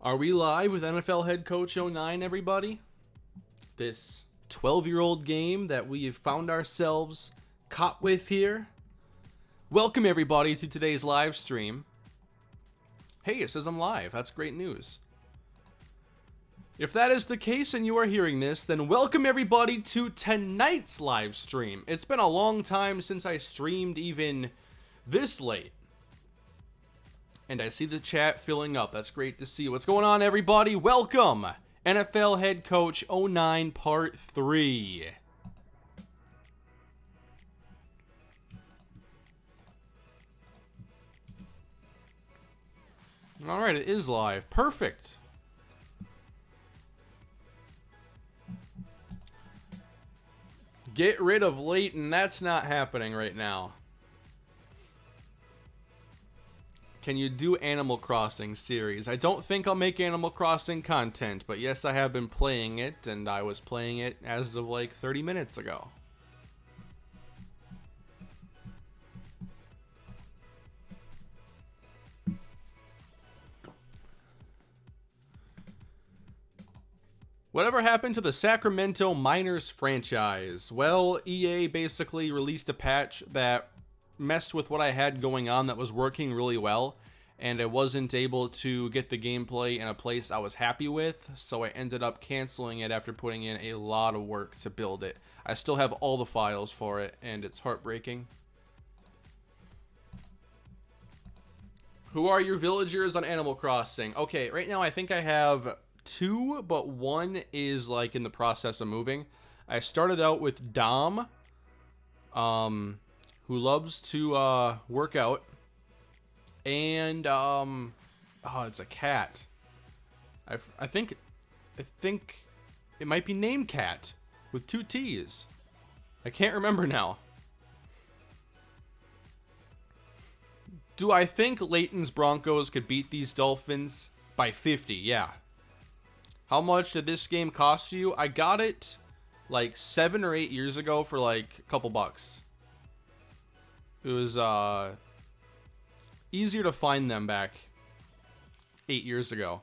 Are we live with NFL head coach 09, everybody? This 12-year-old game that we have found ourselves caught with here. Welcome, everybody, to today's live stream. Hey, it says I'm live. That's great news. If that is the case and you are hearing this, then welcome, everybody, to tonight's live stream. It's been a long time since I streamed even this late. And I see the chat filling up. That's great to see. What's going on, everybody? Welcome! NFL Head Coach 09 Part 3. Alright, it is live. Perfect. Get rid of Leighton. That's not happening right now. Can you do Animal Crossing series? I don't think I'll make Animal Crossing content, but yes, I have been playing it, and I was playing it as of like 30 minutes ago. Whatever happened to the Sacramento Miners franchise? Well, EA basically released a patch that messed with what I had going on that was working really well, and I wasn't able to get the gameplay in a place I was happy with, so I ended up canceling it after putting in a lot of work to build it. I still have all the files for it, and it's heartbreaking. Who are your villagers on Animal Crossing? Okay, right now I think I have 2, but 1 is like in the process of moving. I started out with Dom, who loves to work out, and oh, it's a cat. I think it might be named Cat with 2 T's. I can't remember now. Do I think Leighton's Broncos could beat these Dolphins by 50? Yeah. How much did this game cost you? I got it like 7 or 8 years ago for like a couple bucks. It was easier to find them back 8 years ago.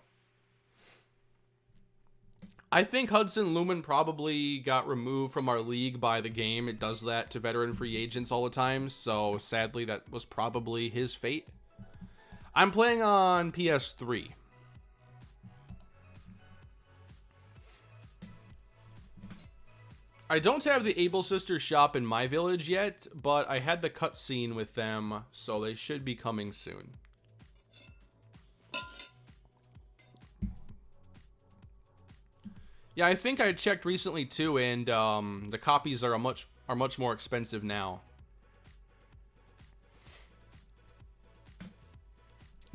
I think Hudson Lumen probably got removed from our league by the game. It does that to veteran free agents all the time, so sadly that was probably his fate. I'm playing on PS3. I don't have the Able Sisters shop in my village yet, but I had the cutscene with them, so they should be coming soon. Yeah, I think I checked recently too, and the copies are much more expensive now.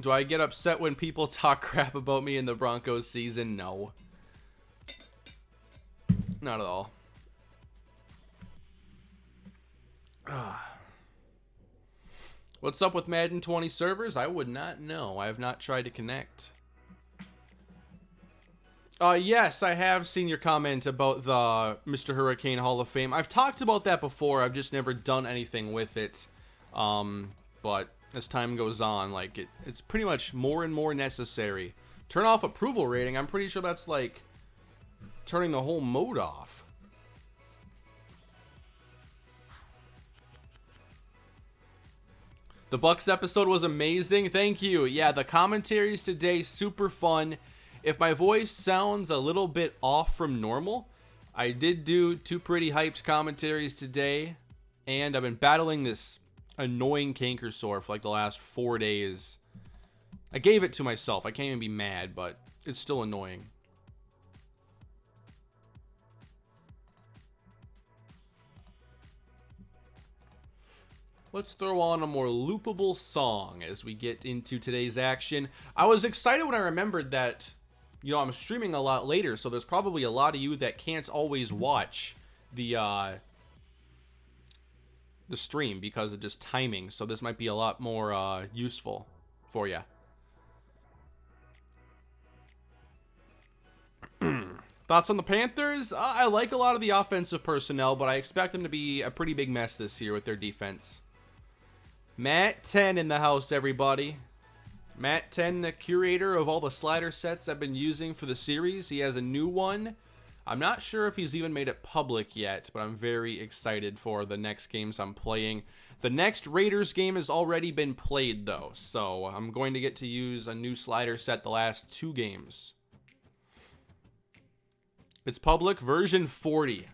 Do I get upset when people talk crap about me in the Broncos season? No. Not at all. What's up with Madden 20 servers? I would not know. I have not tried to connect. Yes, I have seen your comment about the MrHurriicane Hall of Fame. I've talked about that before. I've just never done anything with it. But as time goes on, like it's pretty much more and more necessary. Turn off approval rating. I'm pretty sure that's like turning the whole mode off. The Bucks episode was amazing. Thank you. Yeah, the commentaries today, super fun. If my voice sounds a little bit off from normal, I did do 2 Pretty Hypes commentaries today, and I've been battling this annoying canker sore for like the last 4 days. I gave it to myself. I can't even be mad, but it's still annoying. Let's throw on a more loopable song as we get into today's action. I was excited when I remembered that, you know, I'm streaming a lot later, so there's probably a lot of you that can't always watch the stream because of just timing, so this might be a lot more useful for you. Thoughts on the Panthers? I like a lot of the offensive personnel, but I expect them to be a pretty big mess this year with their defense. Matt 10 in the house, everybody. Matt 10, the curator of all the slider sets I've been using for the series. He has a new one. I'm not sure if he's even made it public yet, but I'm very excited for the next games I'm playing. The next Raiders game has already been played, though, so I'm going to get to use a new slider set the last 2 games. It's public, version 40.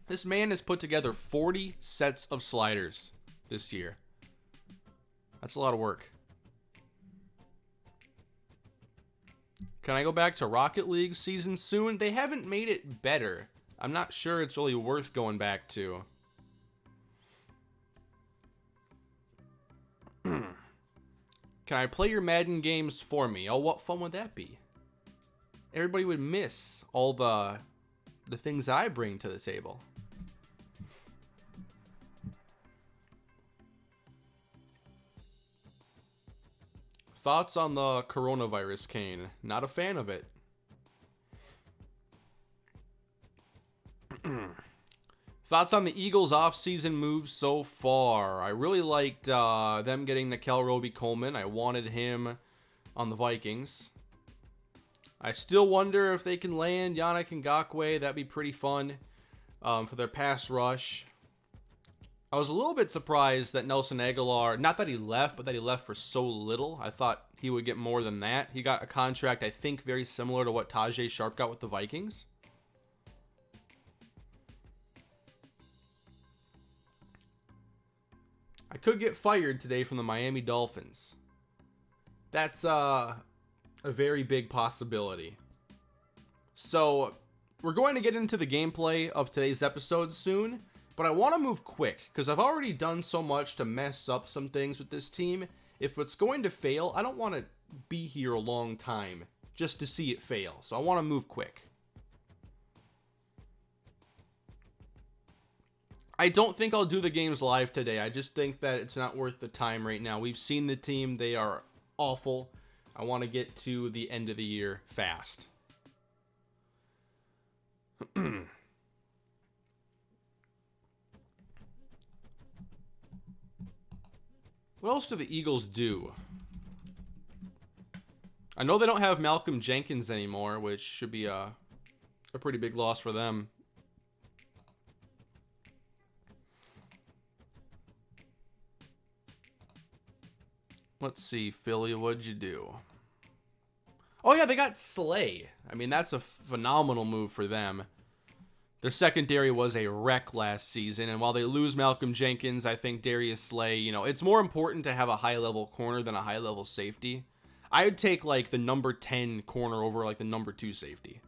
This man has put together 40 sets of sliders this year. That's a lot of work. Can I go back to Rocket League season soon? They haven't made it better. I'm not sure it's really worth going back to. Can I play your Madden games for me? Oh, what fun would that be? Everybody would miss all the things I bring to the table. Thoughts on the coronavirus, Kane? Not a fan of it. Thoughts on the Eagles' off-season moves so far? I really liked them getting Nikel Roby-Coleman. I wanted him on the Vikings. I still wonder if they can land Yannick Ngakoue. That'd be pretty fun for their pass rush. I was a little bit surprised that Nelson Aguilar, not that he left, but that he left for so little. I thought he would get more than that. He got a contract, I think, very similar to what Tajay Sharp got with the Vikings. I could get fired today from the Miami Dolphins. That's a very big possibility. So, we're going to get into the gameplay of today's episode soon. But I want to move quick, because I've already done so much to mess up some things with this team. If it's going to fail, I don't want to be here a long time just to see it fail. So I want to move quick. I don't think I'll do the games live today. I just think that it's not worth the time right now. We've seen the team. They are awful. I want to get to the end of the year fast. What else do the Eagles do? I know they don't have Malcolm Jenkins anymore, which should be a pretty big loss for them. Let's see, Philly, what'd you do? Oh yeah, they got Slay. I mean, that's a phenomenal move for them. Their secondary was a wreck last season, and while they lose Malcolm Jenkins, I think Darius Slay, you know, it's more important to have a high-level corner than a high-level safety. I would take, like, the number 10 corner over, like, the number 2 safety.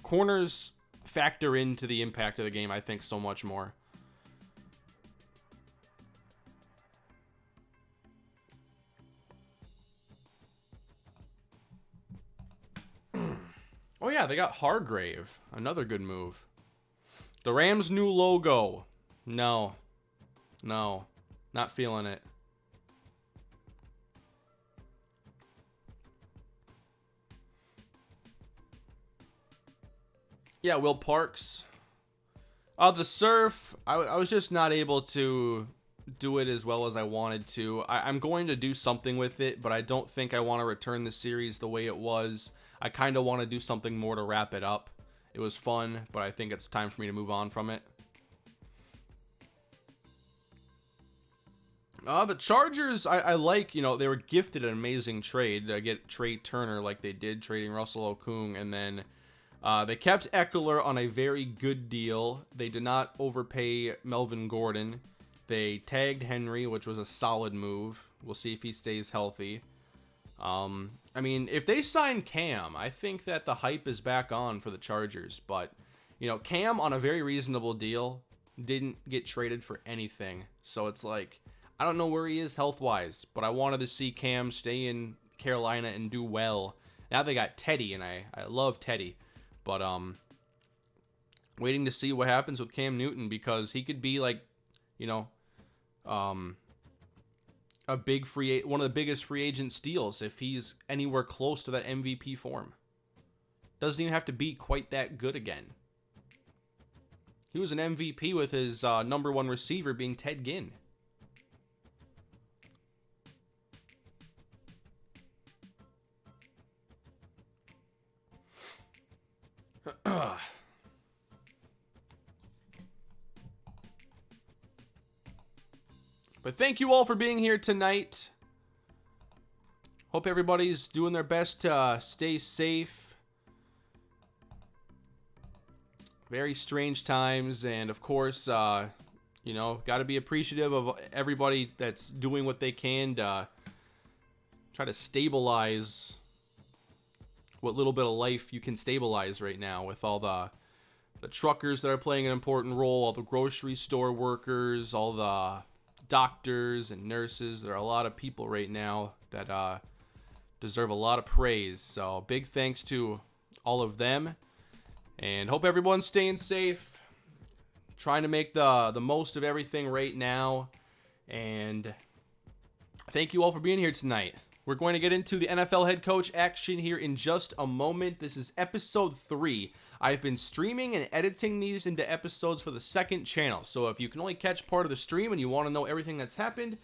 Corners factor into the impact of the game, I think, so much more. Oh yeah, they got Hargrave. Another good move. The Rams' new logo. No. Not feeling it. Yeah, Will Parks. The surf, I was just not able to do it as well as I wanted to. I'm going to do something with it, but I don't think I want to return the series the way it was. I kind of want to do something more to wrap it up. It was fun, but I think it's time for me to move on from it. The Chargers, I like, you know, they were gifted an amazing trade to get Trey Turner like they did, trading Russell Okung, and then they kept Eckler on a very good deal. They did not overpay Melvin Gordon. They tagged Henry, which was a solid move. We'll see if he stays healthy. I mean, if they sign Cam, I think that the hype is back on for the Chargers. But, you know, Cam on a very reasonable deal didn't get traded for anything. So it's like, I don't know where he is health-wise, but I wanted to see Cam stay in Carolina and do well. Now they got Teddy, and I love Teddy. But, waiting to see what happens with Cam Newton, because he could be like, you know, a big one of the biggest free agent steals if he's anywhere close to that MVP form. Doesn't even have to be quite that good again. He was an MVP with his number 1 receiver being Ted Ginn. Ugh. But thank you all for being here tonight. Hope everybody's doing their best to stay safe. Very strange times, and of course, you know, got to be appreciative of everybody that's doing what they can to try to stabilize what little bit of life you can stabilize right now with all the truckers that are playing an important role, all the grocery store workers, all the doctors and nurses. There are a lot of people right now that deserve a lot of praise. So big thanks to all of them, and hope everyone's staying safe, trying to make the most of everything right now. And thank you all for being here tonight. We're going to get into the NFL head coach action here in just a moment. This is episode 3. I've been streaming and editing these into episodes for the second channel. So if you can only catch part of the stream and you want to know everything that's happened,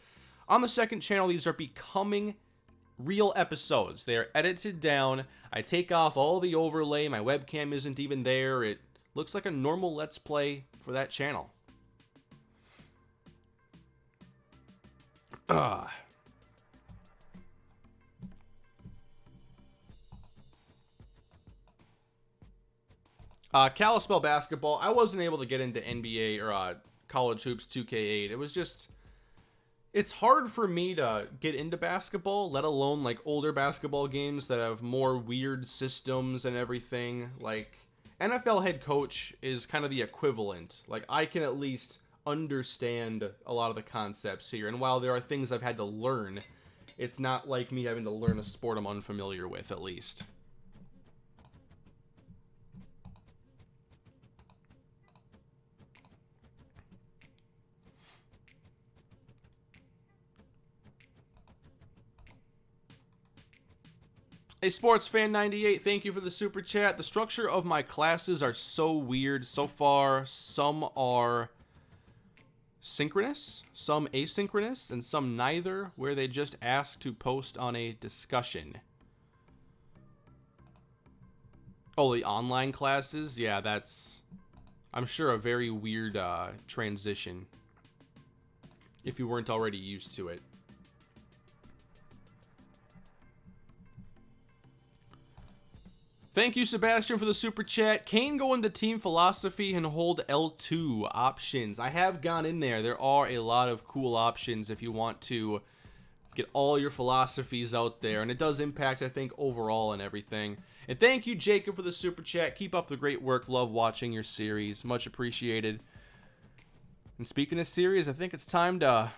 on the second channel, these are becoming real episodes. They are edited down. I take off all the overlay. My webcam isn't even there. It looks like a normal Let's Play for that channel. Kalispell basketball, I wasn't able to get into NBA or College Hoops 2K8. It was just, it's hard for me to get into basketball, let alone like older basketball games that have more weird systems and everything. Like, NFL head coach is kind of the equivalent. Like, I can at least understand a lot of the concepts here. And while there are things I've had to learn, it's not like me having to learn a sport I'm unfamiliar with, at least. Hey, Sports Fan 98, thank you for the super chat. The structure of my classes are so weird so far. Some are synchronous, some asynchronous, and some neither, where they just ask to post on a discussion. Oh, the online classes? Yeah, that's, I'm sure, a very weird transition if you weren't already used to it. Thank you, Sebastian, for the super chat. Kane go into team philosophy and hold L2 options. I have gone in there. There are a lot of cool options if you want to get all your philosophies out there. And it does impact, I think, overall and everything. And thank you, Jacob, for the super chat. Keep up the great work. Love watching your series. Much appreciated. And speaking of series, I think it's time to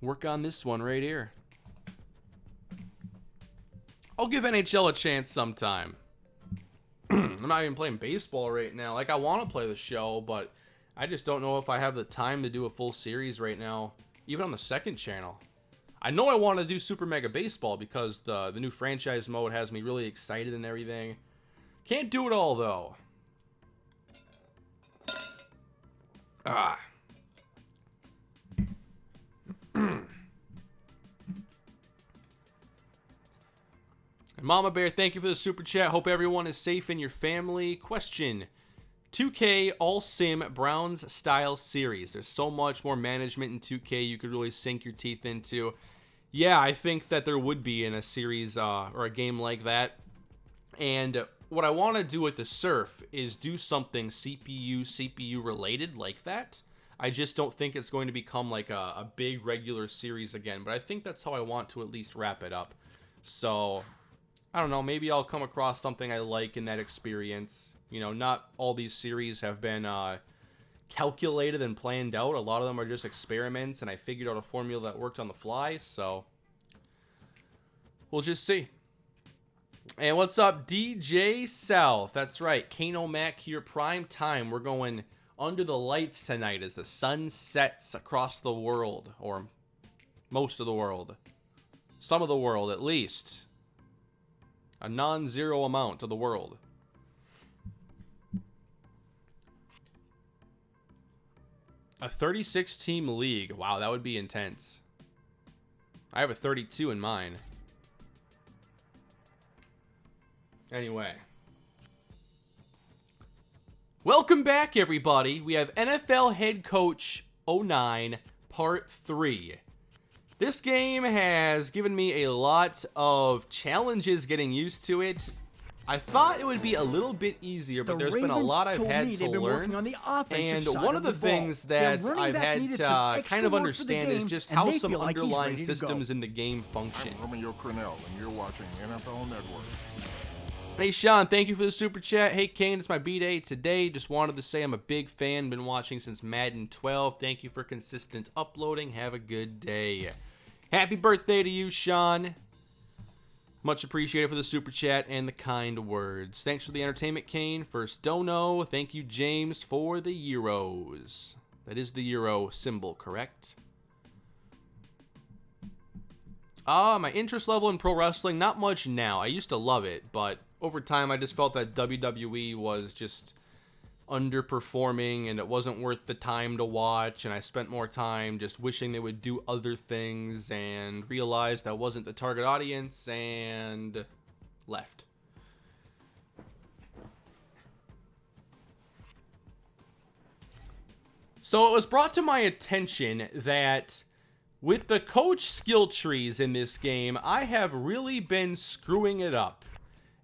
work on this one right here. I'll give NHL a chance sometime. I'm not even playing baseball right now. Like, I want to play the show, but I just don't know if I have the time to do a full series right now, even on the second channel. I know I want to do Super Mega Baseball because the new franchise mode has me really excited and everything. Can't do it all, though. Mama Bear, thank you for the super chat. Hope everyone is safe in your family. Question: 2K All Sim Browns style series. There's so much more management in 2K you could really sink your teeth into. Yeah, I think that there would be in a series or a game like that. And what I want to do with the Surf is do something CPU related like that. I just don't think it's going to become like a big regular series again. But I think that's how I want to at least wrap it up. So I don't know, maybe I'll come across something I like in that experience. You know, not all these series have been calculated and planned out. A lot of them are just experiments, and I figured out a formula that worked on the fly, so we'll just see. And what's up, DJ South? That's right, Kano Mac here, prime time. We're going under the lights tonight as the sun sets across the world, or most of the world. Some of the world, at least. A non-zero amount of the world. A 36-team league. Wow, that would be intense. I have a 32 in mine. Anyway. Welcome back, everybody. We have NFL Head Coach 09, Part 3. This game has given me a lot of challenges getting used to it. I thought it would be a little bit easier, but there's been a lot I've had to learn. And one of the things that I've had to kind of understand is just how some underlying systems in the game function. I'm Romeo Cornell, and you're watching NFL Network. Hey Sean, thank you for the super chat. Hey Kane, it's my B-Day today. Just wanted to say I'm a big fan. Been watching since Madden 12. Thank you for consistent uploading. Have a good day. Happy birthday to you, Sean. Much appreciated for the super chat and the kind words. Thanks for the entertainment, Kane. First dono. Thank you, James, for the Euros. That is the Euro symbol, correct? My interest level in pro wrestling, not much now. I used to love it, but over time I just felt that WWE was just underperforming and it wasn't worth the time to watch, and I spent more time just wishing they would do other things and realized that wasn't the target audience and left. So it was brought to my attention that with the coach skill trees in this game, I have really been screwing it up.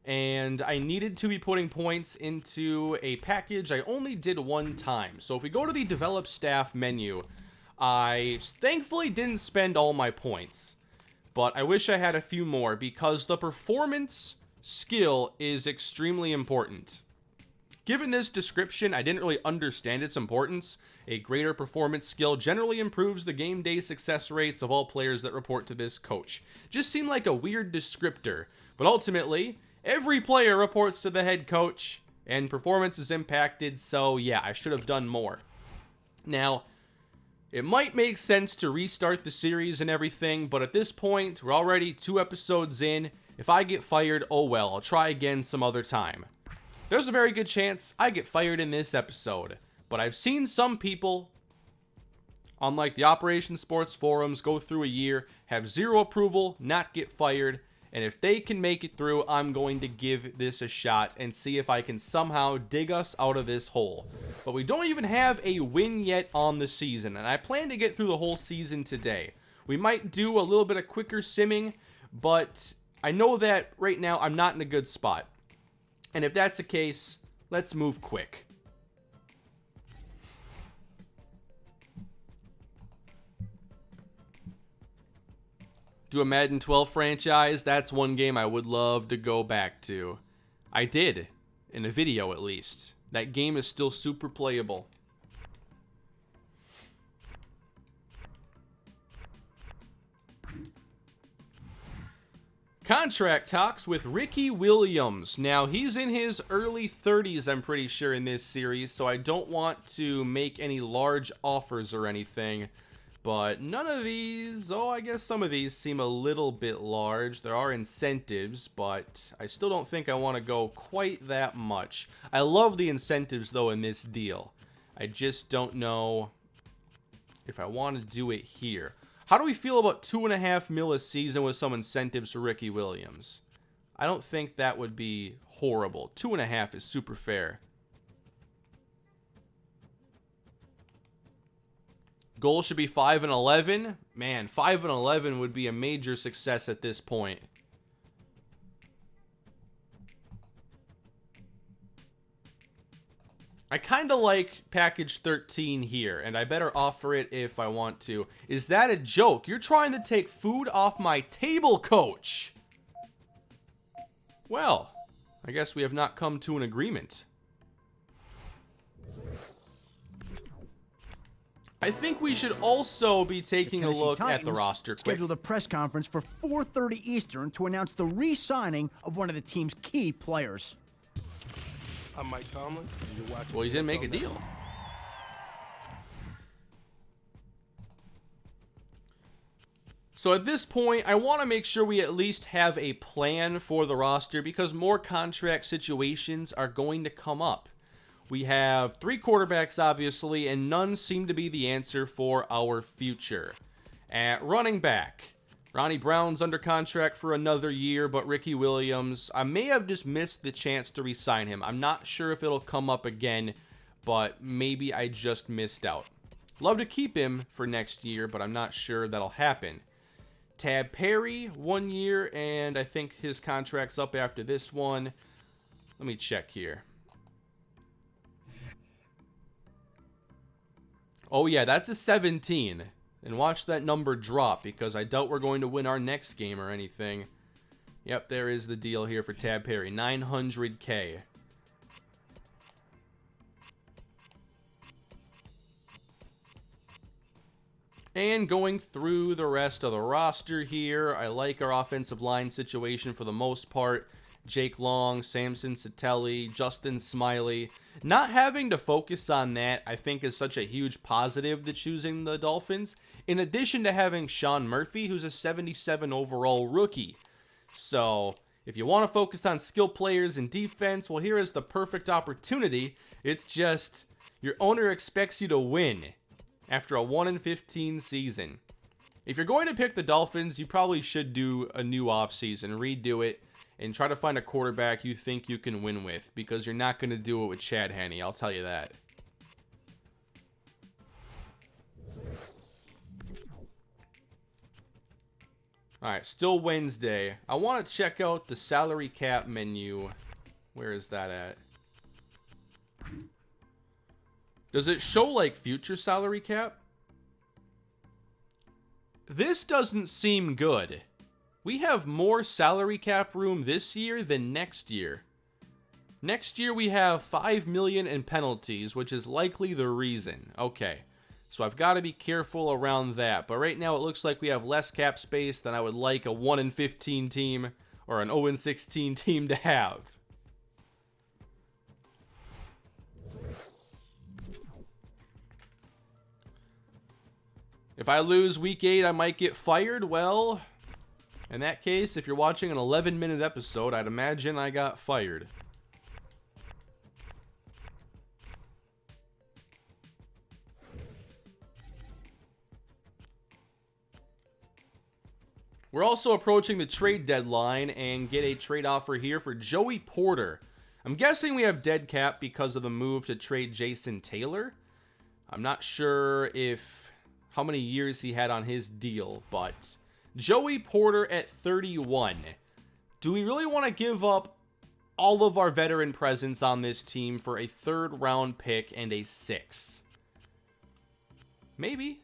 And I needed to be putting points into a package I only did one time. So if we go to the develop staff menu, I thankfully didn't spend all my points. But I wish I had a few more because the performance skill is extremely important. Given this description, I didn't really understand its importance. A greater performance skill generally improves the game day success rates of all players that report to this coach. Just seemed like a weird descriptor, but ultimately, every player reports to the head coach, and performance is impacted, so yeah, I should have done more. Now, it might make sense to restart the series and everything, but at this point, we're already 2 episodes in. If I get fired, oh well, I'll try again some other time. There's a very good chance I get fired in this episode, but I've seen some people on like the Operation Sports forums go through a year, have 0 approval, not get fired, and if they can make it through, I'm going to give this a shot and see if I can somehow dig us out of this hole. But we don't even have a win yet on the season, and I plan to get through the whole season today. We might do a little bit of quicker simming, but I know that right now I'm not in a good spot. And if that's the case, let's move quick. Do a Madden 12 franchise, that's one game I would love to go back to. I did, in a video at least. That game is still super playable. Contract talks with Ricky Williams. Now, he's in his early 30s, I'm pretty sure, in this series, so I don't want to make any large offers or anything. But none of these, I guess some of these seem a little bit large. There are incentives, but I still don't think I want to go quite that much. I love the incentives, though, in this deal. I just don't know if I want to do it here. How do we feel about $2.5 million a season with some incentives for Ricky Williams? I don't think that would be horrible. 2.5 is super fair. Goal should be 5-11. Man, 5-11 would be a major success at this point. I kind of like package 13 here, and I better offer it if I want to. Is that a joke? You're trying to take food off my table, coach. Well, I guess we have not come to an agreement. I think we should also be taking a look at the roster quick. Scheduled a press conference for 4:30 Eastern to announce the re-signing of one of the team's key players. I'm Mike Tomlin, and you're watching. Well, he didn't make a deal. So at this point, I want to make sure we at least have a plan for the roster because more contract situations are going to come up. We have 3 quarterbacks, obviously, and none seem to be the answer for our future. At running back, Ronnie Brown's under contract for another year, but Ricky Williams, I may have just missed the chance to re-sign him. I'm not sure if it'll come up again but maybe I just missed out. Love to keep him for next year, but I'm not sure that'll happen. Tab Perry, 1 year, and I think his contract's up after this one. Let me check here. Oh yeah, that's a 17. And watch that number drop, because I doubt we're going to win our next game or anything. Yep, there is the deal here for Tab Perry, 900K. And going through the rest of the roster here, I like our offensive line situation for the most part. Jake Long, Samson Satelli, Justin Smiley. Not having to focus on that, I think, is such a huge positive to choosing the Dolphins. In addition to having Sean Murphy, who's a 77 overall rookie. So, if you want to focus on skill players and defense, well, here is the perfect opportunity. It's just, your owner expects you to win after a 1-15 season. If you're going to pick the Dolphins, you probably should do a new offseason, redo it, and try to find a quarterback you think you can win with, because you're not going to do it with Chad Henne, I'll tell you that. Alright, still Wednesday. I want to check out the salary cap menu. Where is that at? Does it show, like, future salary cap? This doesn't seem good. We have more salary cap room this year than next year. Next year we have $5 million in penalties, which is likely the reason. Okay, so I've got to be careful around that. But right now it looks like we have less cap space than I would like a 1-15 team or an 0-16 team to have. If I lose week 8, I might get fired. Well, in that case, if you're watching an 11-minute episode, I'd imagine I got fired. We're also approaching the trade deadline and get a trade offer here for Joey Porter. I'm guessing we have dead cap because of the move to trade Jason Taylor. I'm not sure how many years he had on his deal, but Joey Porter at 31. Do we really want to give up all of our veteran presence on this team for a 3rd round pick and a 6? Maybe.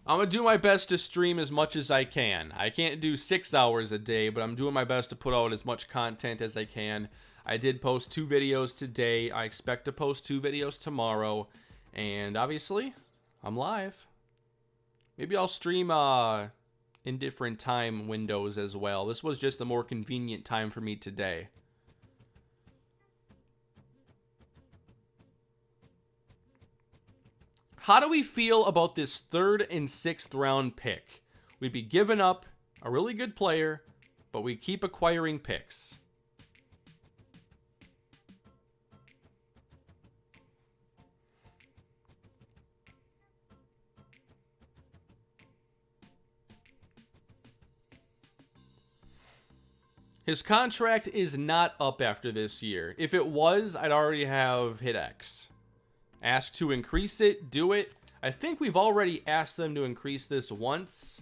I'm going to do my best to stream as much as I can. I can't do 6 hours a day, but I'm doing my best to put out as much content as I can. I did post 2 videos today. I expect to post 2 videos tomorrow. And obviously, I'm live. Maybe I'll stream in different time windows as well. This was just the more convenient time for me today. How do we feel about this 3rd and 6th round pick? We'd be giving up a really good player, but we keep acquiring picks. His contract is not up after this year. If it was, I'd already have hit X. Ask to increase it, do it. I think we've already asked them to increase this once.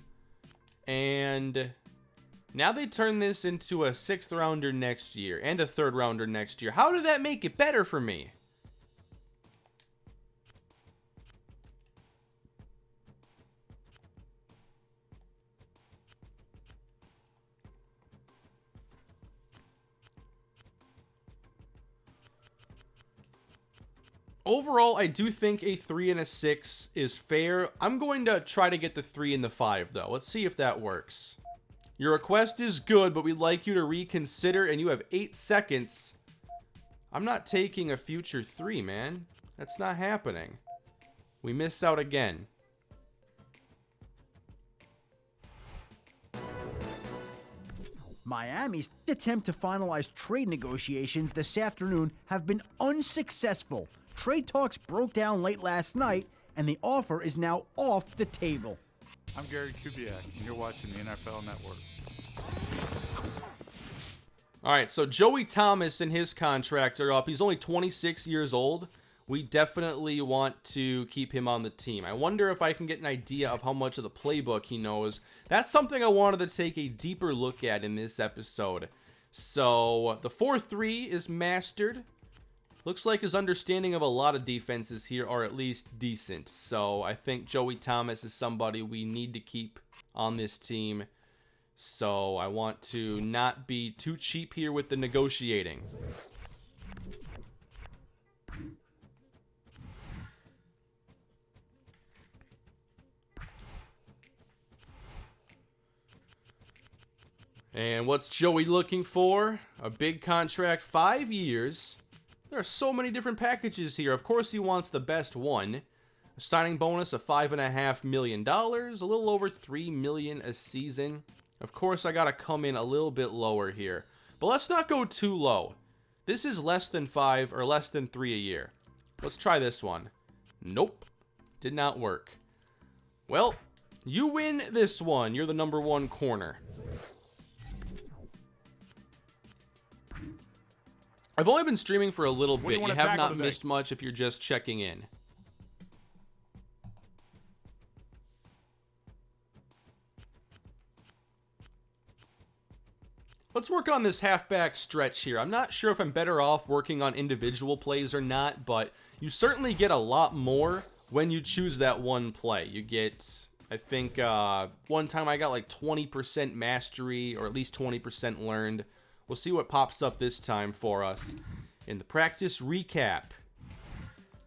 And now they turn this into a 6th rounder next year and a 3rd rounder next year. How did that make it better for me? Overall, I do think a 3 and a 6 is fair. I'm going to try to get the 3 and the 5, though. Let's see if that works. Your request is good, but we'd like you to reconsider, and you have 8 seconds. I'm not taking a future 3, man. That's not happening. We missed out again. Miami's attempt to finalize trade negotiations this afternoon have been unsuccessful. Trade talks broke down late last night, and the offer is now off the table. I'm Gary Kubiak, and you're watching the NFL Network. All right, so Joey Thomas and his contract are up. He's only 26 years old. We definitely want to keep him on the team. I wonder if I can get an idea of how much of the playbook he knows. That's something I wanted to take a deeper look at in this episode. So the 4-3 is mastered. Looks like his understanding of a lot of defenses here are at least decent. So I think Joey Thomas is somebody we need to keep on this team. So I want to not be too cheap here with the negotiating. And what's Joey looking for? A big contract, 5 years. There are so many different packages here. Of course he wants the best one. A signing bonus of $5.5 million, a little over $3 million a season. Of course, I gotta come in a little bit lower here. But let's not go too low. This is less than 5 or less than 3 a year. Let's try this one. Nope. Did not work. Well, you win this one. You're the number 1 corner. I've only been streaming for a little bit. You have not missed much if you're just checking in. Let's work on this halfback stretch here. I'm not sure if I'm better off working on individual plays or not, but you certainly get a lot more when you choose that one play. You get, I think, one time I got like 20% mastery, or at least 20% learned. We'll see what pops up this time for us in the practice recap.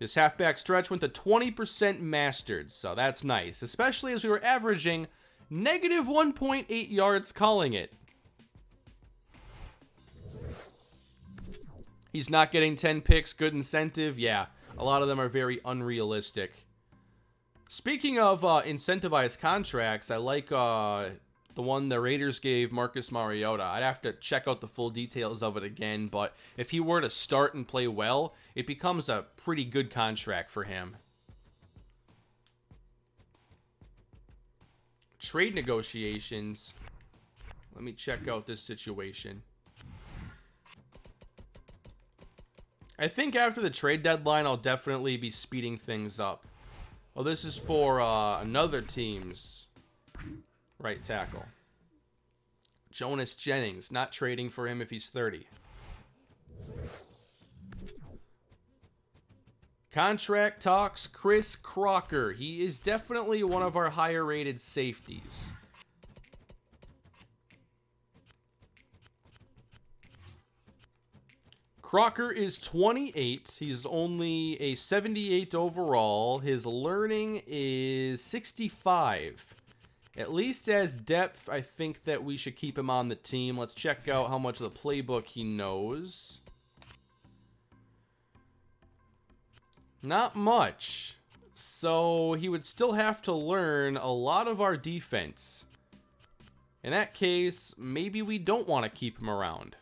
This halfback stretch went to 20% mastered, so that's nice, especially as we were averaging negative 1.8 yards calling it. He's not getting 10 picks, good incentive. Yeah, a lot of them are very unrealistic. Speaking of incentivized contracts, I like the one the Raiders gave Marcus Mariota. I'd have to check out the full details of it again, but if he were to start and play well, it becomes a pretty good contract for him. Trade negotiations. Let me check out this situation. I think after the trade deadline, I'll definitely be speeding things up. Well, this is for another team's right tackle. Jonas Jennings, not trading for him if he's 30. Contract talks, Chris Crocker. He is definitely one of our higher rated safeties. Crocker is 28. He's only a 78 overall. His learning is 65. At least as depth, I think that we should keep him on the team. Let's check out how much of the playbook he knows. Not much. So he would still have to learn a lot of our defense. In that case, maybe we don't want to keep him around.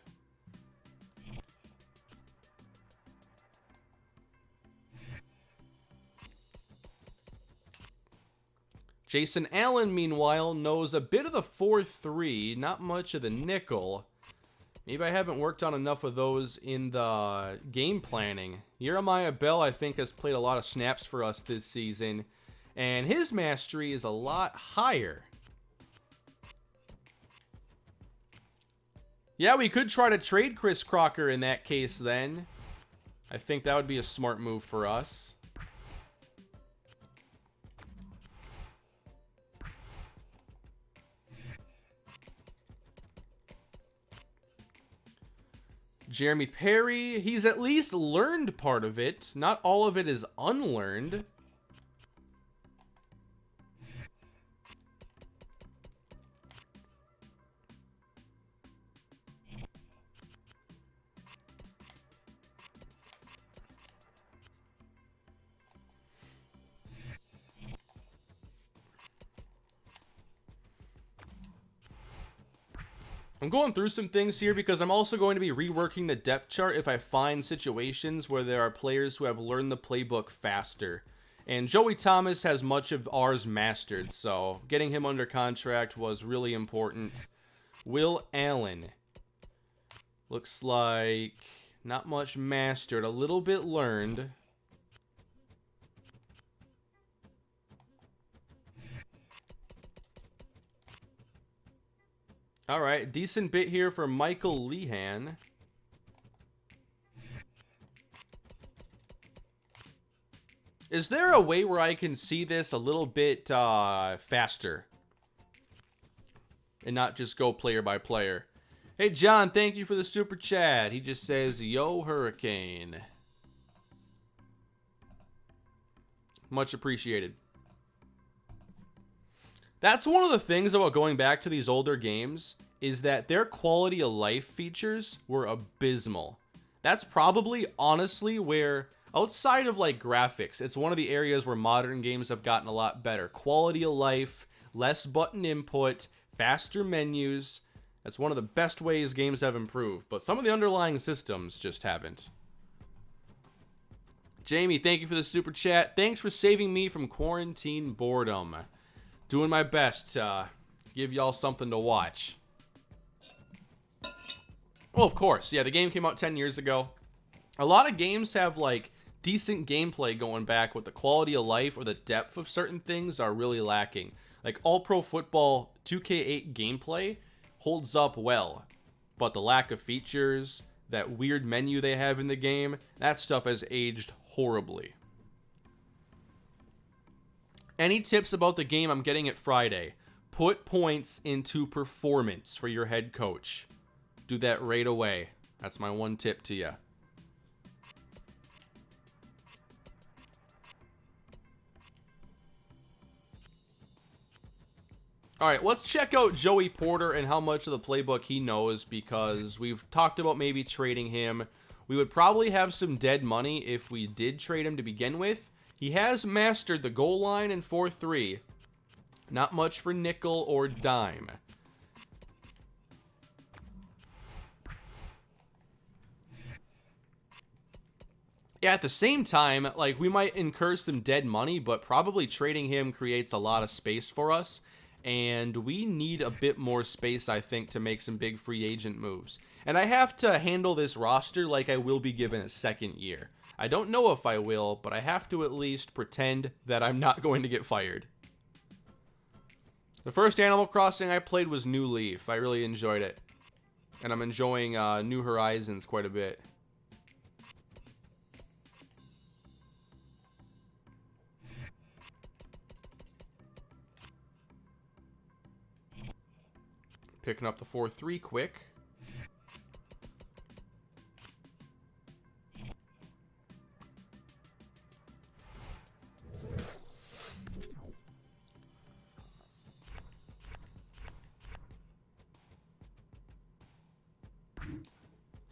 Jason Allen, meanwhile, knows a bit of the 4-3, not much of the nickel. Maybe I haven't worked on enough of those in the game planning. Jeremiah Bell, I think, has played a lot of snaps for us this season, and his mastery is a lot higher. Yeah, we could try to trade Chris Crocker in that case then. I think that would be a smart move for us. Jeremy Perry, he's at least learned part of it. Not all of it is unlearned. I'm going through some things here because I'm also going to be reworking the depth chart if I find situations where there are players who have learned the playbook faster. And Joey Thomas has much of ours mastered, so getting him under contract was really important. Will Allen. Looks like not much mastered, a little bit learned. All right, decent bit here for Michael Lehan. Is there a way where I can see this a little bit faster? And not just go player by player. Hey, John, thank you for the super chat. He just says, yo, Hurricane. Much appreciated. That's one of the things about going back to these older games, is that their quality of life features were abysmal. That's probably, honestly, where, outside of like graphics, it's one of the areas where modern games have gotten a lot better. Quality of life, less button input, faster menus. That's one of the best ways games have improved, but some of the underlying systems just haven't. Jamie, thank you for the super chat. Thanks for saving me from quarantine boredom. Doing my best to give y'all something to watch. Well, of course, yeah, the game came out 10 years ago. A lot of games have, like, decent gameplay going back, but the quality of life or the depth of certain things are really lacking. Like, All Pro Football 2K8 gameplay holds up well, but the lack of features, that weird menu they have in the game, that stuff has aged horribly. Any tips about the game? I'm getting it Friday. Put points into performance for your head coach. Do that right away. That's my one tip to you. All right, let's check out Joey Porter and how much of the playbook he knows, because we've talked about maybe trading him. We would probably have some dead money if we did trade him to begin with. He has mastered the goal line in 4-3. Not much for nickel or dime. Yeah, at the same time, like, we might incur some dead money, but probably trading him creates a lot of space for us. And we need a bit more space, I think, to make some big free agent moves. And I have to handle this roster like I will be given a second year. I don't know if I will, but I have to at least pretend that I'm not going to get fired. The first Animal Crossing I played was New Leaf. I really enjoyed it. And I'm enjoying New Horizons quite a bit. Picking up the 4-3 quick.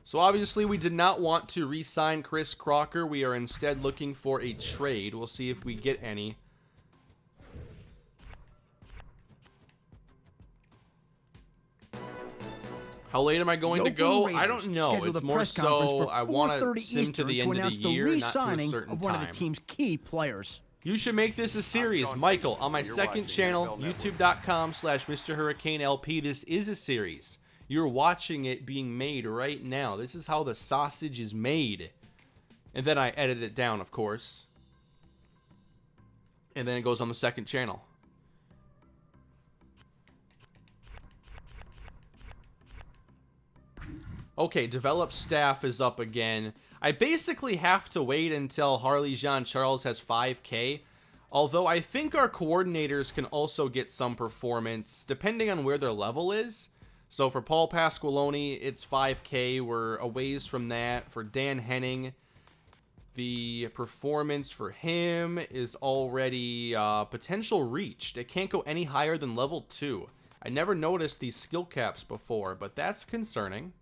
So obviously we did not want to re-sign Chris Crocker. We are instead looking for a trade. We'll see if we get any. How late am I going to go? I don't know. It's more so I want to sim to the end of the year, not to a certain one of the team's key players. You should make this a series, Michael, on my second channel, youtube.com/MrHurricaneLP. This is a series. You're watching it being made right now. This is how the sausage is made. And then I edit it down, of course. And then it goes on the second channel. Okay, develop staff is up again. I basically have to wait until Harley Jean-Charles has 5K. Although I think our coordinators can also get some performance, depending on where their level is. So for Paul Pasqualoni, it's 5K. We're a ways from that. For Dan Henning, the performance for him is already potential reached. It can't go any higher than level 2. I never noticed these skill caps before, but that's concerning.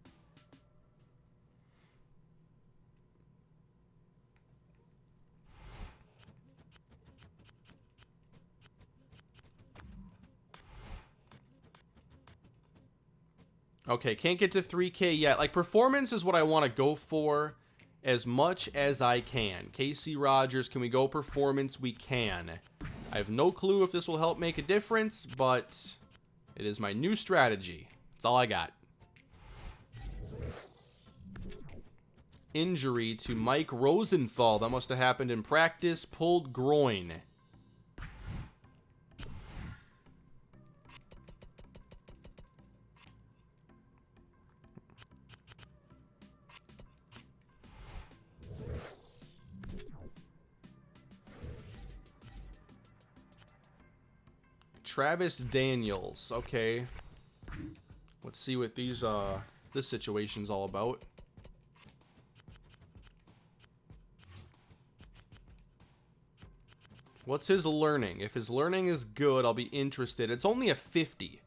Okay, can't get to 3K yet. Like, performance is what I want to go for as much as I can. Casey Rogers, can we go performance? We can. I have no clue if this will help make a difference, but it is my new strategy. That's all I got. injury to Mike Rosenthal. That must have happened in practice. Pulled groin. Travis Daniels. Okay. Let's see what this situation's all about. What's his learning? If his learning is good, I'll be interested. It's only a 50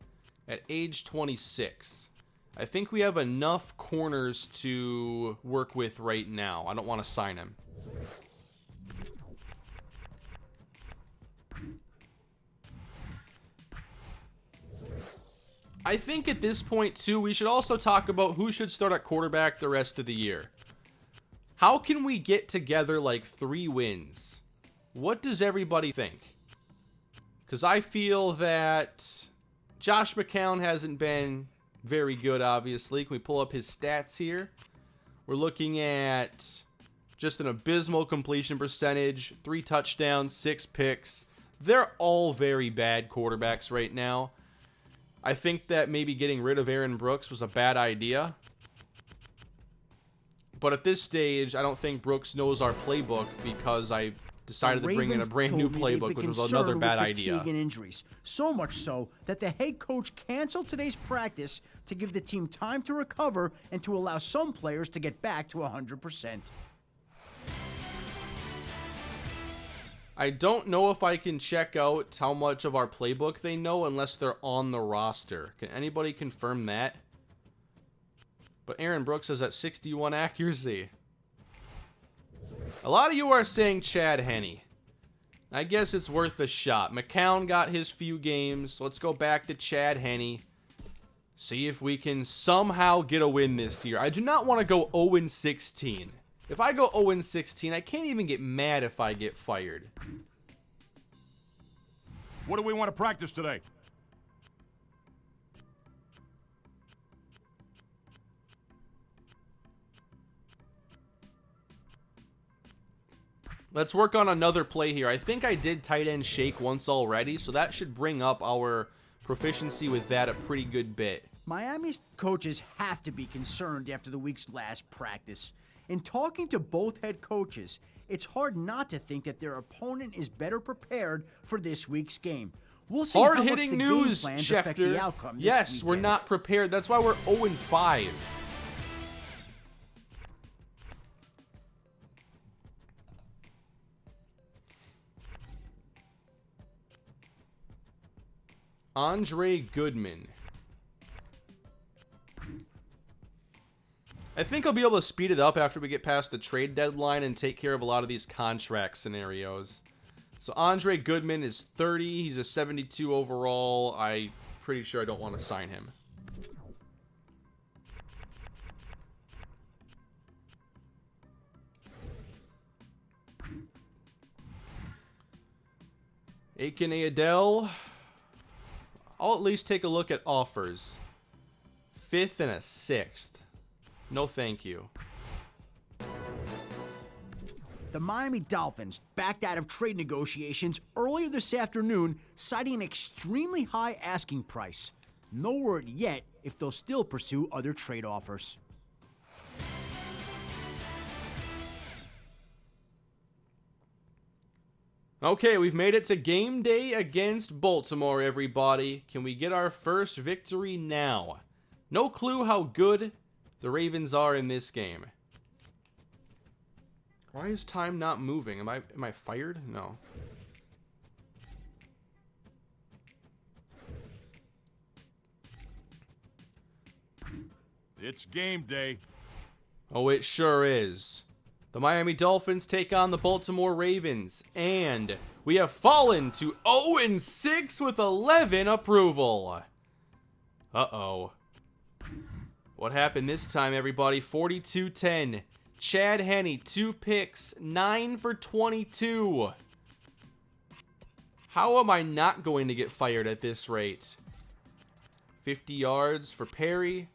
at age 26. I think we have enough corners to work with right now. I don't want to sign him. I think at this point, too, we should also talk about who should start at quarterback the rest of the year. How can we get together like 3 wins? What does everybody think? Because I feel that Josh McCown hasn't been very good, obviously. Can we pull up his stats here? We're looking at just an abysmal completion percentage, 3 touchdowns, 6 picks. They're all very bad quarterbacks right now. I think that maybe getting rid of Aaron Brooks was a bad idea. But at this stage, I don't think Brooks knows our playbook because I decided to bring in a brand new playbook, which was another bad idea. And injuries. So much so that the head coach canceled today's practice to give the team time to recover and to allow some players to get back to 100%. I don't know if I can check out how much of our playbook they know unless they're on the roster. Can anybody confirm that? But Aaron Brooks has that 61 accuracy. A lot of you are saying Chad Henne. I guess it's worth a shot. McCown got his few games. Let's go back to Chad Henne. See if we can somehow get a win this year. I do not want to go 0-16. If I go 0-16, I can't even get mad if I get fired. What do we want to practice today? Let's work on another play here. I think I did tight end shake once already, so that should bring up our proficiency with that a pretty good bit. Miami's coaches have to be concerned after the week's last practice. In talking to both head coaches, it's hard not to think that their opponent is better prepared for this week's game. We'll see how much the game plans affect the outcome this Yes, weekend. we're not prepared. That's why we're 0-5. Andre Goodman. I think I'll be able to speed it up after we get past the trade deadline and take care of a lot of these contract scenarios. So Andre Goodman is 30. He's a 72 overall. I'm pretty sure I don't want to sign him. Akane Adele. I'll at least take a look at offers. 5th and a 6th. No, thank you. The Miami Dolphins backed out of trade negotiations earlier this afternoon, citing an extremely high asking price. No word yet if they'll still pursue other trade offers. Okay, we've made it to game day against Baltimore, everybody. Can we get our first victory now? No clue how good the Ravens are in this game. Why is time not moving? Am I fired? No. It's game day. Oh, it sure is. The Miami Dolphins take on the Baltimore Ravens, and we have fallen to 0-6 with 11 approval. Uh-oh. What happened this time, everybody? 42-10. Chad Henne, 2 picks, 9 for 22. How am I not going to get fired at this rate? 50 yards for Perry.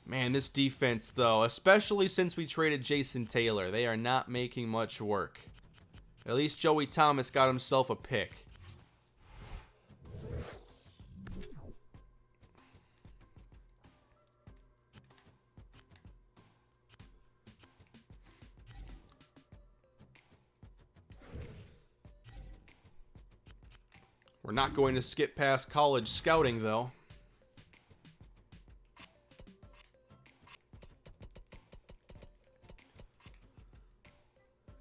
Man, this defense, though, especially since we traded Jason Taylor, they are not making much work. At least Joey Thomas got himself a pick. We're not going to skip past college scouting, though.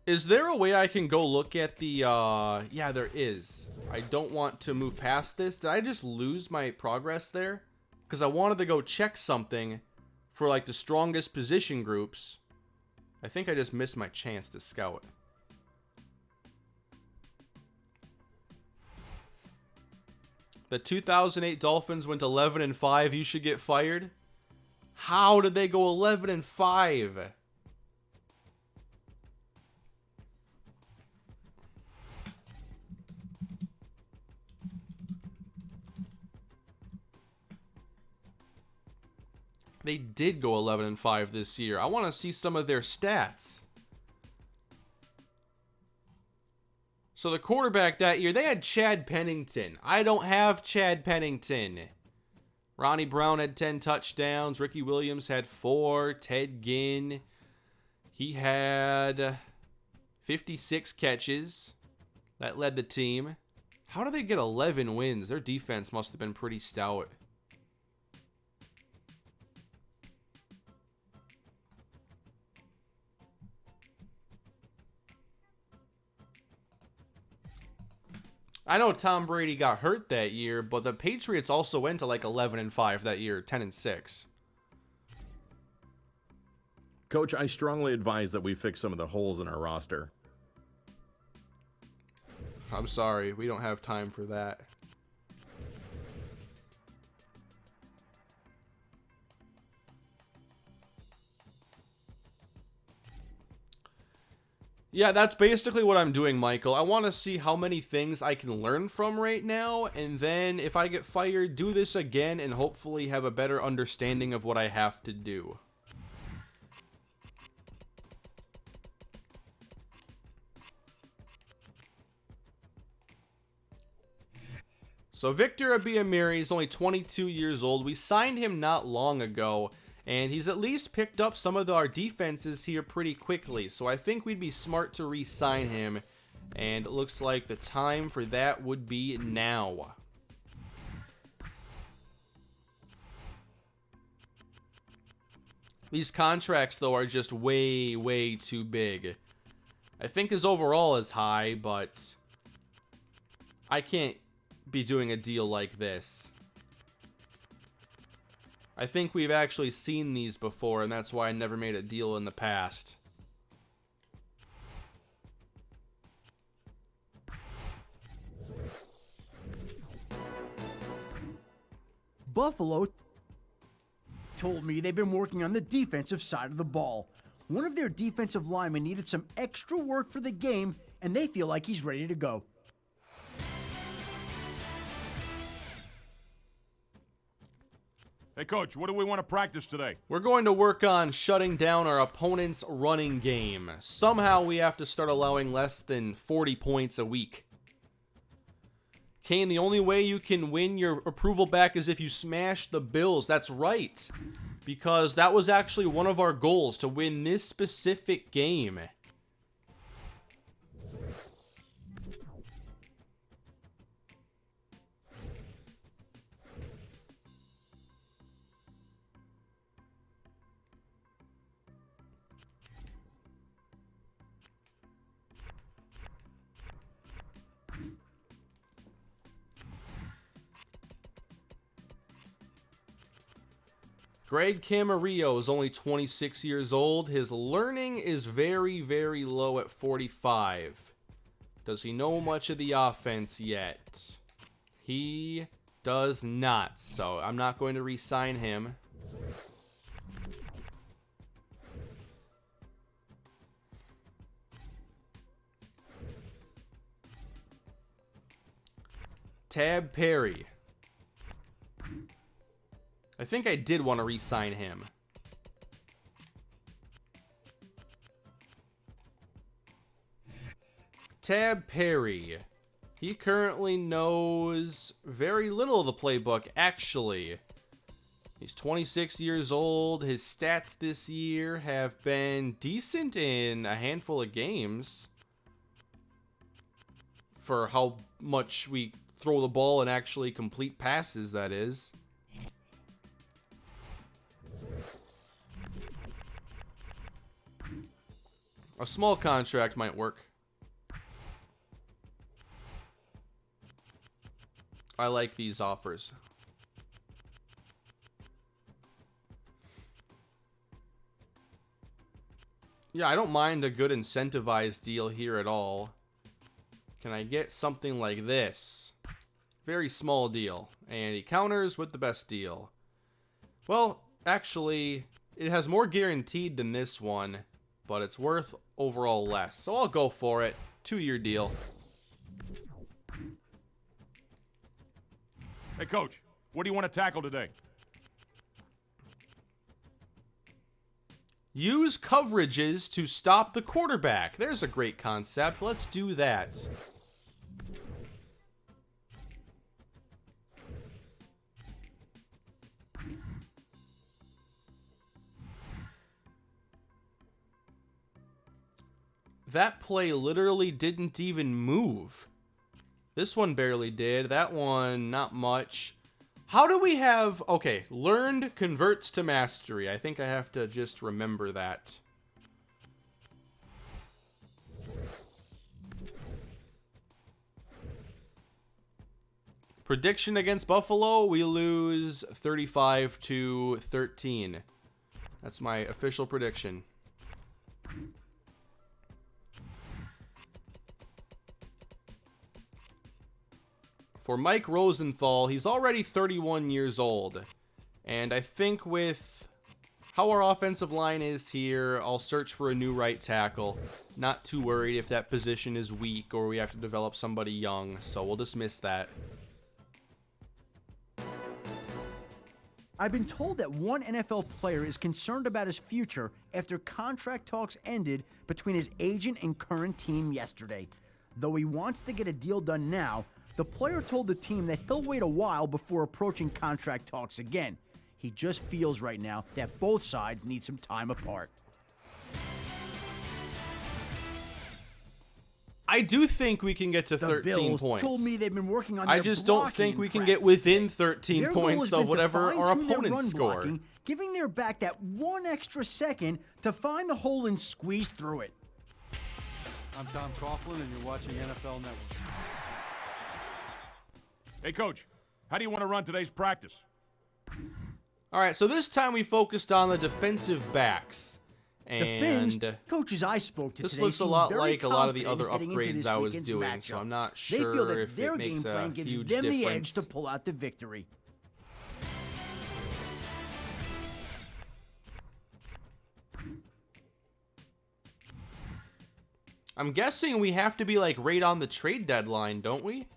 Is there a way I can go look at the, yeah, there is. I don't want to move past this. Did I just lose my progress there? Because I wanted to go check something for, like, the strongest position groups. I think I just missed my chance to scout. The 2008 Dolphins went 11-5. You should get fired. How did they go 11-5? They did go 11-5 this year. I want to see some of their stats. So the quarterback that year, they had Chad Pennington. I don't have Chad Pennington. Ronnie Brown had 10 touchdowns. Ricky Williams had 4. Ted Ginn, he had 56 catches. That led the team. How did they get 11 wins? Their defense must have been pretty stout. I know Tom Brady got hurt that year, but the Patriots also went to like 11-5 that year, 10-6. Coach, I strongly advise that we fix some of the holes in our roster. I'm sorry, we don't have time for that. Yeah, that's basically what I'm doing, Michael. I want to see how many things I can learn from right now, and then if I get fired, do this again and hopefully have a better understanding of what I have to do. So Victor Abiamiri is only 22 years old. We signed him not long ago. And he's at least picked up some of our defenses here pretty quickly. So I think we'd be smart to re-sign him. And it looks like the time for that would be now. These contracts, though, are just way, way too big. I think his overall is high, but I can't be doing a deal like this. I think we've actually seen these before, and that's why I never made a deal in the past. Buffalo told me they've been working on the defensive side of the ball. One of their defensive linemen needed some extra work for the game, and they feel like he's ready to go. Hey, Coach, what do we want to practice today? We're going to work on shutting down our opponent's running game. Somehow we have to start allowing less than 40 points a week. Kane, the only way you can win your approval back is if you smash the Bills. That's right. Because that was actually one of our goals, to win this specific game. Greg Camarillo is only 26 years old. His learning is very, very low at 45. Does he know much of the offense yet? He does not, so I'm not going to re-sign him. Tab Perry. I think I did want to re-sign him. Tab Perry. He currently knows very little of the playbook, actually. He's 26 years old. His stats this year have been decent in a handful of games for how much we throw the ball and actually complete passes, that is. A small contract might work. I like these offers. Yeah, I don't mind a good incentivized deal here at all. Can I get something like this? Very small deal. And he counters with the best deal. Well, actually, it has more guaranteed than this one, but it's worth overall less. So I'll go for it. 2-year deal. Hey, Coach, what do you want to tackle today? Use coverages to stop the quarterback. There's a great concept. Let's do that. That play literally didn't even move. This one barely did. That one, not much. How do we have... Okay, learned converts to mastery. I think I have to just remember that. Prediction against Buffalo, we lose 35-13. That's my official prediction. For Mike Rosenthal, he's already 31 years old. And I think with how our offensive line is here, I'll search for a new right tackle. Not too worried if that position is weak or we have to develop somebody young. So we'll dismiss that. I've been told that one NFL player is concerned about his future after contract talks ended between his agent and current team yesterday. Though he wants to get a deal done now, the player told the team that he'll wait a while before approaching contract talks again. He just feels right now that both sides need some time apart. I do think we can get to The 13 Bills points. told me they've been working on I their just don't think we can get within 13 Their goal points has been of to whatever our fine-tune their opponents run score. blocking, giving their back that one extra second to find the hole and squeeze through it. I'm Tom Coughlin, and you're watching NFL Network. Hey, Coach, how do you want to run today's practice? All right, so this time we focused on the defensive backs. The Finns, And coaches I spoke to this today looks a seem lot very like a lot of the confident other heading into upgrades this I was weekend's doing, so matchup. I'm not They feel sure that if their it makes game plan a gives huge them the difference. edge to pull out the victory. I'm guessing we have to be like right on the trade deadline, don't we?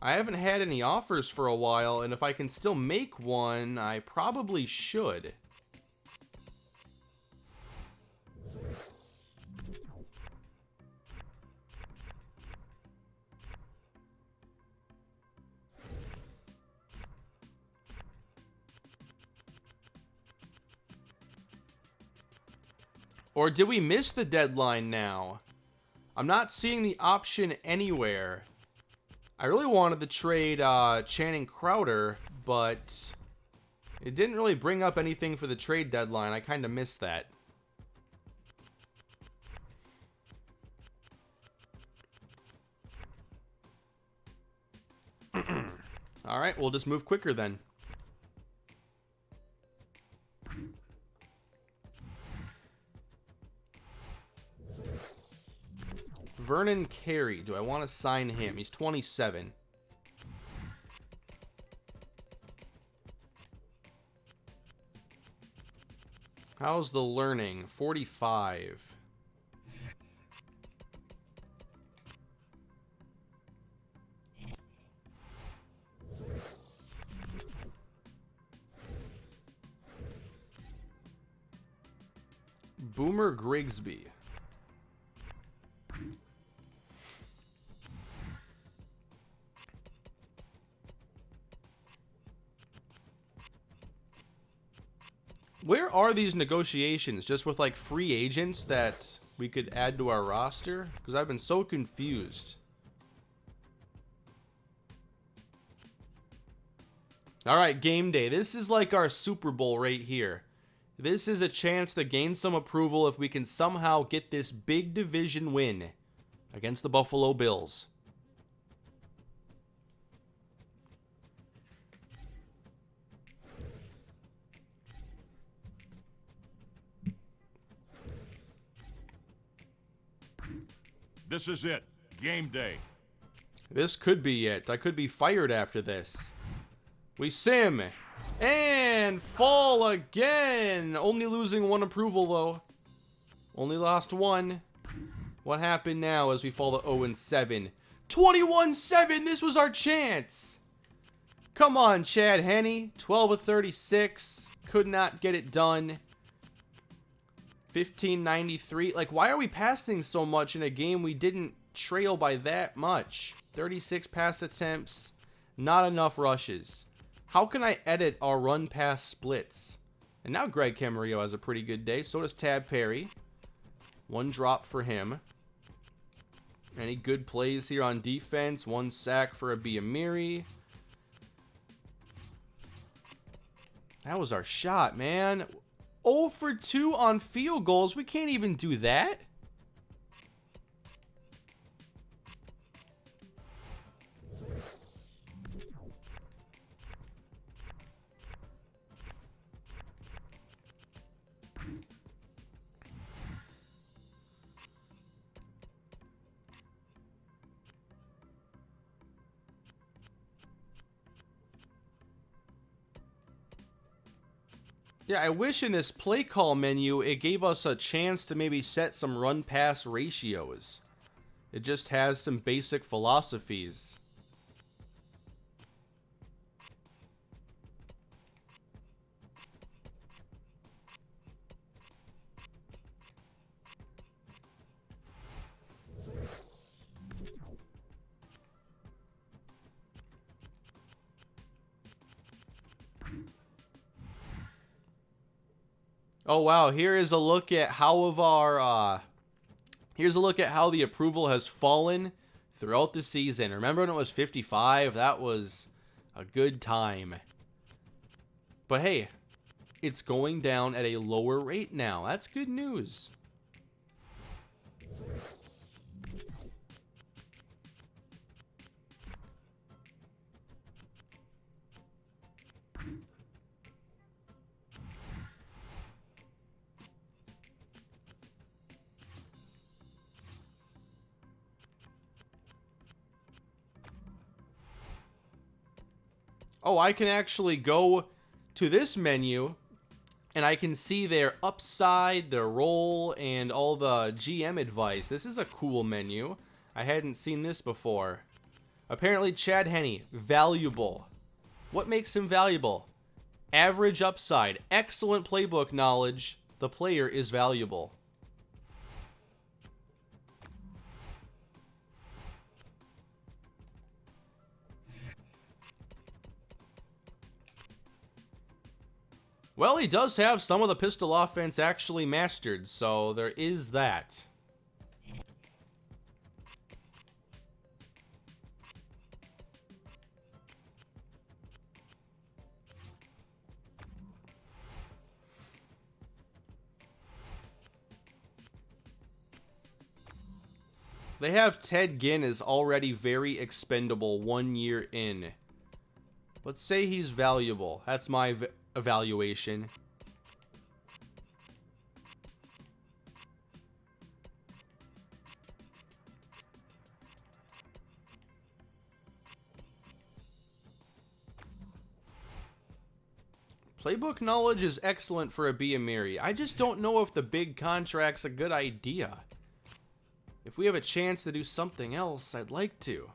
I haven't had any offers for a while, and if I can still make one, I probably should. Or did we miss the deadline now? I'm not seeing the option anywhere. I really wanted to trade Channing Crowder, but it didn't really bring up anything for the trade deadline. I kind of missed that. All right, we'll just move quicker then. Vernon Carey. Do I want to sign him? He's 27. How's the learning? 45. Boomer Grigsby. Where are these negotiations? Just with like free agents that we could add to our roster? Because I've been so confused. All right, game day. This is like our Super Bowl right here. This is a chance to gain some approval if we can somehow get this big division win against the Buffalo Bills. This is it. Game day. This could be it. I could be fired after this. We sim. And fall again. Only losing one approval, though. Only lost one. What happened now as we fall to 0-7? 21-7. This was our chance. Come on, Chad Henne. 12 of 36. Could not get it done. 1593. Like, why are we passing so much in a game we didn't trail by that much? 36 pass attempts. Not enough rushes. How can I edit our run-pass splits? And now Greg Camarillo has a pretty good day. So does Tab Perry. One drop for him. Any good plays here on defense? One sack for a Biamiri. That was our shot, man. 0 for 2 on field goals. We can't even do that. Yeah, I wish in this play call menu, it gave us a chance to maybe set some run-pass ratios. It just has some basic philosophies. Oh wow, here is a look at how of our here's a look at how the approval has fallen throughout the season. Remember when it was 55? That was a good time. But hey, it's going down at a lower rate now. That's good news. Oh, I can actually go to this menu and I can see their upside, their role, and all the GM advice. This is a cool menu. I hadn't seen this before. Apparently, Chad Henne, valuable. What makes him valuable? Average upside, excellent playbook knowledge. The player is valuable. Well, he does have some of the pistol offense actually mastered, so there is that. They have Ted Ginn is already very expendable 1 year in. Let's say he's valuable. That's my evaluation. Playbook knowledge is excellent for a Biamiri. I just don't know if the big contract's a good idea. If we have a chance to do something else, I'd like to.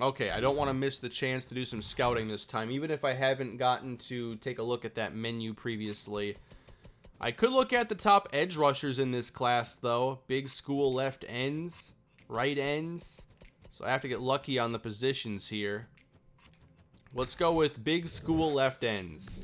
Okay, I don't want to miss the chance to do some scouting this time, even if I haven't gotten to take a look at that menu previously. I could look at the top edge rushers in this class, though. Big school left ends, right ends. So I have to get lucky on the positions here. Let's go with big school left ends.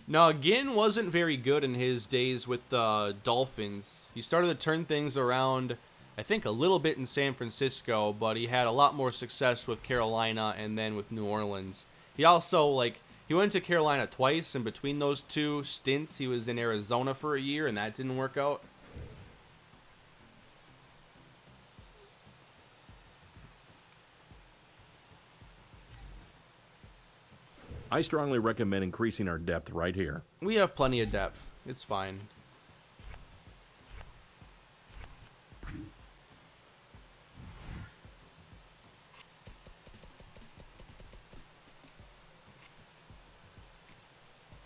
Now, Ginn wasn't very good in his days with the Dolphins. He started to turn things around, I think, a little bit in San Francisco, but he had a lot more success with Carolina and then with New Orleans. He also, he went to Carolina twice, and between those two stints, he was in Arizona for a year, and that didn't work out. I strongly recommend increasing our depth right here. We have plenty of depth. It's fine.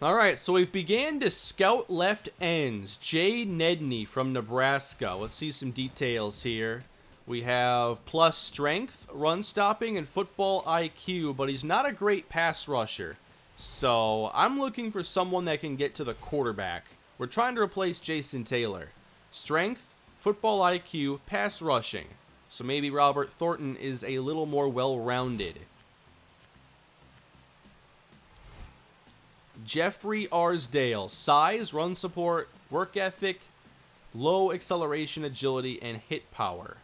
All right, so we've began to scout left ends. Jay Nedney from Nebraska. Let's see some details here. We have plus strength, run stopping, and football IQ, but he's not a great pass rusher. So I'm looking for someone that can get to the quarterback. We're trying to replace Jason Taylor. Strength, football IQ, pass rushing. So maybe Robert Thornton is a little more well-rounded. Jeffrey Arsdale. Size, run support, work ethic, low acceleration, agility, and hit power.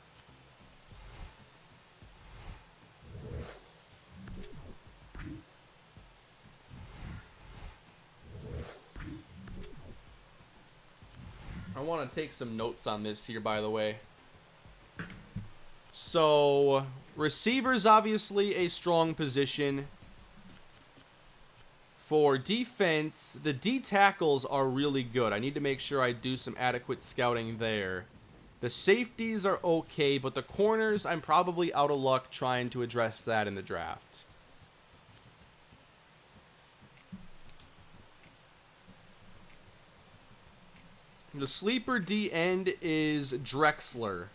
I want to take some notes on this here, by the way. So, receivers, obviously a strong position. For defense, the D tackles are really good. I need to make sure I do some adequate scouting there. The safeties are okay, but the corners, I'm probably out of luck trying to address that in the draft. The sleeper D end is Drexler.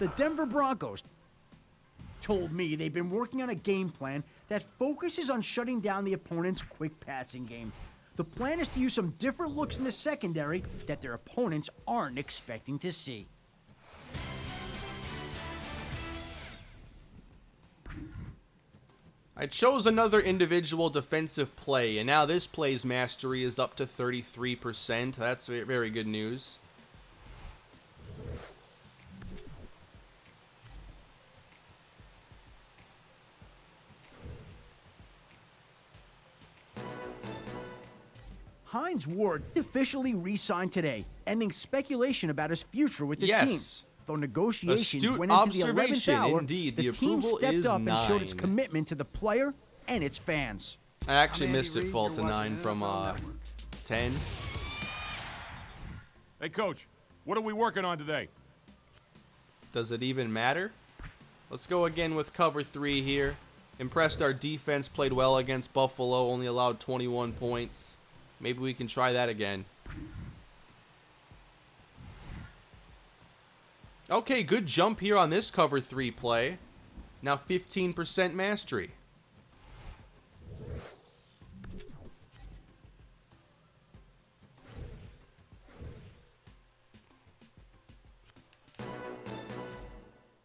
The Denver Broncos told me they've been working on a game plan that focuses on shutting down the opponent's quick passing game. The plan is to use some different looks in the secondary that their opponents aren't expecting to see. I chose another individual defensive play, and now this play's mastery is up to 33%. That's very good news. Hines Ward officially re-signed today, ending speculation about his future with the team. Though negotiations Astute went into the 11th observation, hour, indeed. the The team approval stepped is up and showed its 9. commitment to the player and its fans. I actually I'm Andy missed it, Reid, fall you're to watching 9 from NFL Network. 10. Hey, Coach, what are we working on today? Does it even matter? Let's go again with cover 3 here. Impressed our defense, played well against Buffalo, only allowed 21 points. Maybe we can try that again. Okay, good jump here on this cover 3 play. Now 15% mastery.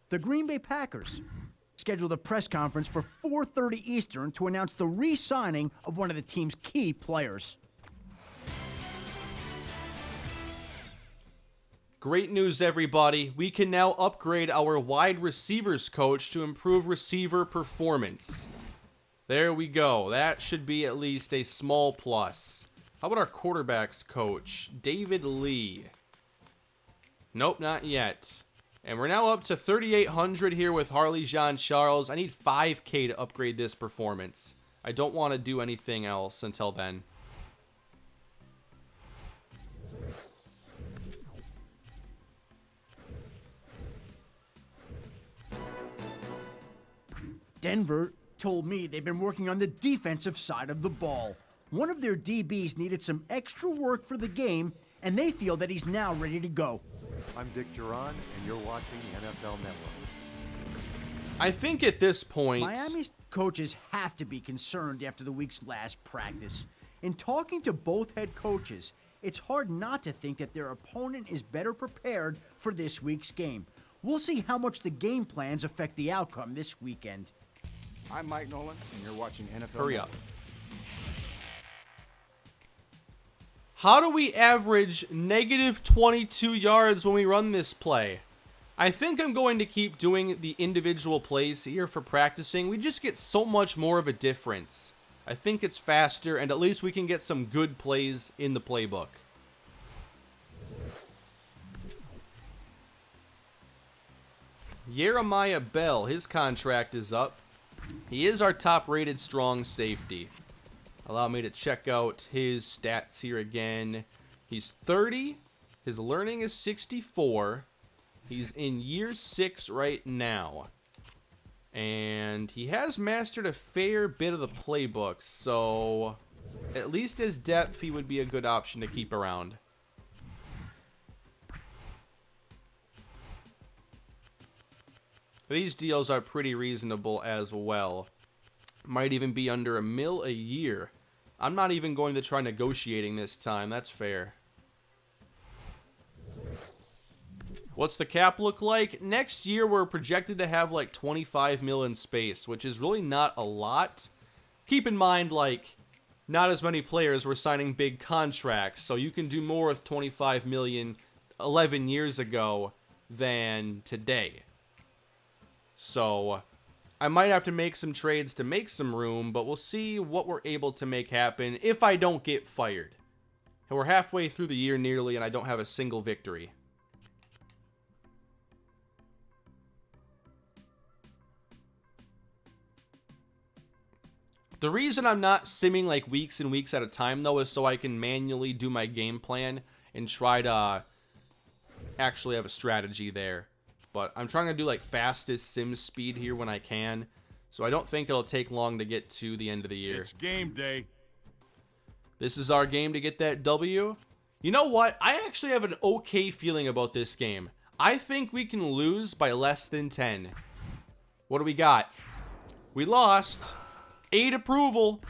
The Green Bay Packers scheduled a press conference for 4:30 Eastern to announce the re-signing of one of the team's key players. Great news, everybody. We can now upgrade our wide receivers coach to improve receiver performance. There we go. That should be at least a small plus. How about our quarterbacks coach, David Lee? Nope, not yet. And we're now up to 3,800 here with Harley Jean-Charles. I need 5K to upgrade this performance. I don't want to do anything else until then. Denver told me they've been working on the defensive side of the ball. One of their DBs needed some extra work for the game, and they feel that he's now ready to go. I'm Dick Jerome, and you're watching the NFL Network. I think at this point, Miami's coaches have to be concerned after the week's last practice. In talking to both head coaches, it's hard not to think that their opponent is better prepared for this week's game. We'll see how much the game plans affect the outcome this weekend. I'm Mike Nolan, and you're watching NFL hurry Network. up. How do we average negative 22 yards when we run this play? I think I'm going to keep doing the individual plays here for practicing. We just get so much more of a difference. I think it's faster, and at least we can get some good plays in the playbook. Jeremiah Bell, his contract is up. He is our top-rated strong safety. Allow me to check out his stats here again. He's 30. His learning is 64. He's in year 6 right now. And he has mastered a fair bit of the playbook, so at least his depth, he would be a good option to keep around. These deals are pretty reasonable as well. Might even be under $1 million a year. I'm not even going to try negotiating this time. That's fair. What's the cap look like? Next year, we're projected to have like $25 million in space, which is really not a lot. Keep in mind, like, not as many players were signing big contracts, so you can do more with $25 million 11 years ago than today. So I might have to make some trades to make some room, but we'll see what we're able to make happen if I don't get fired. And we're halfway through the year nearly, and I don't have a single victory. The reason I'm not simming like weeks and weeks at a time, though, is so I can manually do my game plan and try to actually have a strategy there. But I'm trying to do like fastest sim speed here when I can. So I don't think it'll take long to get to the end of the year. It's game day. This is our game to get that W. You know what? I actually have an okay feeling about this game. I think we can lose by less than 10. What do we got? We lost. 8 approval.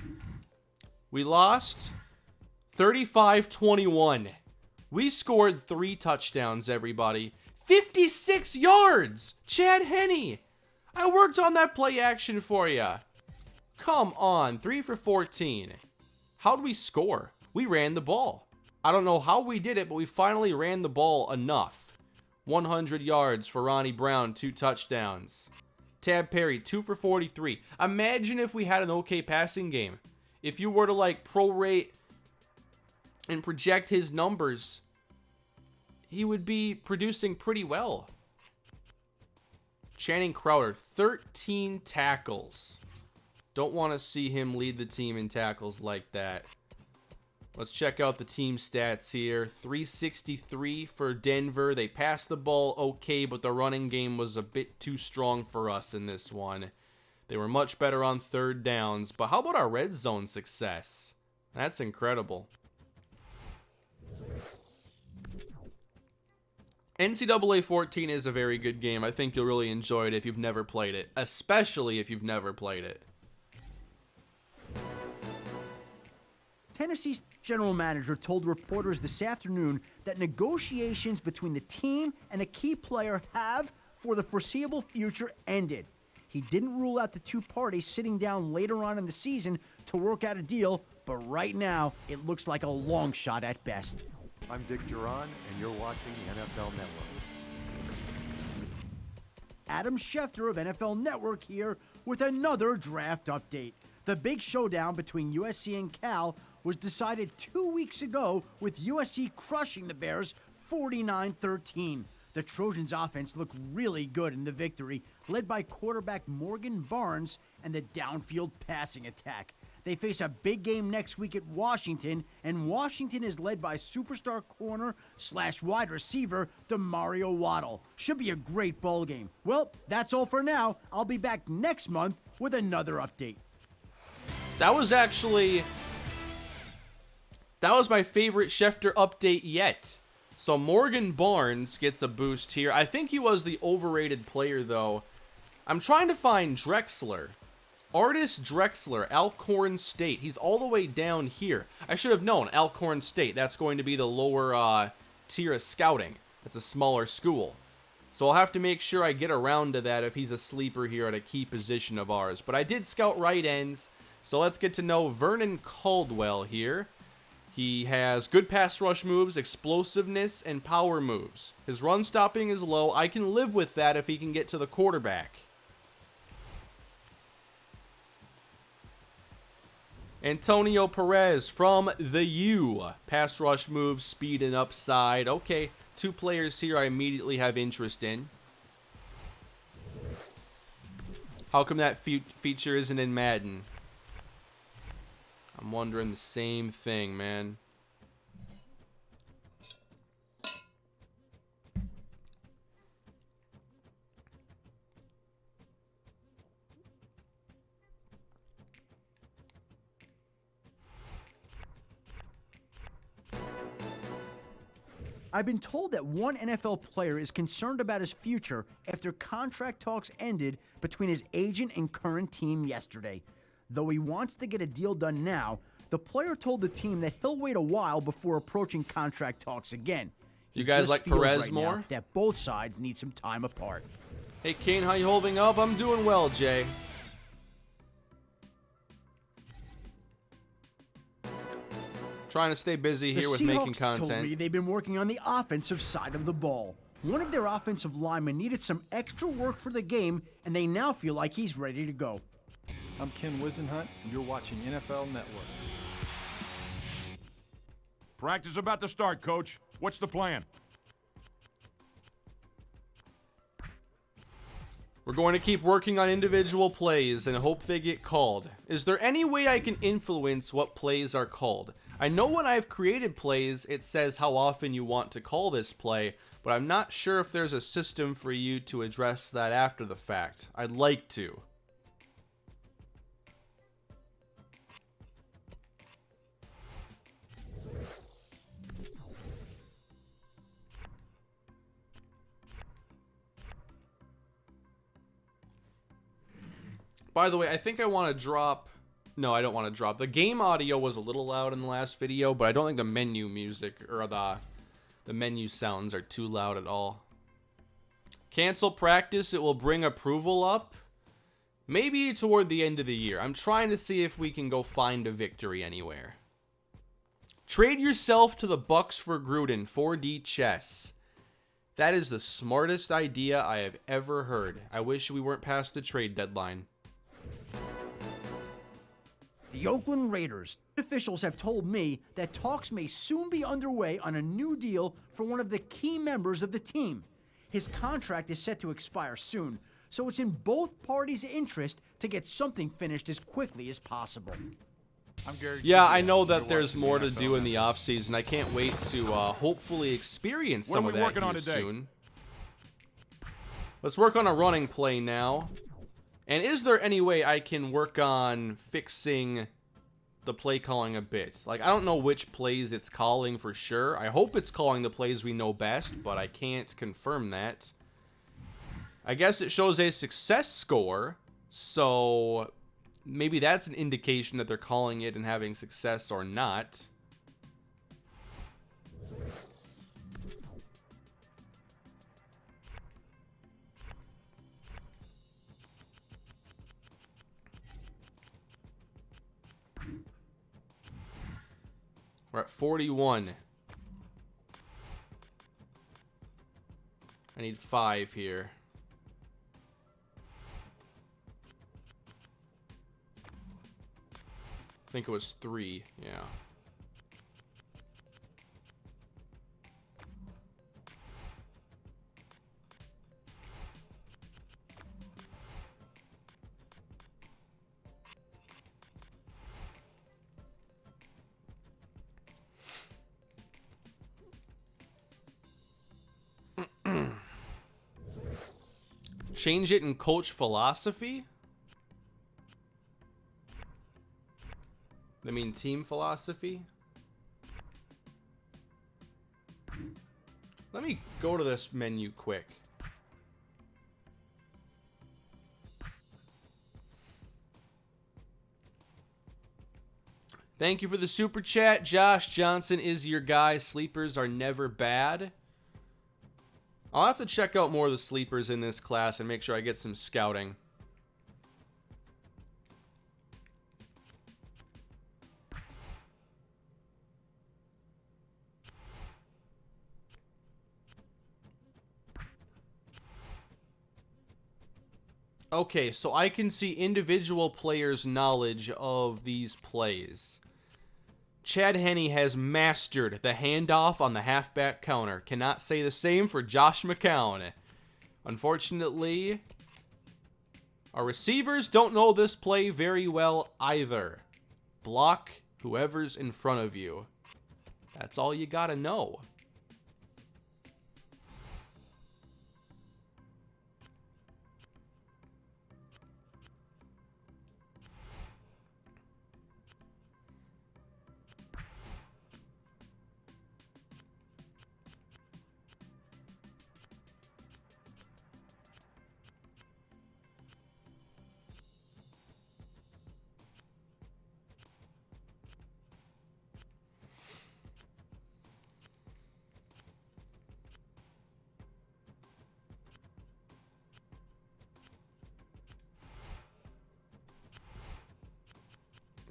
We lost 35-21. We scored 3 touchdowns, everybody. 56 yards! Chad Henne! I worked on that play action for you. Come on, 3 for 14. How'd we score? We ran the ball. I don't know how we did it, but we finally ran the ball enough. 100 yards for Ronnie Brown, 2 touchdowns. Tab Perry, 2 for 43. Imagine if we had an okay passing game. If you were to like prorate and project his numbers, he would be producing pretty well. Channing Crowder, 13 tackles. Don't want to see him lead the team in tackles like that. Let's check out the team stats here. 363 for Denver. They passed the ball okay, but the running game was a bit too strong for us in this one. They were much better on third downs. But how about our red zone success? That's incredible. NCAA 14 is a very good game. I think you'll really enjoy it if you've never played it. Especially if you've never played it. Tennessee's general manager told reporters this afternoon that negotiations between the team and a key player have, for the foreseeable future, ended. He didn't rule out the two parties sitting down later on in the season to work out a deal, but right now, it looks like a long shot at best. I'm Dick Jerome, and you're watching the NFL Network. Adam Schefter of NFL Network here with another draft update. The big showdown between USC and Cal was decided 2 weeks ago with USC crushing the Bears 49-13. The Trojans' offense looked really good in the victory, led by quarterback Morgan Barnes and the downfield passing attack. They face a big game next week at Washington, and Washington is led by superstar corner/wide receiver Demario Waddle. Should be a great ball game. Well, that's all for now. I'll be back next month with another update. That was my favorite Schefter update yet. So Morgan Barnes gets a boost here. I think he was the overrated player, though. I'm trying to find Drexler. Artist Drexler, Alcorn State. He's all the way down here. I should have known, Alcorn State. That's going to be the lower tier of scouting. It's a smaller school. So I'll have to make sure I get around to that if he's a sleeper here at a key position of ours. But I did scout right ends. So let's get to know Vernon Caldwell here. He has good pass rush moves, explosiveness, and power moves. His run stopping is low. I can live with that if he can get to the quarterback. Antonio Perez from the U. Pass rush moves, speed, and upside. Okay, 2 players here I immediately have interest in. How come that feature isn't in Madden? I'm wondering the same thing, man. I've been told that one NFL player is concerned about his future after contract talks ended between his agent and current team yesterday. Though he wants to get a deal done now, the player told the team that he'll wait a while before approaching contract talks again. You guys like Perez more? That both sides need some time apart. Hey, Kane, how you holding up? I'm doing well, Jay. Trying to stay busy here with making content. Told me they've been working on the offensive side of the ball. One of their offensive linemen needed some extra work for the game, and they now feel like he's ready to go. I'm Ken Wisenhunt, and you're watching NFL Network. Practice about to start, Coach. What's the plan? We're going to keep working on individual plays and hope they get called. Is there any way I can influence what plays are called? I know when I've created plays, it says how often you want to call this play, but I'm not sure if there's a system for you to address that after the fact. I'd like to. By the way, I think I want to drop... No, I don't want to drop. The game audio was a little loud in the last video, but I don't think the menu music or the menu sounds are too loud at all. Cancel practice. It will bring approval up. Maybe toward the end of the year. I'm trying to see if we can go find a victory anywhere. Trade yourself to the Bucks for Gruden. 4D chess. That is the smartest idea I have ever heard. I wish we weren't past the trade deadline. The Oakland Raiders. Officials have told me that talks may soon be underway on a new deal for one of the key members of the team. His contract is set to expire soon, so it's in both parties' interest to get something finished as quickly as possible. Yeah, I know that there's more to do in the offseason. I can't wait to hopefully experience some of that here soon. Let's work on a running play now. And is there any way I can work on fixing the play calling a bit? Like, I don't know which plays it's calling for sure. I hope it's calling the plays we know best, but I can't confirm that. I guess it shows a success score, so maybe that's an indication that they're calling it and having success or not. We're at 41. I need 5 here. I think it was 3, yeah. Change it in coach philosophy? I mean team philosophy. Let me go to this menu quick. Thank you for the super chat. Josh Johnson is your guy. Sleepers are never bad. I'll have to check out more of the sleepers in this class and make sure I get some scouting. Okay, so I can see individual players' knowledge of these plays. Chad Henne has mastered the handoff on the halfback counter. Cannot say the same for Josh McCown. Unfortunately, our receivers don't know this play very well either. Block whoever's in front of you. That's all you gotta know.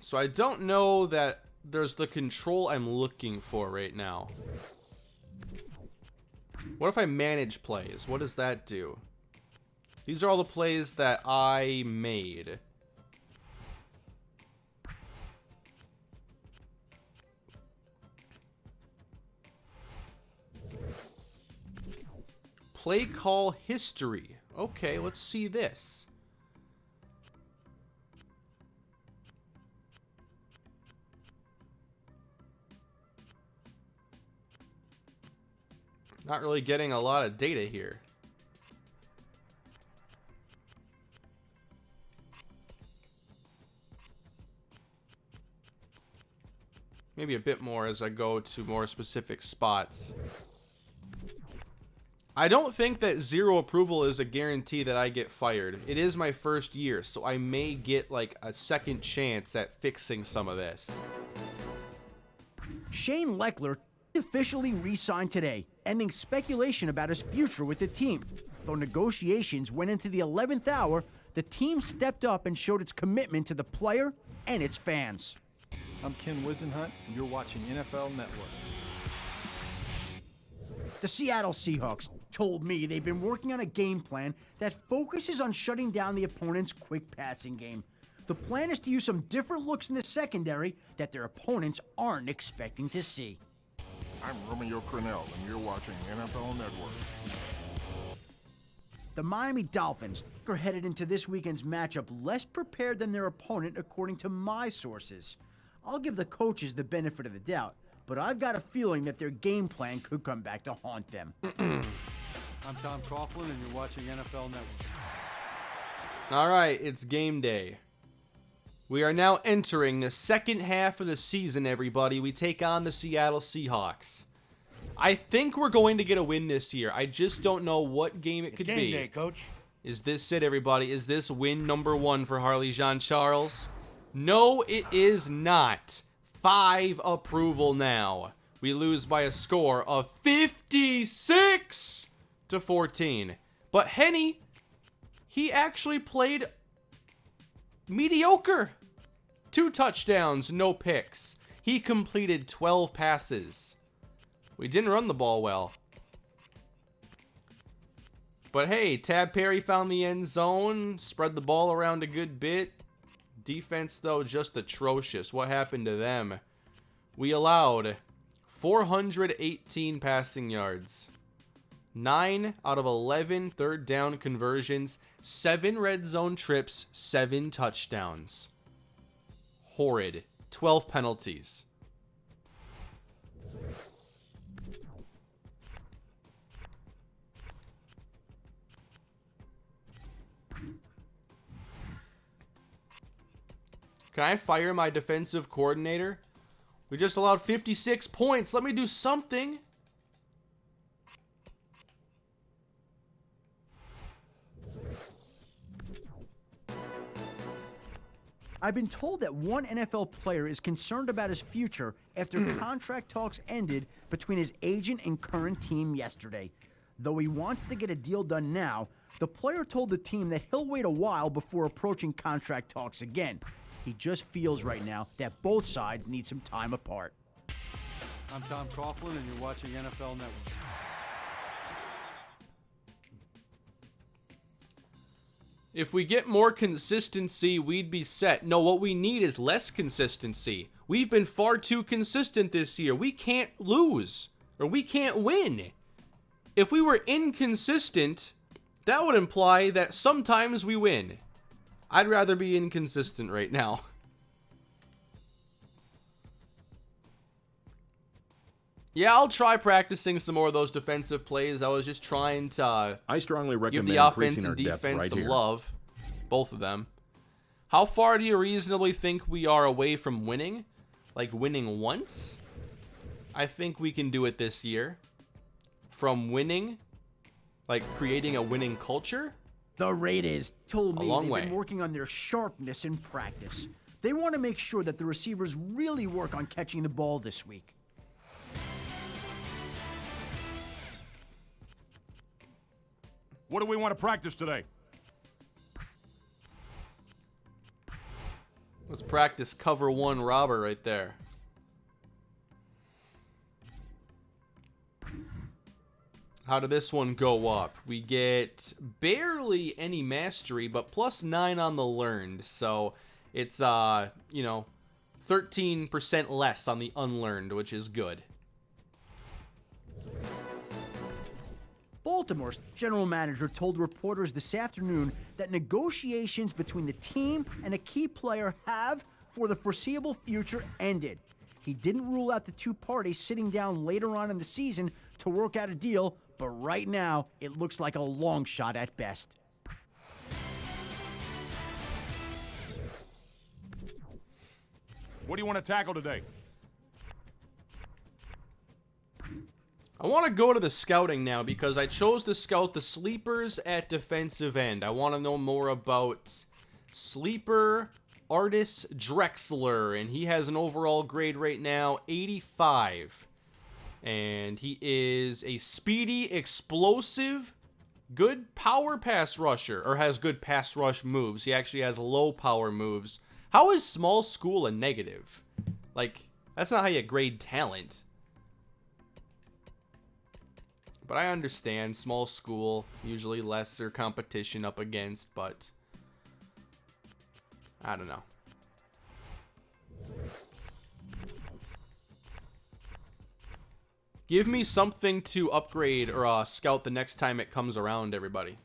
So I don't know that there's the control I'm looking for right now. What if I manage plays? What does that do? These are all the plays that I made. Play call history. Okay, let's see this. Not really getting a lot of data here. Maybe a bit more as I go to more specific spots. I don't think that 0 approval is a guarantee that I get fired. It is my first year, so I may get like a second chance at fixing some of this. Shane Leckler officially re-signed today, ending speculation about his future with the team. Though negotiations went into the 11th hour, the team stepped up and showed its commitment to the player and its fans. I'm Ken Wisenhunt, and you're watching NFL Network. The Seattle Seahawks told me they've been working on a game plan that focuses on shutting down the opponent's quick passing game. The plan is to use some different looks in the secondary that their opponents aren't expecting to see. I'm Romeo Crennel, and you're watching NFL Network. The Miami Dolphins are headed into this weekend's matchup less prepared than their opponent, according to my sources. I'll give the coaches the benefit of the doubt, but I've got a feeling that their game plan could come back to haunt them. I'm Tom Coughlin, and you're watching NFL Network. All right, it's game day. We are now entering the second half of the season, everybody. We take on the Seattle Seahawks. I think we're going to get a win this year. I just don't know what game it could be. Game day, coach. Is this it, everybody? Is this win number 1 for Harley Jean-Charles? No, it is not. 5 approval now. We lose by a score of 56-14. But Henne, he actually played mediocre. 2 touchdowns, no picks. He completed 12 passes. We didn't run the ball well. But hey, Tab Perry found the end zone, spread the ball around a good bit. Defense, though, just atrocious. What happened to them? We allowed 418 passing yards. 9 out of 11 third down conversions. 7 red zone trips. 7 touchdowns. Horrid. 12 penalties. Can I fire my defensive coordinator? We just allowed 56 points. Let me do something. I've been told that one NFL player is concerned about his future after contract talks ended between his agent and current team yesterday. Though he wants to get a deal done now, the player told the team that he'll wait a while before approaching contract talks again. He just feels right now that both sides need some time apart. I'm Tom Coughlin, and you're watching NFL Network. If we get more consistency, we'd be set. No, what we need is less consistency. We've been far too consistent this year. We can't lose, or we can't win. If we were inconsistent, that would imply that sometimes we win. I'd rather be inconsistent right now. Yeah, I'll try practicing some more of those defensive plays. I was just trying to I strongly give recommend the offense increasing our and depth defense right some here. love. Both of them. How far do you reasonably think we are away from winning? Like winning once? I think we can do it this year. From winning, like creating a winning culture. The Raiders told me long they've way. been working on their sharpness in practice. They want to make sure that the receivers really work on catching the ball this week. What do we want to practice today? Let's practice cover one robber right there. How did this one go up? We get barely any mastery, but +9 on the learned. So it's, 13% less on the unlearned, which is good. Baltimore's general manager told reporters this afternoon that negotiations between the team and a key player have, for the foreseeable future, ended. He didn't rule out the two parties sitting down later on in the season to work out a deal, but right now it looks like a long shot at best. What do you want to tackle today? I want to go to the scouting now because I chose to scout the sleepers at defensive end. I want to know more about sleeper Artis Drexler, and he has an overall grade right now 85. And he is a speedy, explosive, good power pass rusher, or has good pass rush moves. He actually has low power moves. How is small school a negative? Like, that's not how you grade talent. But I understand, small school, usually lesser competition up against, but I don't know. Give me something to upgrade or scout the next time it comes around, everybody.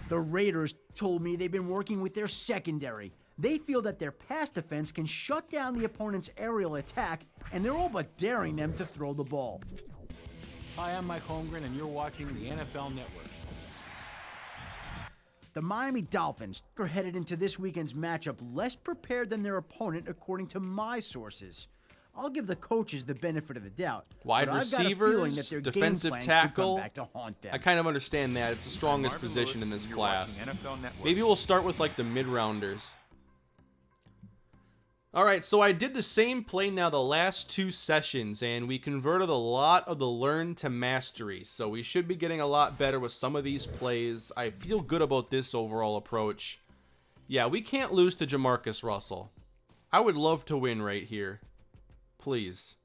The Raiders told me they've been working with their secondary. They feel that their pass defense can shut down the opponent's aerial attack, and they're all but daring them to throw the ball. Hi, I'm Mike Holmgren, and you're watching the NFL Network. The Miami Dolphins are headed into this weekend's matchup less prepared than their opponent, according to my sources. I'll give the coaches the benefit of the doubt. Wide but I've got a feeling receivers, that their defensive game plan could come tackle. back to haunt them. I kind of understand that. It's the strongest Marvin position Lewis, in this and you're class. watching NFL Network. Maybe we'll start with like the mid-rounders. Alright, so I did the same play now the last two sessions, and we converted a lot of the learn to mastery. So we should be getting a lot better with some of these plays. I feel good about this overall approach. Yeah, we can't lose to Jamarcus Russell. I would love to win right here. Please.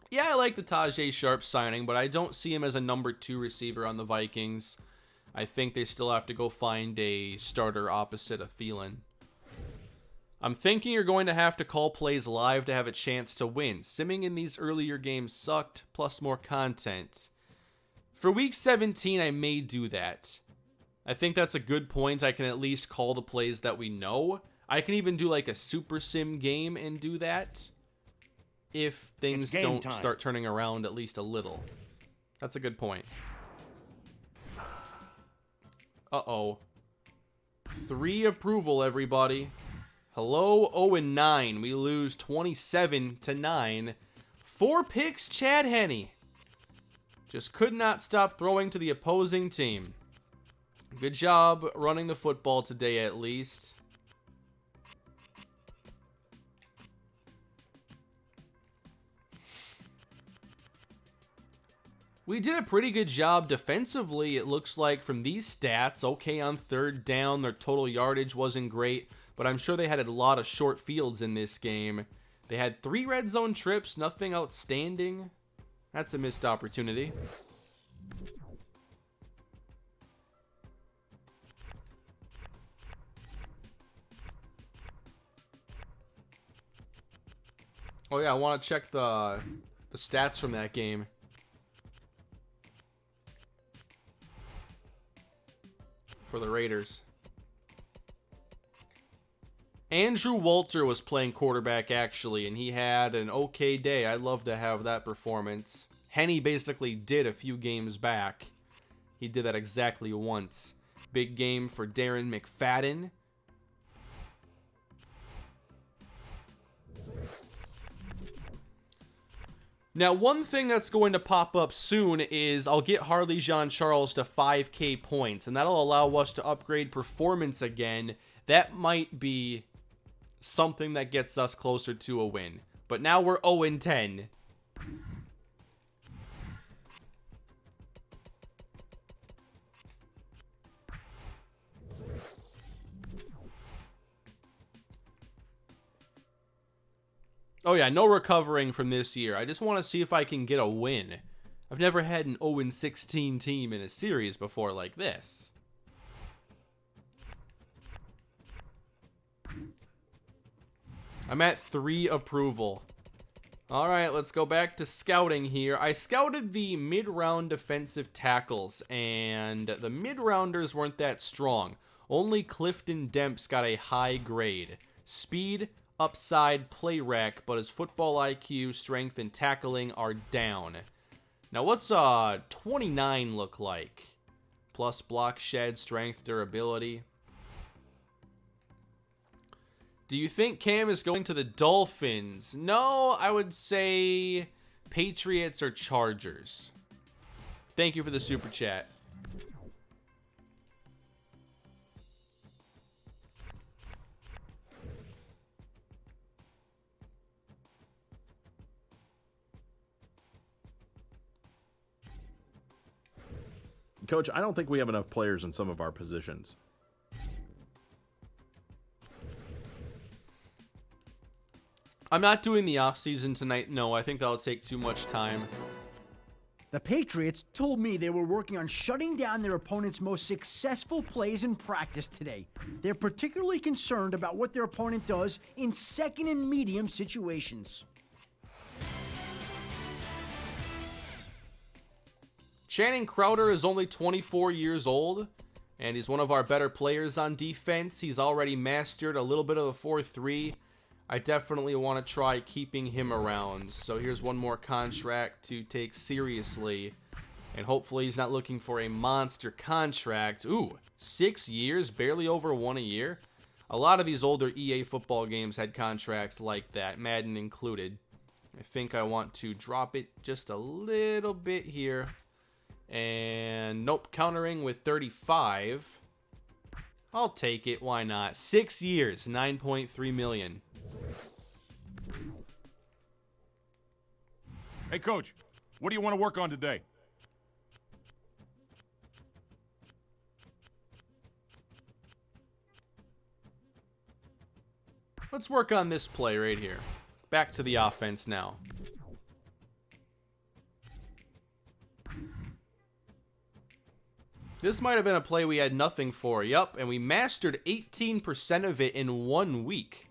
Yeah, I like the Tajay Sharp signing, but I don't see him as a number 2 receiver on the Vikings. I think they still have to go find a starter opposite of Thielen. I'm thinking you're going to have to call plays live to have a chance to win. Simming in these earlier games sucked, plus more content. For week 17, I may do that. I think that's a good point. I can at least call the plays that we know. I can even do like a super sim game and do that. if things It's game don't time. start turning around at least a little. That's a good point. Uh-oh. 3 approval, everybody. Hello, 0-9. We lose 27-9. 4 picks, Chad Henne. Just could not stop throwing to the opposing team. Good job running the football today, at least. We did a pretty good job defensively, it looks like, from these stats. Okay, on third down, their total yardage wasn't great, but I'm sure they had a lot of short fields in this game. They had 3 red zone trips, nothing outstanding. That's a missed opportunity. Oh yeah, I want to check the stats from that game. For the Raiders. Andrew Walter was playing quarterback, actually, and he had an okay day. I'd love to have that performance. Henne basically did a few games back. He did that exactly once. Big game for Darren McFadden. Now, one thing that's going to pop up soon is I'll get Harley Jean-Charles to 5K points, and that'll allow us to upgrade performance again. That might be something that gets us closer to a win. But now we're 0-10. Oh yeah, no recovering from this year. I just want to see if I can get a win. I've never had an 0-16 team in a series before like this. I'm at 3 approval. Alright, let's go back to scouting here. I scouted the mid-round defensive tackles, and the mid-rounders weren't that strong. Only Clifton Demps got a high grade. Speed, upside, play rec, but his football IQ, strength, and tackling are down. Now, what's 29 look like? Plus block, shed, strength, durability. Do you think Cam is going to the Dolphins? No, I would say Patriots or Chargers. Thank you for the super chat. Coach, I don't think we have enough players in some of our positions. I'm not doing the offseason tonight. No, I think that'll take too much time. The Patriots told me they were working on shutting down their opponent's most successful plays in practice today. They're particularly concerned about what their opponent does in second and medium situations. Channing Crowder is only 24 years old, and he's one of our better players on defense. He's already mastered a little bit of the 4-3. I definitely want to try keeping him around. So here's one more contract to take seriously. And hopefully he's not looking for a monster contract. Ooh, 6 years, barely over 1 a year. A lot of these older EA football games had contracts like that, Madden included. I think I want to drop it just a little bit here. And nope, countering with 35. I'll take it, why not? 6 years, 9.3 million. Hey, Coach, what do you want to work on today? Let's work on this play right here. Back to the offense now. This might have been a play we had nothing for. Yup, and we mastered 18% of it in 1 week.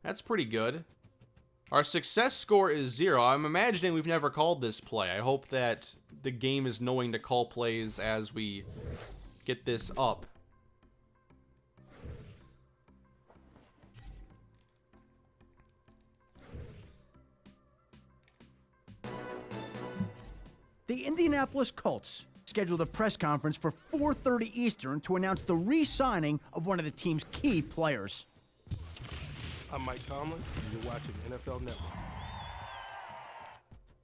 That's pretty good. Our success score is 0. I'm imagining we've never called this play. I hope that the game is knowing to call plays as we get this up. The Indianapolis Colts scheduled a press conference for 4:30 Eastern to announce the re-signing of one of the team's key players. I'm Mike Tomlin, and you're watching NFL Network.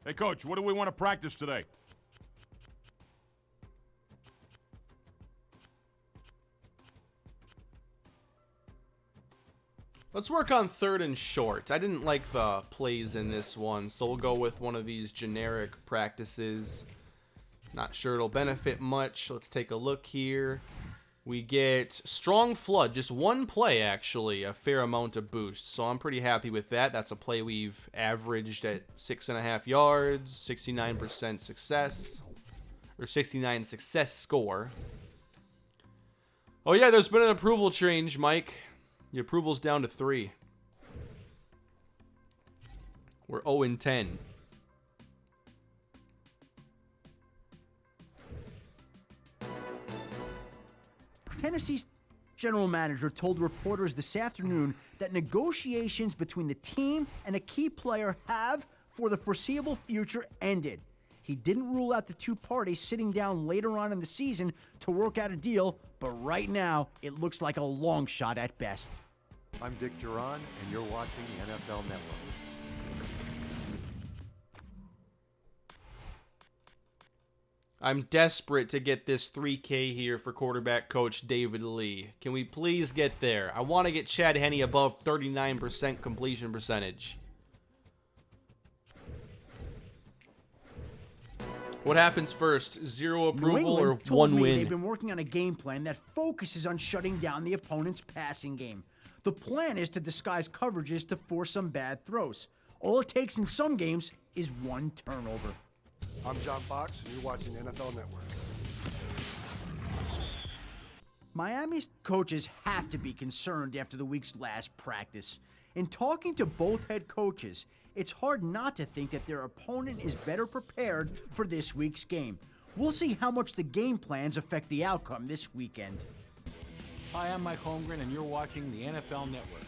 Hey, Coach, what do we want to practice today? Let's work on 3rd and short. I didn't like the plays in this one, so we'll go with one of these generic practices. Not sure it'll benefit much. Let's take a look here. We get strong flood, just one play actually, a fair amount of boost. So I'm pretty happy with that. That's a play we've averaged at 6.5 yards, 69% success, or 69 success score. Oh yeah, there's been an approval change, Mike. The approval's down to 3. We're 0-10. Tennessee's general manager told reporters this afternoon that negotiations between the team and a key player have, for the foreseeable future, ended. He didn't rule out the two parties sitting down later on in the season to work out a deal, but right now it looks like a long shot at best. I'm Dick Jerome, and you're watching the NFL Network. I'm desperate to get this 3K here for quarterback coach David Lee. Can we please get there? I want to get Chad Henne above 39% completion percentage. What happens first? 0 approval or 1 win? They've been working on a game plan that focuses on shutting down the opponent's passing game. The plan is to disguise coverages to force some bad throws. All it takes in some games is 1 turnover. I'm John Fox, and you're watching NFL Network. Miami's coaches have to be concerned after the week's last practice. In talking to both head coaches, it's hard not to think that their opponent is better prepared for this week's game. We'll see how much the game plans affect the outcome this weekend. Hi, I'm Mike Holmgren, and you're watching the NFL Network.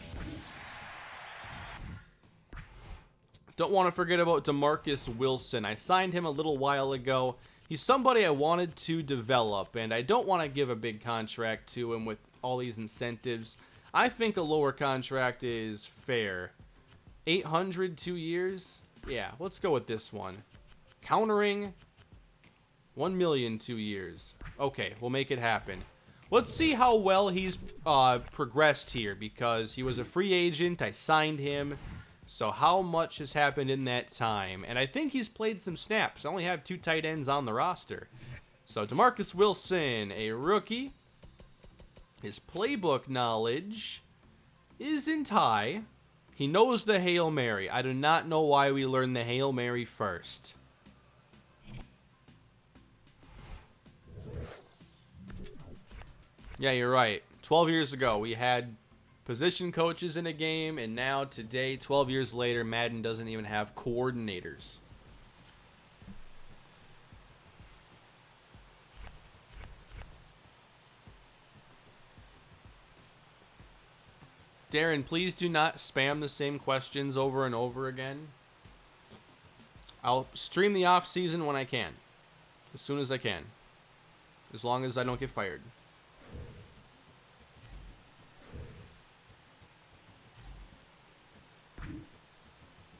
Don't want to forget about DeMarcus Wilson. I signed him a little while ago. He's somebody I wanted to develop, and I don't want to give a big contract to him with all these incentives. I think a lower contract is fair. 800, 2 years? Yeah, let's go with this one. Countering, 1 million, 2 years. Okay, we'll make it happen. Let's see how well he's progressed here, because he was a free agent. I signed him. So how much has happened in that time? And I think he's played some snaps. I only have 2 tight ends on the roster. So DeMarcus Wilson, a rookie. His playbook knowledge isn't high. He knows the Hail Mary. I do not know why we learned the Hail Mary first. Yeah, you're right. 12 years ago, we had position coaches in a game, and now today, 12 years later, Madden doesn't even have coordinators. Darren, please do not spam the same questions over and over again. I'll stream the off season when I can. As soon as I can. As long as I don't get fired.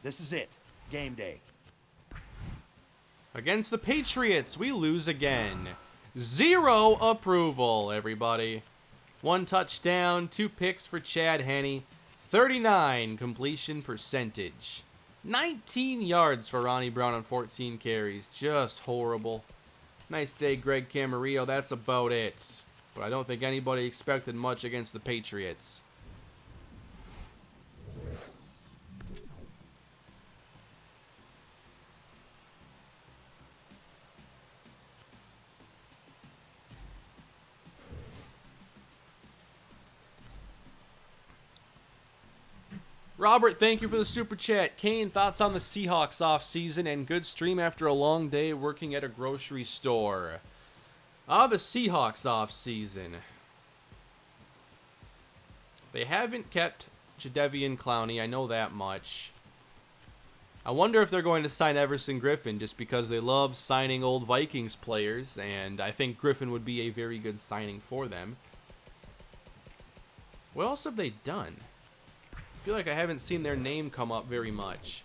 This is it. Game day. Against the Patriots, we lose again. 0 approval, everybody. 1 touchdown, 2 picks for Chad Henne. 39 completion percentage. 19 yards for Ronnie Brown on 14 carries. Just horrible. Nice day, Greg Camarillo. That's about it. But I don't think anybody expected much against the Patriots. Robert, thank you for the super chat. Kane, thoughts on the Seahawks offseason and good stream after a long day working at a grocery store. The Seahawks offseason. They haven't kept Jadeveon Clowney, I know that much. I wonder if they're going to sign Everson Griffin just because they love signing old Vikings players, and I think Griffin would be a very good signing for them. What else have they done? I feel like I haven't seen their name come up very much.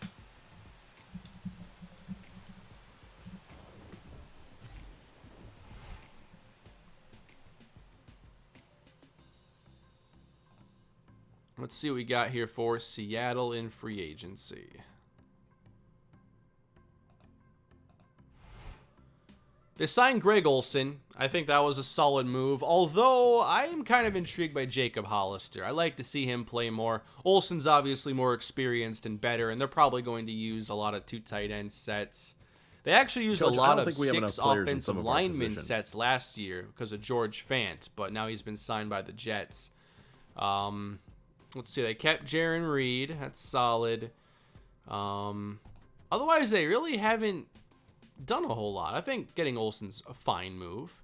Let's see what we got here for Seattle in free agency. They signed Greg Olsen. I think that was a solid move, although I am kind of intrigued by Jacob Hollister. I like to see him play more. Olsen's obviously more experienced and better, and they're probably going to use a lot of 2 tight end sets. They actually used Coach, a lot of think we have 6 offensive lineman sets last year because of George Fant, but now he's been signed by the Jets. Let's see, they kept Jaron Reed. That's solid. Otherwise, they really haven't done a whole lot. I think getting Olsen's a fine move.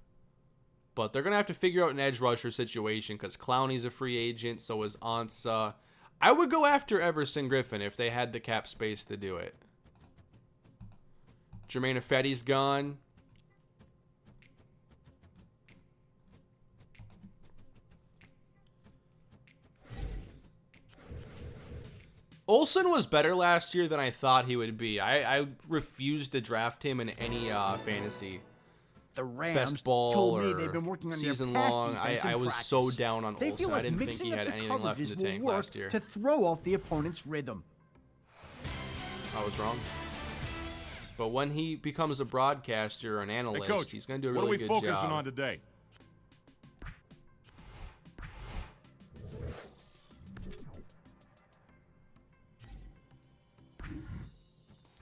But they're going to have to figure out an edge rusher situation because Clowney's a free agent, so is Ansah. I would go after Everson Griffin if they had the cap space to do it. Jermaine Ifedi's gone. Olsen was better last year than I thought he would be. I refused to draft him in any fantasy The Rams best ball told or me they've been working on season their pass long. defense I in was practice. so down on They Olsen. feel like I didn't think mixing he up had the anything left in the coverages will tank work last year. to throw off the opponent's rhythm. I was wrong. But when he becomes a broadcaster or an analyst, Hey, Coach, he's going to do a what really are we good focusing job. on today?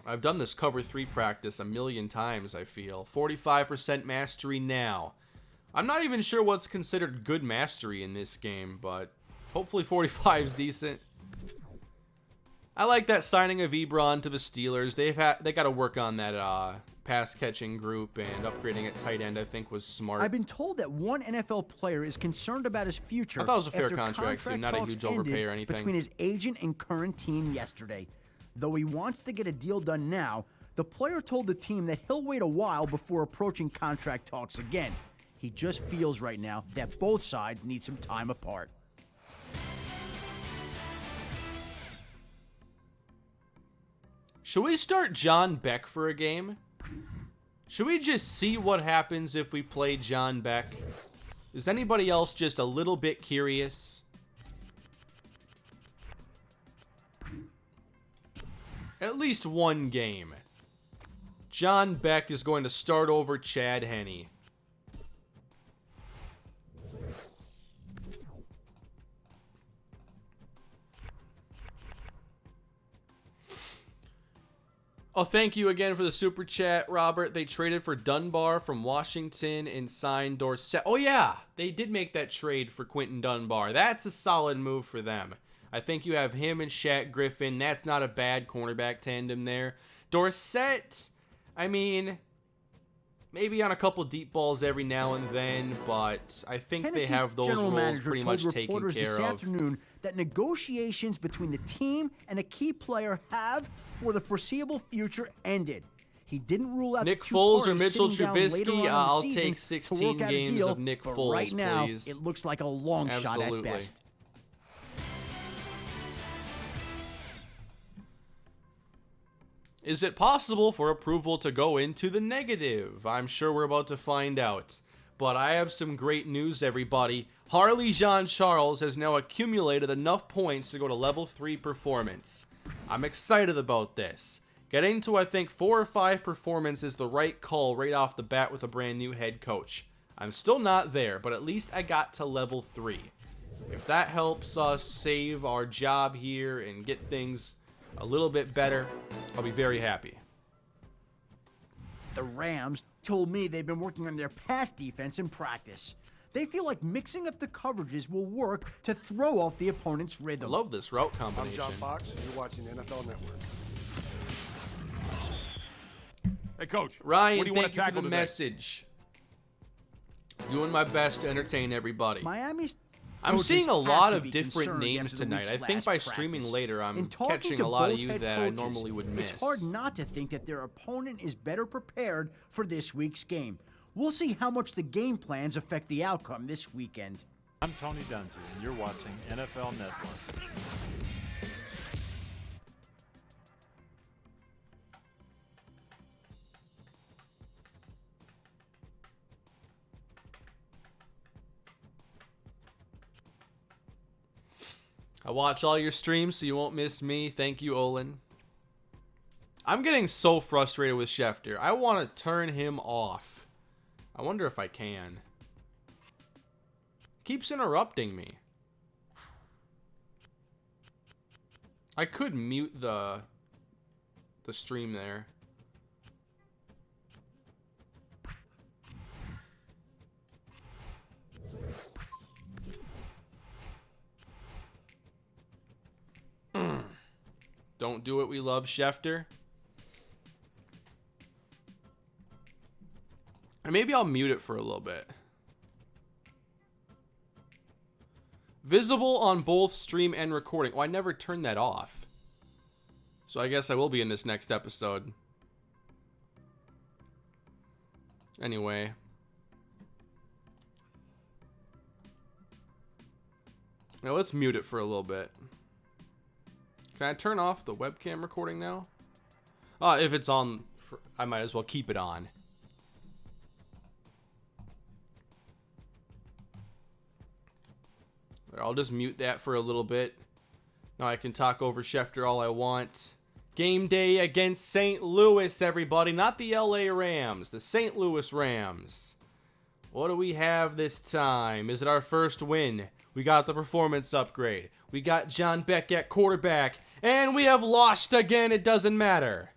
I've done this cover 3 practice a million times, I feel. 45% mastery now. I'm not even sure what's considered good mastery in this game, but hopefully 45 is decent. I like that signing of Ebron to the Steelers. They got to work on that pass catching group, and upgrading at tight end I think was smart. I've been told that one NFL player is concerned about his future. I thought it was a fair after contract, too, not a talks huge overpay ended or anything. between his agent and current team yesterday. Though he wants to get a deal done now, the player told the team that he'll wait a while before approaching contract talks again. He just feels right now that both sides need some time apart. Should we start John Beck for a game? Should we just see what happens if we play John Beck? Is anybody else just a little bit curious? At least one game. John Beck is going to start over Chad Henne. Oh, thank you again for the super chat, Robert. They traded for Dunbar from Washington and signed Dorsett. Oh, yeah. They did make that trade for Quentin Dunbar. That's a solid move for them. I think you have him and Shaq Griffin. That's not a bad cornerback tandem there. Dorsett, I mean, maybe on a couple deep balls every now and then, but I think Tennessee's they have those general roles manager pretty told much taken reporters care this of. afternoon that negotiations between the team and a key player have, for the foreseeable future, ended. He didn't rule out Nick the two Foles or parties Mitchell sitting down later on in Trubisky? the I'll season take to 16 work out a games deal, of Nick but Foles, right now, please. it looks like a long shot at Absolutely. best. Is it possible for approval to go into the negative? I'm sure we're about to find out. But I have some great news, everybody. Harley Jean-Charles has now accumulated enough points to go to level 3 performance. I'm excited about this. Getting to, I think, 4 or 5 performance is the right call right off the bat with a brand new head coach. I'm still not there, but at least I got to level 3. If that helps us save our job here and get things a little bit better, I'll be very happy. The Rams told me they've been working on their pass defense in practice. They feel like mixing up the coverages will work to throw off the opponent's I rhythm. love this route I'm combination. John Fox, and you're watching NFL Network. Hey, Coach. Ryan, what do you want thank to you for tackle the today? message. Doing my best to entertain everybody. Miami's I'm Coaches seeing a have lot to of be different concerned names after the tonight. week's I think last by practice. streaming later, I'm In talking catching to a lot of both you head that I coaches, normally would miss. It's hard not to think that their opponent is better prepared for this week's game. We'll see how much the game plans affect the outcome this weekend. I'm Tony Dungy, and you're watching NFL Network. I watch all your streams so you won't miss me. Thank you, Olin. I'm getting so frustrated with Schefter. I want to turn him off. I wonder if I can. Keeps interrupting me. I could mute the stream there. Don't do it, we love Schefter. And maybe I'll mute it for a little bit. Visible on both stream and recording. Oh, I never turned that off. So I guess I will be in this next episode. Anyway. Now let's mute it for a little bit. Can I turn off the webcam recording now? If it's on, I might as well keep it on. I'll just mute that for a little bit. Now I can talk over Schefter all I want. Game day against St. Louis, everybody. Not the LA Rams, the St. Louis Rams. What do we have this time? Is it our first win? We got the performance upgrade. We got John Beck at quarterback. And we have lost again. It doesn't matter.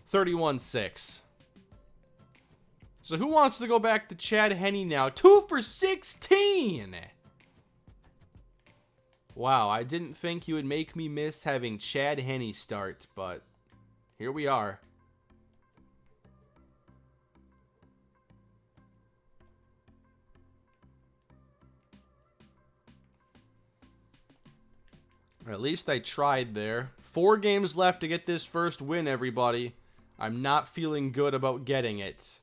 31-6. So who wants to go back to Chad Henne now? 2 for 16. Wow, I didn't think you would make me miss having Chad Henne start, but here we are. At least I tried there. 4 games left to get this first win, everybody. I'm not feeling good about getting it.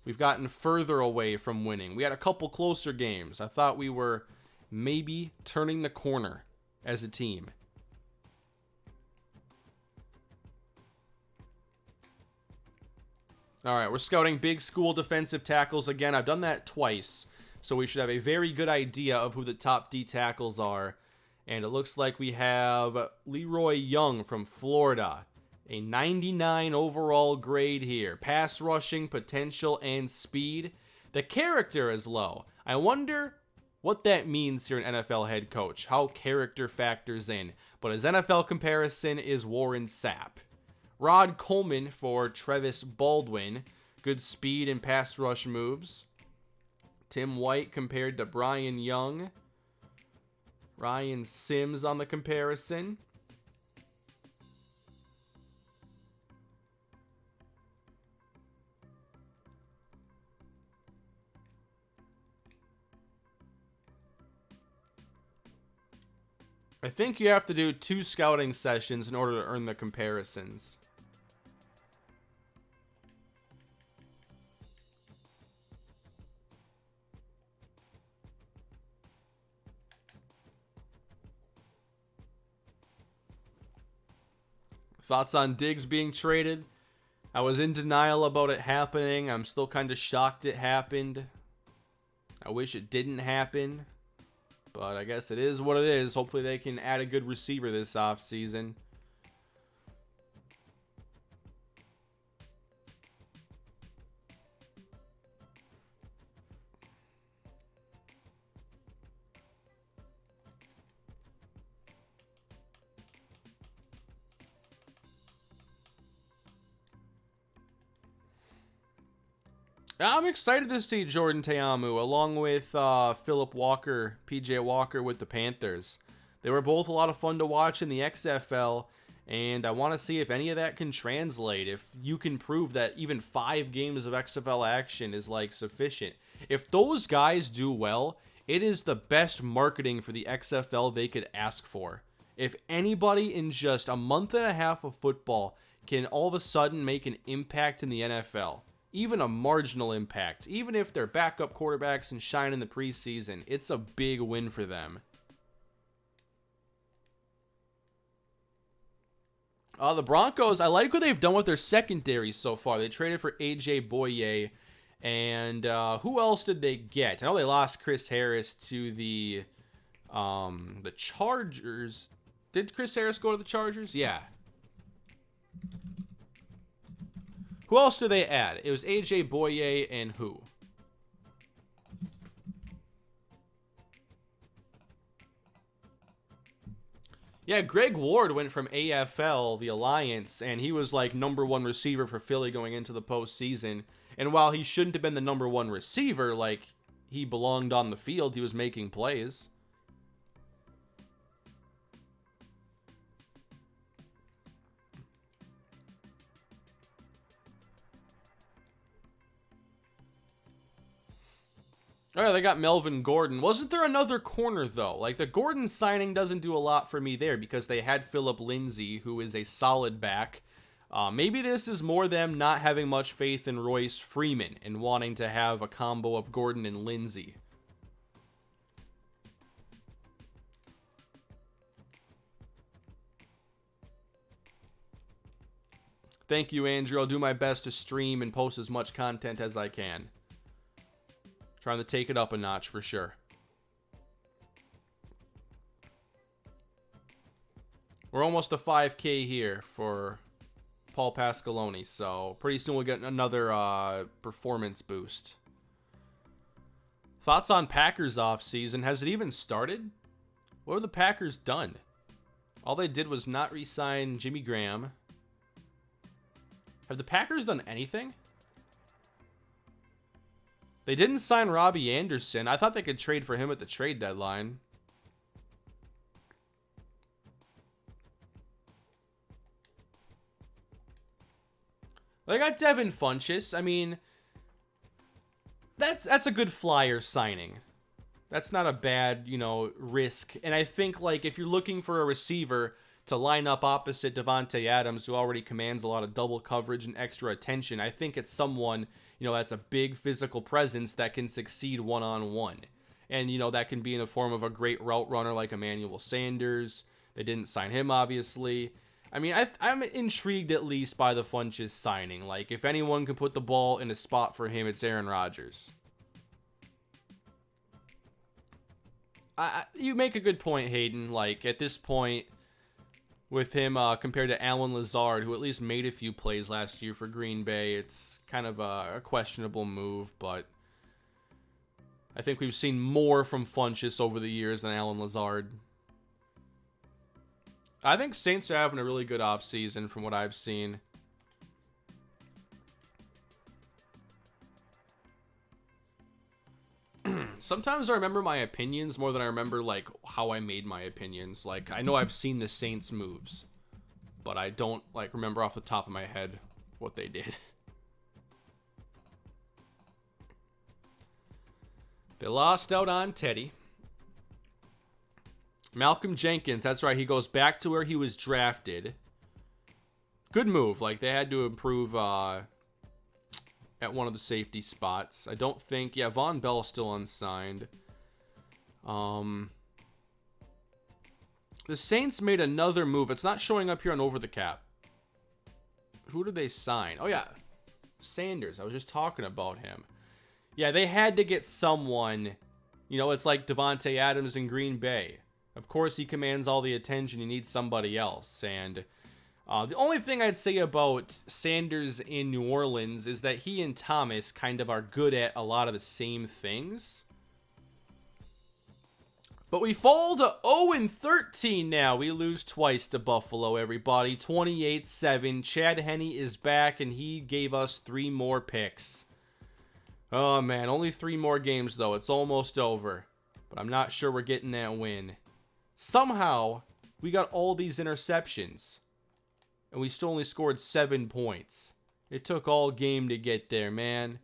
We've gotten further away from winning. We had a couple closer games. I thought we were maybe turning the corner as a team. All right, we're scouting big school defensive tackles again. I've done that twice, so we should have a very good idea of who the top D tackles are. And it looks like we have Leroy Young from Florida. A 99 overall grade here. Pass rushing, potential, and speed. The character is low. I wonder what that means here, an NFL head coach. How character factors in. But his NFL comparison is Warren Sapp. Rod Coleman for Travis Baldwin. Good speed and pass rush moves. Tim White compared to Brian Young. Ryan Sims on the comparison. I think you have to do 2 scouting sessions in order to earn the comparisons. Thoughts on Diggs being traded? I was in denial about it happening. I'm still kind of shocked it happened. I wish it didn't happen. But I guess it is what it is. Hopefully they can add a good receiver this offseason. I'm excited to see Jordan Ta'amu along with Philip Walker, PJ Walker with the Panthers. They were both a lot of fun to watch in the XFL, and I want to see if any of that can translate. If you can prove that even 5 games of XFL action is like sufficient. If those guys do well, It is the best marketing for the XFL they could ask for. If anybody in just a month and a half of football can all of a sudden make an impact in the NFL, even a marginal impact, even if they're backup quarterbacks and shine in the preseason, it's a big win for them. The Broncos, I like what they've done with their secondary so far. They traded for A.J. Boye, and who else did they get? I know they lost Chris Harris to the Chargers. Did Chris Harris go to the Chargers? Yeah. Who else did they add? It was A.J. Boye and who? Yeah, Greg Ward went from AFL, the Alliance, and he was like #1 receiver for Philly going into the postseason. And while he shouldn't have been the #1 receiver, like, he belonged on the field, he was making plays. All right, they got Melvin Gordon. Wasn't there another corner, though? Like, the Gordon signing doesn't do a lot for me there because they had Phillip Lindsay, who is a solid back. Maybe this is more them not having much faith in Royce Freeman and wanting to have a combo of Gordon and Lindsay. Thank you, Andrew. I'll do my best to stream and post as much content as I can. Trying to take it up a notch for sure. We're almost to 5K here for Paul Pasqualoni, so pretty soon we'll get another performance boost. Thoughts on Packers offseason? Has it even started? What have the Packers done? All they did was not re-sign Jimmy Graham. Have the Packers done anything? They didn't sign Robbie Anderson. I thought they could trade for him at the trade deadline. They got Devin Funchess. I mean, that's a good flyer signing. That's not a bad, risk. And I think, like, if you're looking for a receiver to line up opposite Davante Adams, who already commands a lot of double coverage and extra attention, I think it's someone, that's a big physical presence that can succeed one-on-one. And, that can be in the form of a great route runner like Emmanuel Sanders. They didn't sign him, obviously. I mean, I'm intrigued at least by the Funchess signing. Like, if anyone can put the ball in a spot for him, it's Aaron Rodgers. You make a good point, Hayden. Like, at this point, with him compared to Alan Lazard, who at least made a few plays last year for Green Bay, it's kind of a questionable move, but I think we've seen more from Funchess over the years than Alan Lazard. I think Saints are having a really good offseason from what I've seen. Sometimes I remember my opinions more than I remember, like, how I made my opinions. Like, I know I've seen the Saints moves, but I don't, like, remember off the top of my head what they did. They lost out on Teddy. Malcolm Jenkins, that's right, he goes back to where he was drafted. Good move. Like, they had to improve at one of the safety spots. I don't think... Yeah, Von Bell's still unsigned. The Saints made another move. It's not showing up here on Over the Cap. Who did they sign? Oh, yeah. Sanders. I was just talking about him. Yeah, they had to get someone... it's like Davante Adams in Green Bay. Of course, he commands all the attention. You need somebody else. And the only thing I'd say about Sanders in New Orleans is that he and Thomas kind of are good at a lot of the same things. But we fall to 0-13 now. We lose twice to Buffalo, everybody. 28-7. Chad Henne is back, and he gave us 3 more picks. Oh, man. Only 3 more games, though. It's almost over. But I'm not sure we're getting that win. Somehow, we got all these interceptions, and we still only scored 7 points. It took all game to get there, man.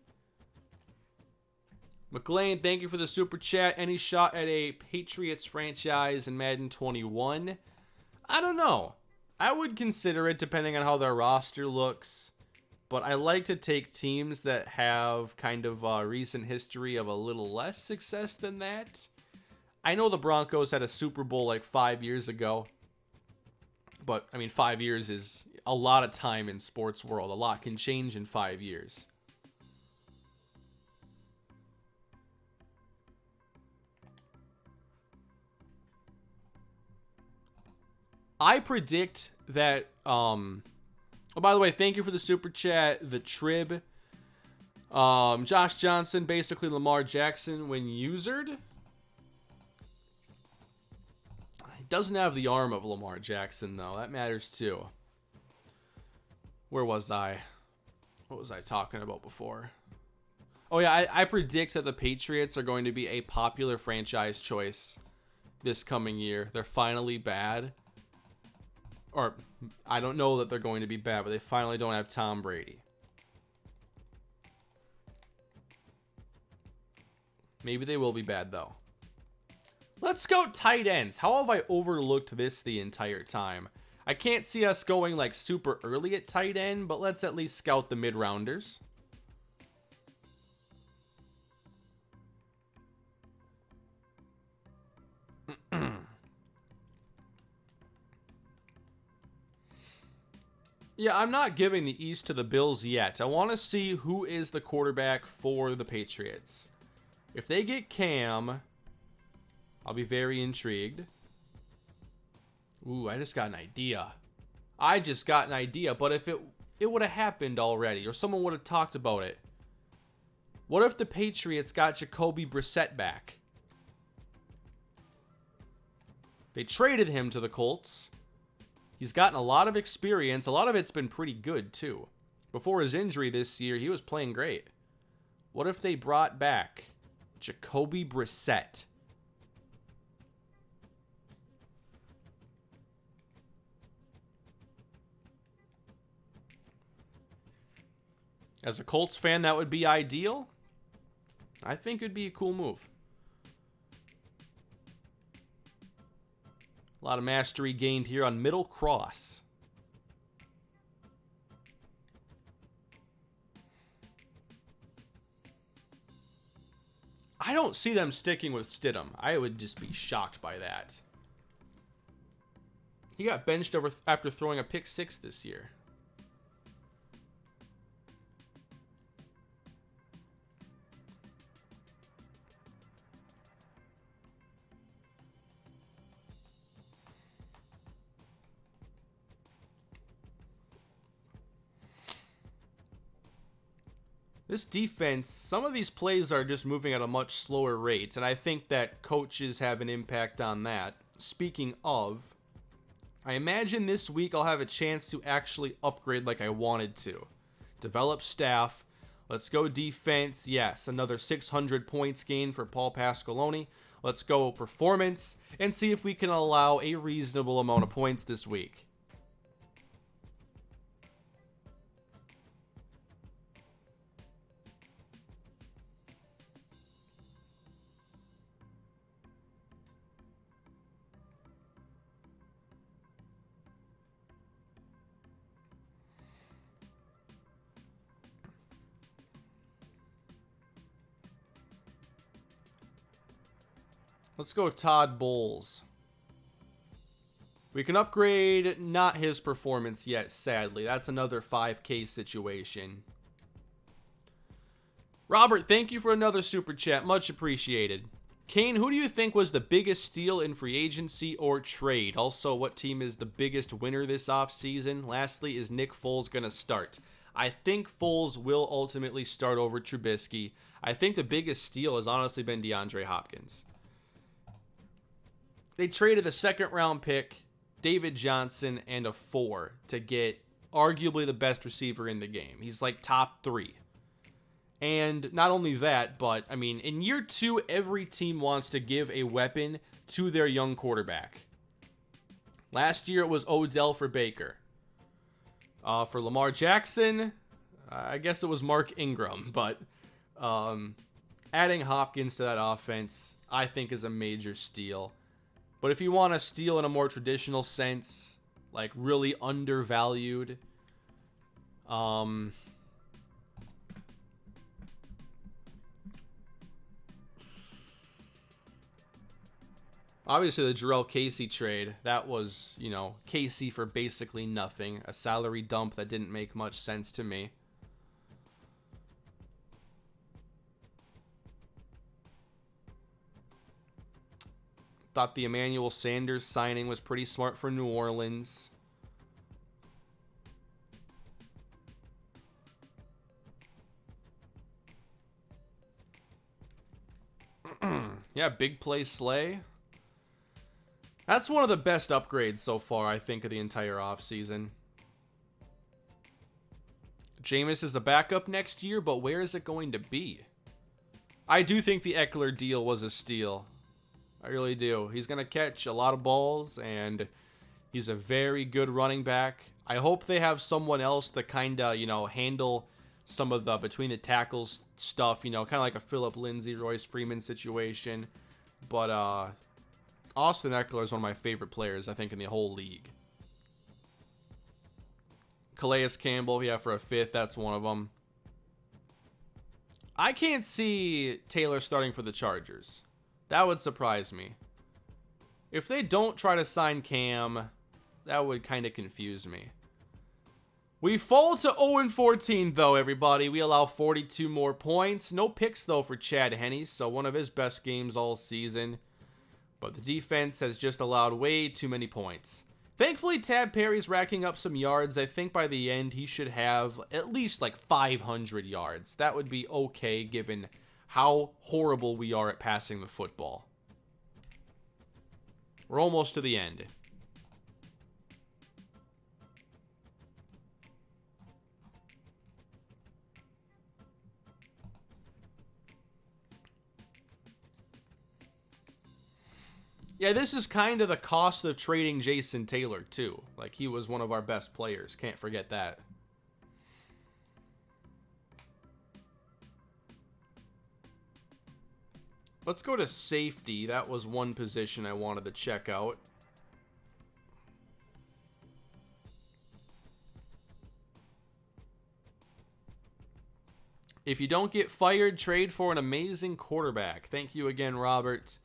McLean, thank you for the super chat. Any shot at a Patriots franchise in Madden 21? I don't know. I would consider it depending on how their roster looks. But I like to take teams that have kind of a recent history of a little less success than that. I know the Broncos had a Super Bowl like 5 years ago. But, I mean, 5 years is a lot of time in sports world. A lot can change in 5 years. I predict that, oh, by the way, thank you for the super chat, the Trib. Josh Johnson, basically Lamar Jackson when usered. He doesn't have the arm of Lamar Jackson, though. That matters, too. Where was I? What was I talking about before? Oh, yeah, I predict that the Patriots are going to be a popular franchise choice this coming year. They're finally bad. Or, I don't know that they're going to be bad, but they finally don't have Tom Brady. Maybe they will be bad, though. Let's go tight ends. How have I overlooked this the entire time? I can't see us going, like, super early at tight end, but let's at least scout the mid-rounders. Yeah, I'm not giving the East to the Bills yet. I want to see who is the quarterback for the Patriots. If they get Cam, I'll be very intrigued. Ooh, I just got an idea. But if it would have happened already, or someone would have talked about it. What if the Patriots got Jacoby Brissett back? They traded him to the Colts. He's gotten a lot of experience. A lot of it's been pretty good, too. Before his injury this year, he was playing great. What if they brought back Jacoby Brissett? As a Colts fan, that would be ideal. I think it would be a cool move. A lot of mastery gained here on middle cross. I don't see them sticking with Stidham. I would just be shocked by that. He got benched after throwing a pick 6 this year. This defense, some of these plays are just moving at a much slower rate, and I think that coaches have an impact on that. Speaking of, I imagine this week I'll have a chance to actually upgrade like I wanted to. Develop staff. Let's go defense. Yes, another 600 points gained for Paul Pasqualoni. Let's go performance and see if we can allow a reasonable amount of points this week. Let's go Todd Bowles. We can upgrade not his performance yet, sadly. That's another 5K situation. Robert, thank you for another super chat. Much appreciated. Kane, who do you think was the biggest steal in free agency or trade? Also, what team is the biggest winner this offseason? Lastly, is Nick Foles going to start? I think Foles will ultimately start over Trubisky. I think the biggest steal has honestly been DeAndre Hopkins. They traded a 2nd-round pick, David Johnson, and a 4 to get arguably the best receiver in the game. He's like top 3. And not only that, but, I mean, in year 2, every team wants to give a weapon to their young quarterback. Last year, it was Odell for Baker. For Lamar Jackson, I guess it was Mark Ingram, but Adding Hopkins to that offense, I think, is a major steal. But if you want to steal in a more traditional sense, like really undervalued, obviously the Jarrell Casey trade, that was, you know, Casey for basically nothing. A salary dump that didn't make much sense to me. Thought the Emmanuel Sanders signing was pretty smart for New Orleans. Yeah, big play Slay. That's one of the best upgrades so far, I think, of the entire offseason. Jameis is a backup next year, but where is it going to be? I do think the Eckler deal was a steal. I really do. He's going to catch a lot of balls, and he's a very good running back. I hope they have someone else to kind of, you know, handle some of the between the tackles stuff, you know, kind of like a Phillip Lindsay, Royce Freeman situation. But Austin Eckler is one of my favorite players, I think, in the whole league. Calais Campbell, yeah, for a fifth, that's one of them. I can't see Taylor starting for the Chargers. That would surprise me. If they don't try to sign Cam, that would kind of confuse me. We fall to 0-14, though, everybody. We allow 42 more points. No picks, though, for Chad Henne, so one of his best games all season. But the defense has just allowed way too many points. Thankfully, Tab Perry's racking up some yards. I think by the end, he should have at least like 500 yards. That would be okay, given how horrible we are at passing the football. We're almost to the end. Yeah, this is kind of the cost of trading Jason Taylor, too. Like, he was one of our best players. Can't forget that. Let's go to safety. That was one position I wanted to check out. If you don't get fired, trade for an amazing quarterback. Thank you again, Robert.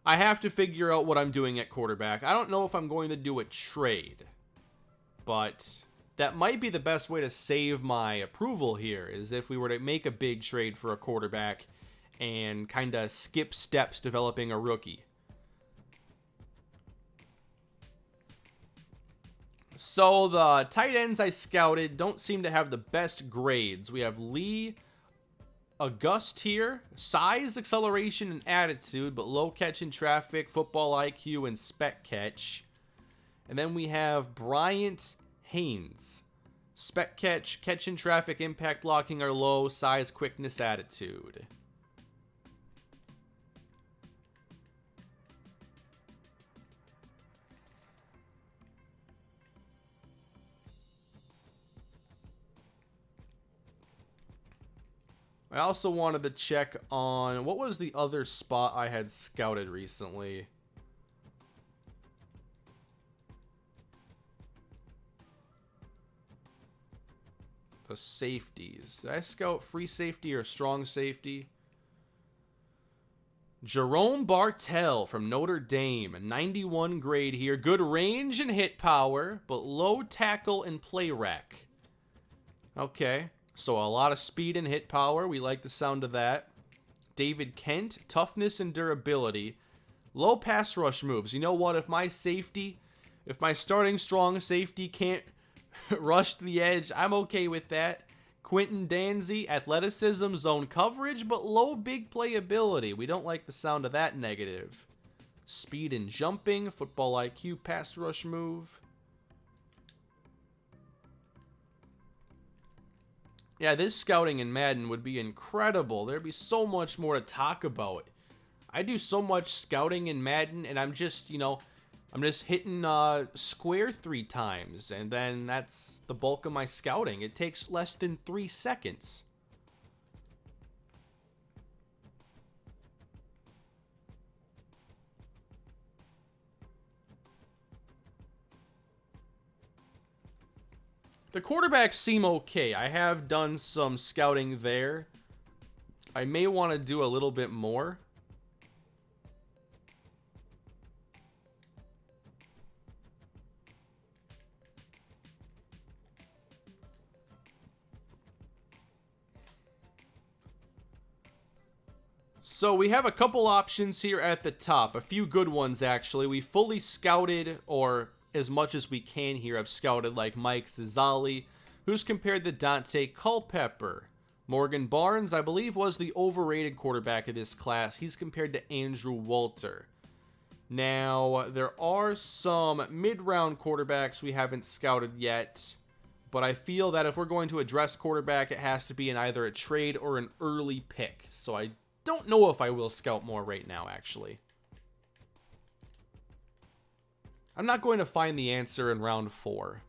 I have to figure out what I'm doing at quarterback. I don't know if I'm going to do a trade, but that might be the best way to save my approval here, is if we were to make a big trade for a quarterback and kind of skip steps developing a rookie. So the tight ends I scouted don't seem to have the best grades. We have Lee, August here. Size, acceleration, and attitude, but low catch in traffic, football IQ, and spec catch. And then we have Bryant Haynes. Spec catch, catch in traffic, impact blocking are low, size, quickness, attitude. I also wanted to check on, what was the other spot I had scouted recently? The safeties. Did I scout free safety or strong safety? Jerome Bartel from Notre Dame, a 91 grade here. Good range and hit power, but low tackle and play rec. Okay. So a lot of speed and hit power. We like the sound of that. David Kent, toughness and durability. Low pass rush moves. You know what? If my starting strong safety can't rush to the edge, I'm okay with that. Quentin Danzy, athleticism, zone coverage, but low big playability. We don't like the sound of that negative. Speed and jumping, football IQ, pass rush move. Yeah, this scouting in Madden would be incredible. There'd be so much more to talk about. I do so much scouting in Madden, and I'm just, I'm just hitting square 3 times, and then that's the bulk of my scouting. It takes less than 3 seconds. The quarterbacks seem okay. I have done some scouting there. I may want to do a little bit more. So we have a couple options here at the top. A few good ones, actually. We fully scouted, or as much as we can here, I've scouted like Mike Zazali, who's compared to Dante Culpepper. Morgan Barnes, I believe, was the overrated quarterback of this class. He's compared to Andrew Walter. Now, there are some mid-round quarterbacks we haven't scouted yet, but I feel that if we're going to address quarterback, it has to be in either a trade or an early pick. So I don't know if I will scout more right now, actually. I'm not going to find the answer in round 4.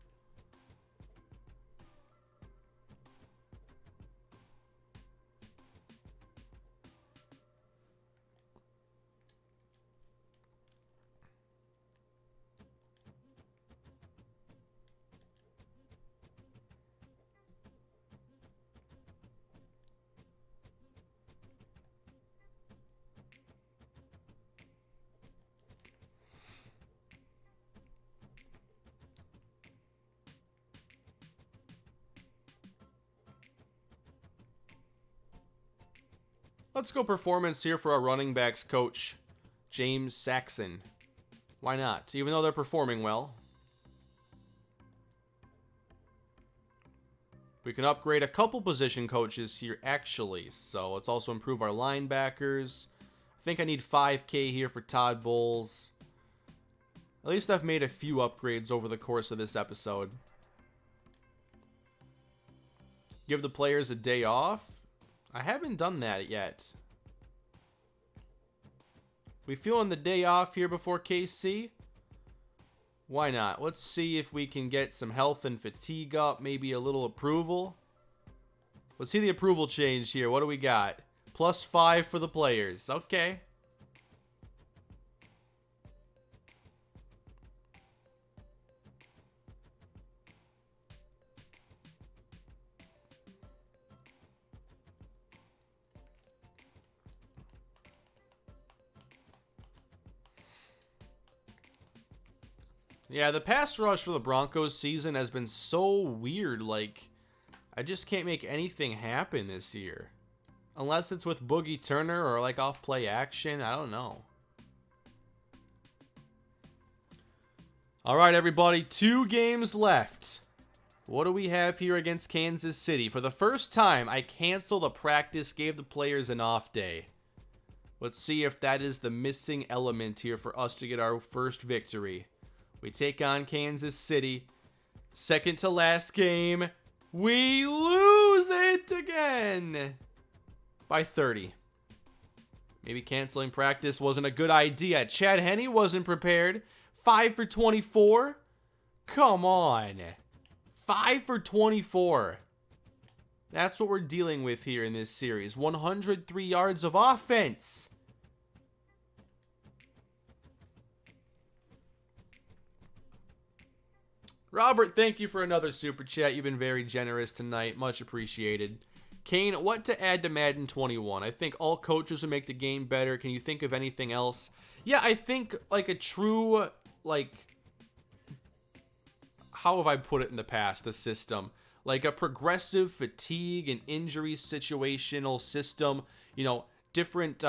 Let's go performance here for our running backs coach, James Saxon. Why not? Even though they're performing well. We can upgrade a couple position coaches here, actually. So let's also improve our linebackers. I think I need 5K here for Todd Bowles. At least I've made a few upgrades over the course of this episode. Give the players a day off. I haven't done that yet. We feeling the day off here before KC? Why not? Let's see if we can get some health and fatigue up. Maybe a little approval. Let's see the approval change here. What do we got? +5 for the players. Okay. Yeah, the pass rush for the Broncos season has been so weird. Like, I just can't make anything happen this year. Unless it's with Boogie Turner or like off play action. I don't know. All right, everybody. 2 games left. What do we have here against Kansas City? For the first time, I canceled a practice, gave the players an off day. Let's see if that is the missing element here for us to get our first victory. We take on Kansas City. Second to last game. We lose it again by 30. Maybe canceling practice wasn't a good idea. Chad Henne wasn't prepared. 5 for 24. Come on. 5 for 24. That's what we're dealing with here in this series. 103 yards of offense. Robert, thank you for another super chat. You've been very generous tonight. Much appreciated. Kane, what to add to Madden 21? I think all coaches would make the game better. Can you think of anything else? Yeah, I think like a true, like, how have I put it in the past, the system? Like a progressive fatigue and injury situational system. You know, different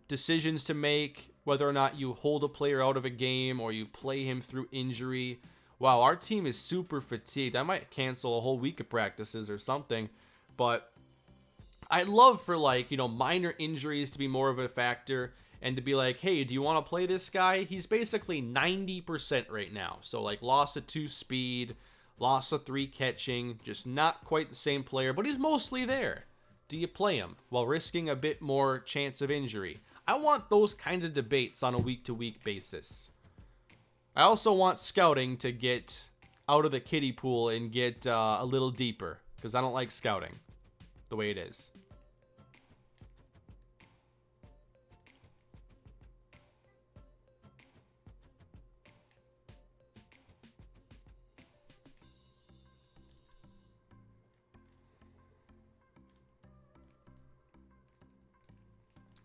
decisions to make, whether or not you hold a player out of a game or you play him through injury. Wow, our team is super fatigued. I might cancel a whole week of practices or something. But I'd love for, like, you know, minor injuries to be more of a factor and to be like, hey, do you want to play this guy? He's basically 90% right now. So, like, loss of 2 speed, loss of 3 catching, just not quite the same player, but he's mostly there. Do you play him while risking a bit more chance of injury? I want those kind of debates on a week-to-week basis. I also want scouting to get out of the kiddie pool and get a little deeper, because I don't like scouting the way it is.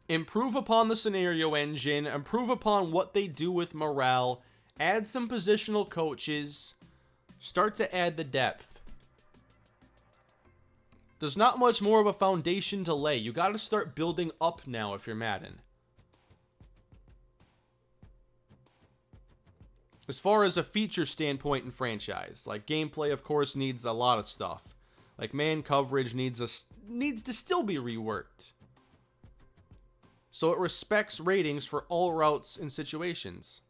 Improve upon the scenario engine, improve upon what they do with morale, add some positional coaches, start to add the depth. There's not much more of a foundation to lay. You got to start building up now if you're Madden. As far as a feature standpoint in franchise, like gameplay, of course, needs a lot of stuff. Like man coverage needs to still be reworked, so it respects ratings for all routes and situations.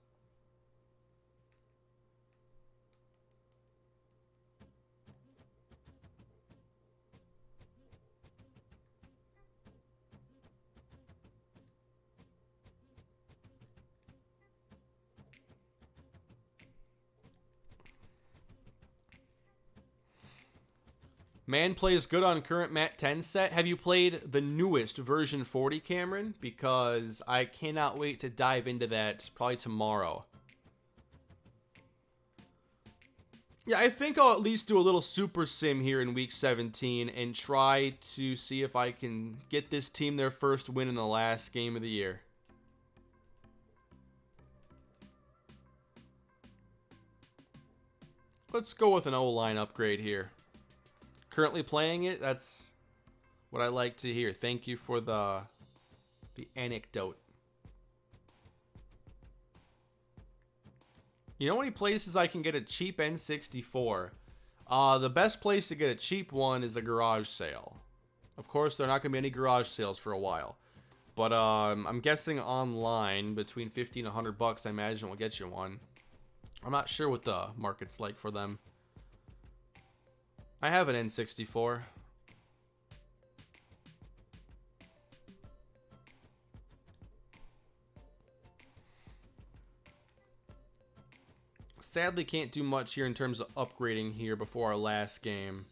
Man plays good on current Mat 10 set. Have you played the newest version 40, Cameron? Because I cannot wait to dive into that probably tomorrow. Yeah, I think I'll at least do a little super sim here in week 17 and try to see if I can get this team their first win in the last game of the year. Let's go with an O-line upgrade here. Currently playing it, that's what I like to hear. Thank you for the anecdote. You know any places I can get a cheap N64? The best place to get a cheap one is a garage sale. Of course, there are not going to be any garage sales for a while. But I'm guessing online, between 50 and 100 bucks, I imagine will get you one. I'm not sure what the market's like for them. I have an N64. Sadly, can't do much here in terms of upgrading here before our last game.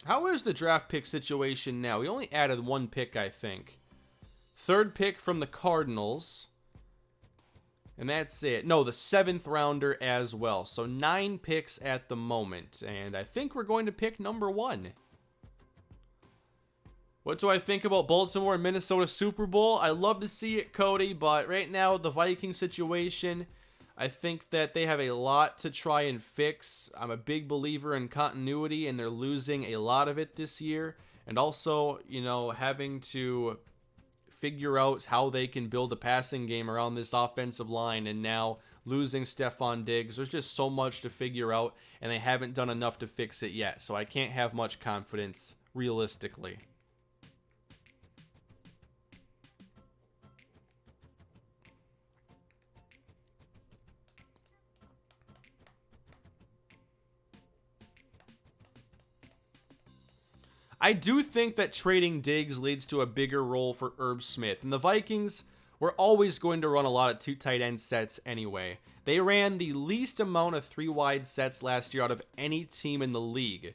How is the draft pick situation now? We only added one pick, I think. Third pick from the Cardinals. And that's it. No, the 7th rounder as well. So 9 picks at the moment. And I think we're going to pick number 1. What do I think about Baltimore and Minnesota Super Bowl? I love to see it, Cody. But right now, the Vikings situation, I think that they have a lot to try and fix. I'm a big believer in continuity, and they're losing a lot of it this year. And also, you know, having to figure out how they can build a passing game around this offensive line, and now losing Stephon Diggs. There's just so much to figure out, and they haven't done enough to fix it yet. So I can't have much confidence realistically. I do think that trading Diggs leads to a bigger role for Irv Smith. And the Vikings were always going to run a lot of 2 tight end sets anyway. They ran the least amount of 3 wide sets last year out of any team in the league.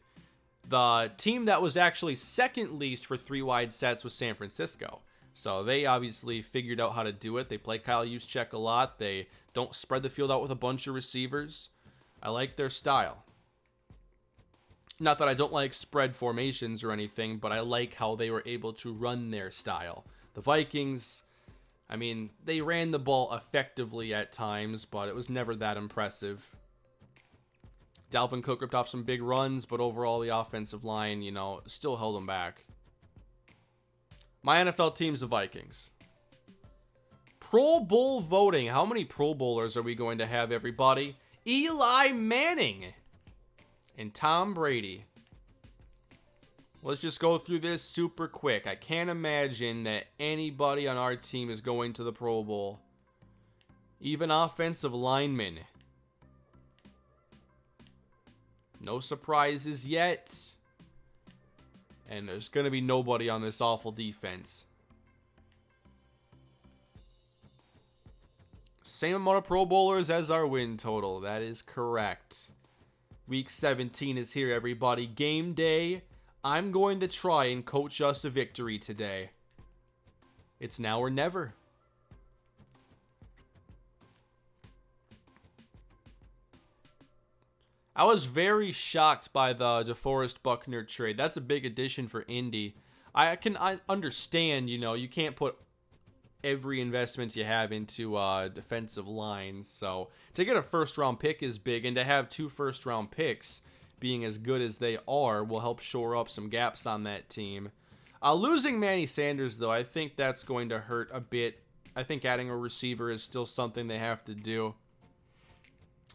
The team that was actually second least for 3 wide sets was San Francisco. So they obviously figured out how to do it. They play Kyle Juszczyk a lot. They don't spread the field out with a bunch of receivers. I like their style. Not that I don't like spread formations or anything, but I like how they were able to run their style. The Vikings, I mean, they ran the ball effectively at times, but it was never that impressive. Dalvin Cook ripped off some big runs, but overall the offensive line, you know, still held them back. My NFL team's the Vikings. Pro Bowl voting. How many Pro Bowlers are we going to have, everybody? Eli Manning and Tom Brady. Let's just go through this super quick. I can't imagine that anybody on our team is going to the Pro Bowl. Even offensive linemen. No surprises yet. And there's going to be nobody on this awful defense. Same amount of Pro Bowlers as our win total. That is correct. Week 17 is here, everybody. Game day. I'm going to try and coach us a victory today. It's now or never. I was very shocked by the DeForest Buckner trade. That's a big addition for Indy. I understand, you can't put every investment you have into defensive lines. So to get a first-round pick is big, and to have 2 first-round picks being as good as they are will help shore up some gaps on that team. Losing Manny Sanders, though, I think that's going to hurt a bit. I think adding a receiver is still something they have to do.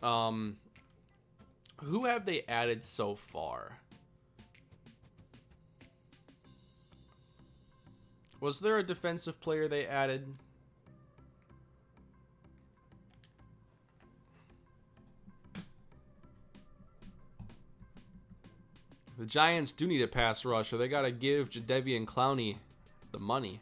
Who have they added so far? Was there a defensive player they added? The Giants do need a pass rusher. They got to give Jadeveon Clowney the money.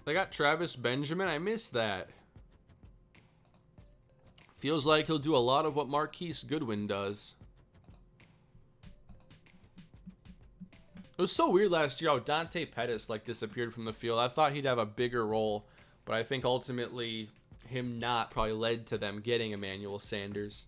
They got Travis Benjamin. I missed that. Feels like he'll do a lot of what Marquise Goodwin does. It was so weird last year how Dante Pettis disappeared from the field. I thought he'd have a bigger role, but I think ultimately him not probably led to them getting Emmanuel Sanders.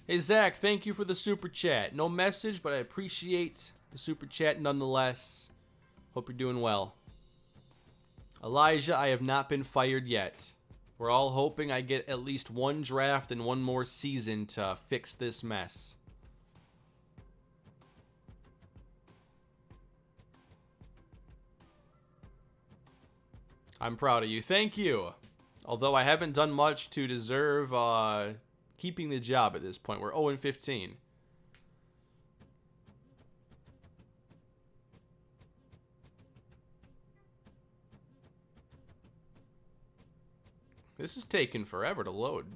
Hey, Zach, thank you for the super chat. No message, but I appreciate the super chat nonetheless. Hope you're doing well. Elijah, I have not been fired yet. We're all hoping I get at least 1 draft and 1 more season to fix this mess. I'm proud of you. Thank you. Although I haven't done much to deserve keeping the job at this point. We're 0-15. This is taking forever to load.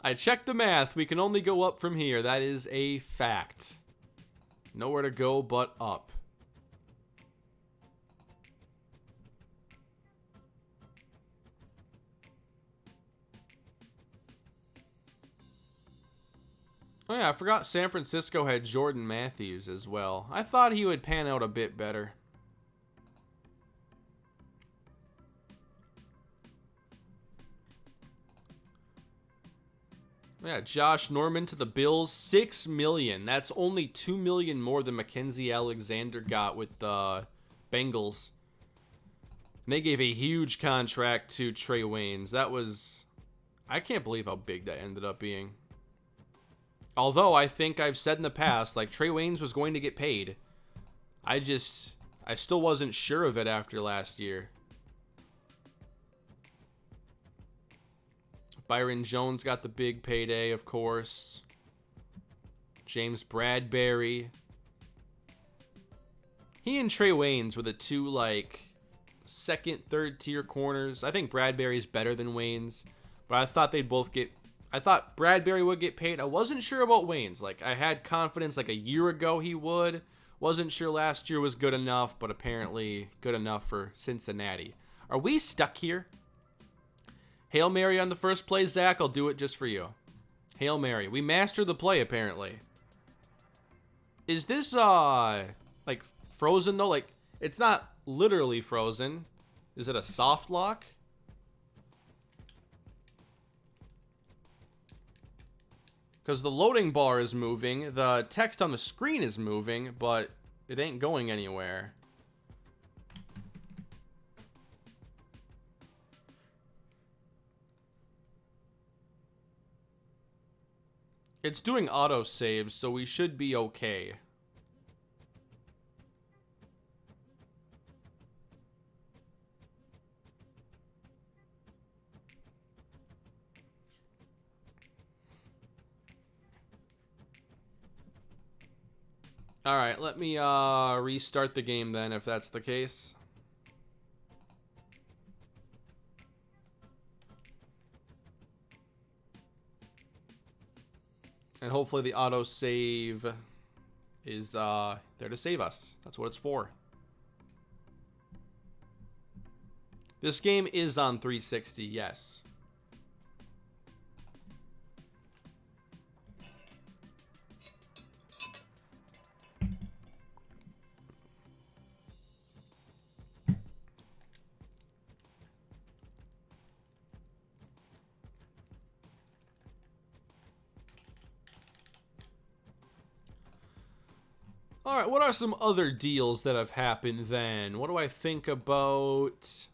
I checked the math. We can only go up from here. That is a fact. Nowhere to go but up. Oh yeah, I forgot San Francisco had Jordan Matthews as well. I thought he would pan out a bit better. Yeah, Josh Norman to the Bills, $6 million. That's only $2 million more than Mackenzie Alexander got with the Bengals. And they gave a huge contract to Trey Waynes. That was... I can't believe how big that ended up being. Although I think I've said in the past, Trey Waynes was going to get paid. I still wasn't sure of it after last year. Byron Jones got the big payday, of course. James Bradbury. He and Trey Waynes were the 2, second, third tier corners. I think Bradbury's better than Waynes, but I thought they'd both get... I thought Bradbury would get paid. I wasn't sure about Waynes. I had confidence a year ago he would. Wasn't sure last year was good enough, but apparently good enough for Cincinnati. Are we stuck here? Hail Mary on the first play, Zach. I'll do it just for you. Hail Mary. We mastered the play, apparently. Is this, frozen, though? It's not literally frozen. Is it a soft lock? Because the loading bar is moving, the text on the screen is moving, but it ain't going anywhere. It's doing auto saves, so we should be okay. All right, let me restart the game then, if that's the case. And hopefully the autosave is there to save us. That's what it's for. This game is on 360, yes. All right, what are some other deals that have happened then? What do I think about?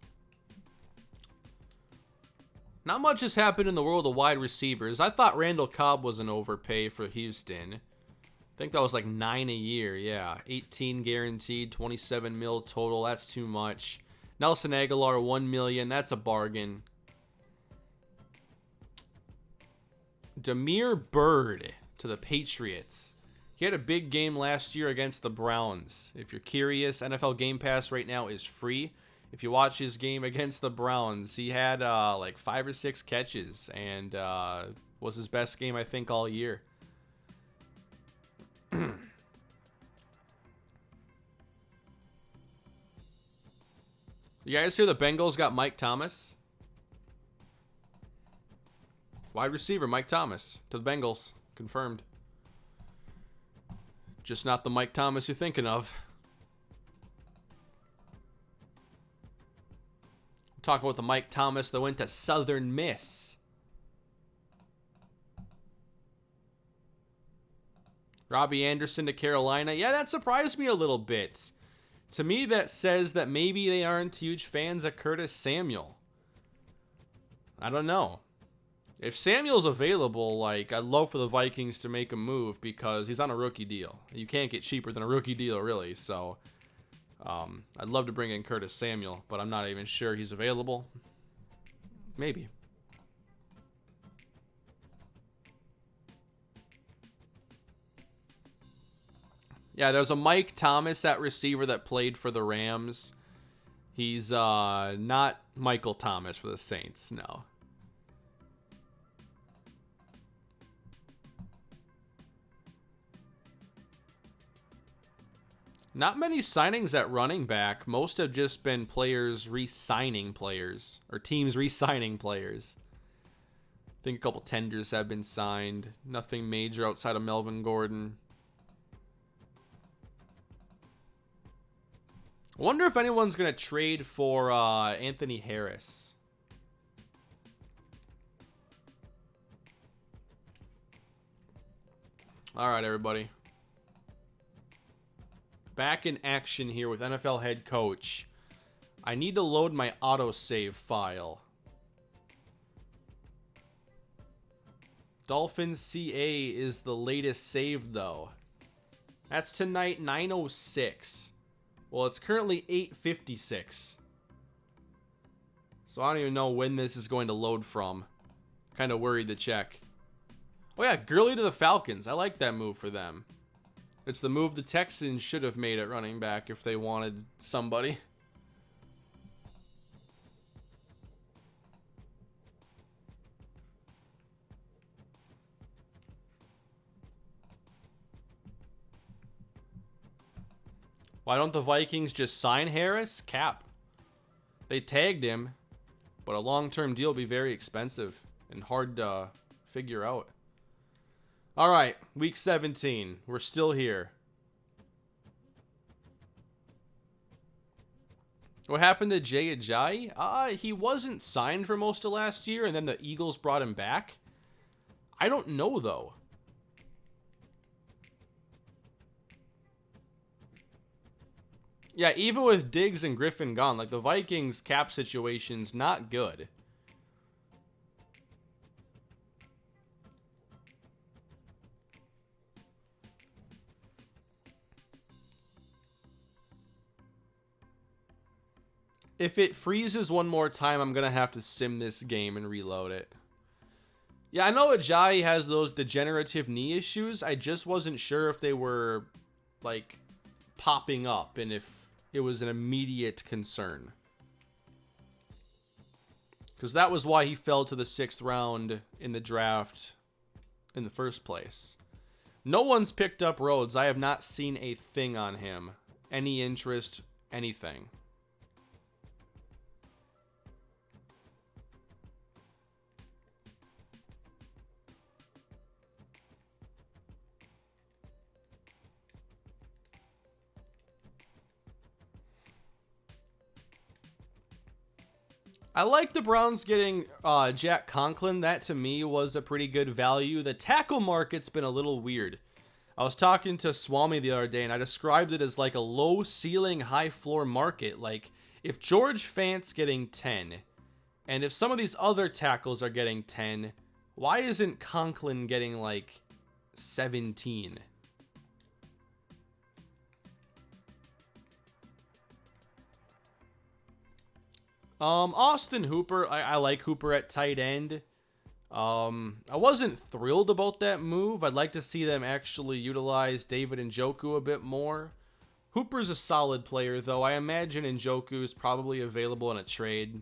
Not much has happened in the world of wide receivers. I thought Randall Cobb was an overpay for Houston. I think that was like 9 a year, yeah. 18 guaranteed, 27 mil total. That's too much. Nelson Aguilar, 1 million. That's a bargain. Damir Bird to the Patriots. He had a big game last year against the Browns. If you're curious, NFL Game Pass right now is free. If you watch his game against the Browns, he had like 5 or 6 catches and was his best game, I think, all year. You guys hear the Bengals got Mike Thomas? Wide receiver Mike Thomas to the Bengals. Confirmed. Just not the Mike Thomas you're thinking of. Talk about the Mike Thomas that went to Southern Miss. Robbie Anderson to Carolina. Yeah, that surprised me a little bit. To me, that says that maybe they aren't huge fans of Curtis Samuel. I don't know. If Samuel's available, like, I'd love for the Vikings to make a move because he's on a rookie deal. You can't get cheaper than a rookie deal, really. So, I'd love to bring in Curtis Samuel, but I'm not even sure he's available. Maybe. Yeah, there's a Mike Thomas at receiver that played for the Rams. He's not Michael Thomas for the Saints, no. Not many signings at running back. Most have just been players re-signing players, or teams re-signing players. I think a couple tenders have been signed. Nothing major outside of Melvin Gordon. I wonder if anyone's going to trade for Anthony Harris. All right, everybody. Back in action here with NFL head coach. I need to load my autosave file. Dolphins CA is the latest saved, though. That's tonight, 9:06. Well, it's currently 8:56. So I don't even know when this is going to load from. Kind of worried to check. Oh yeah, Gurley to the Falcons. I like that move for them. It's the move the Texans should have made at running back if they wanted somebody. Why don't the Vikings just sign Harris? Cap. They tagged him, but a long-term deal will be very expensive and hard to figure out. All right, week 17. We're still here. What happened to Jay Ajayi? He wasn't signed for most of last year, and then the Eagles brought him back. I don't know, though. Yeah, even with Diggs and Griffin gone, like the Vikings' cap situation's not good. If it freezes one more time, I'm going to have to sim this game and reload it. Yeah, I know Ajayi has those degenerative knee issues. I just wasn't sure if they were like, popping up and if it was an immediate concern. Because that was why he fell to the 6th round in the draft in the first place. No one's picked up Rhodes. I have not seen a thing on him. Any interest, anything. I like the Browns getting Jack Conklin. That, to me, was a pretty good value. The tackle market's been a little weird. I was talking to Swami the other day, and I described it as like a low-ceiling, high-floor market. Like, if George Fant's getting 10, and if some of these other tackles are getting 10, why isn't Conklin getting, like, 17? Austin Hooper, I like Hooper at tight end. I wasn't thrilled about that move. I'd like to see them actually utilize David Njoku a bit more. Hooper's a solid player, though. I imagine Njoku is probably available in a trade.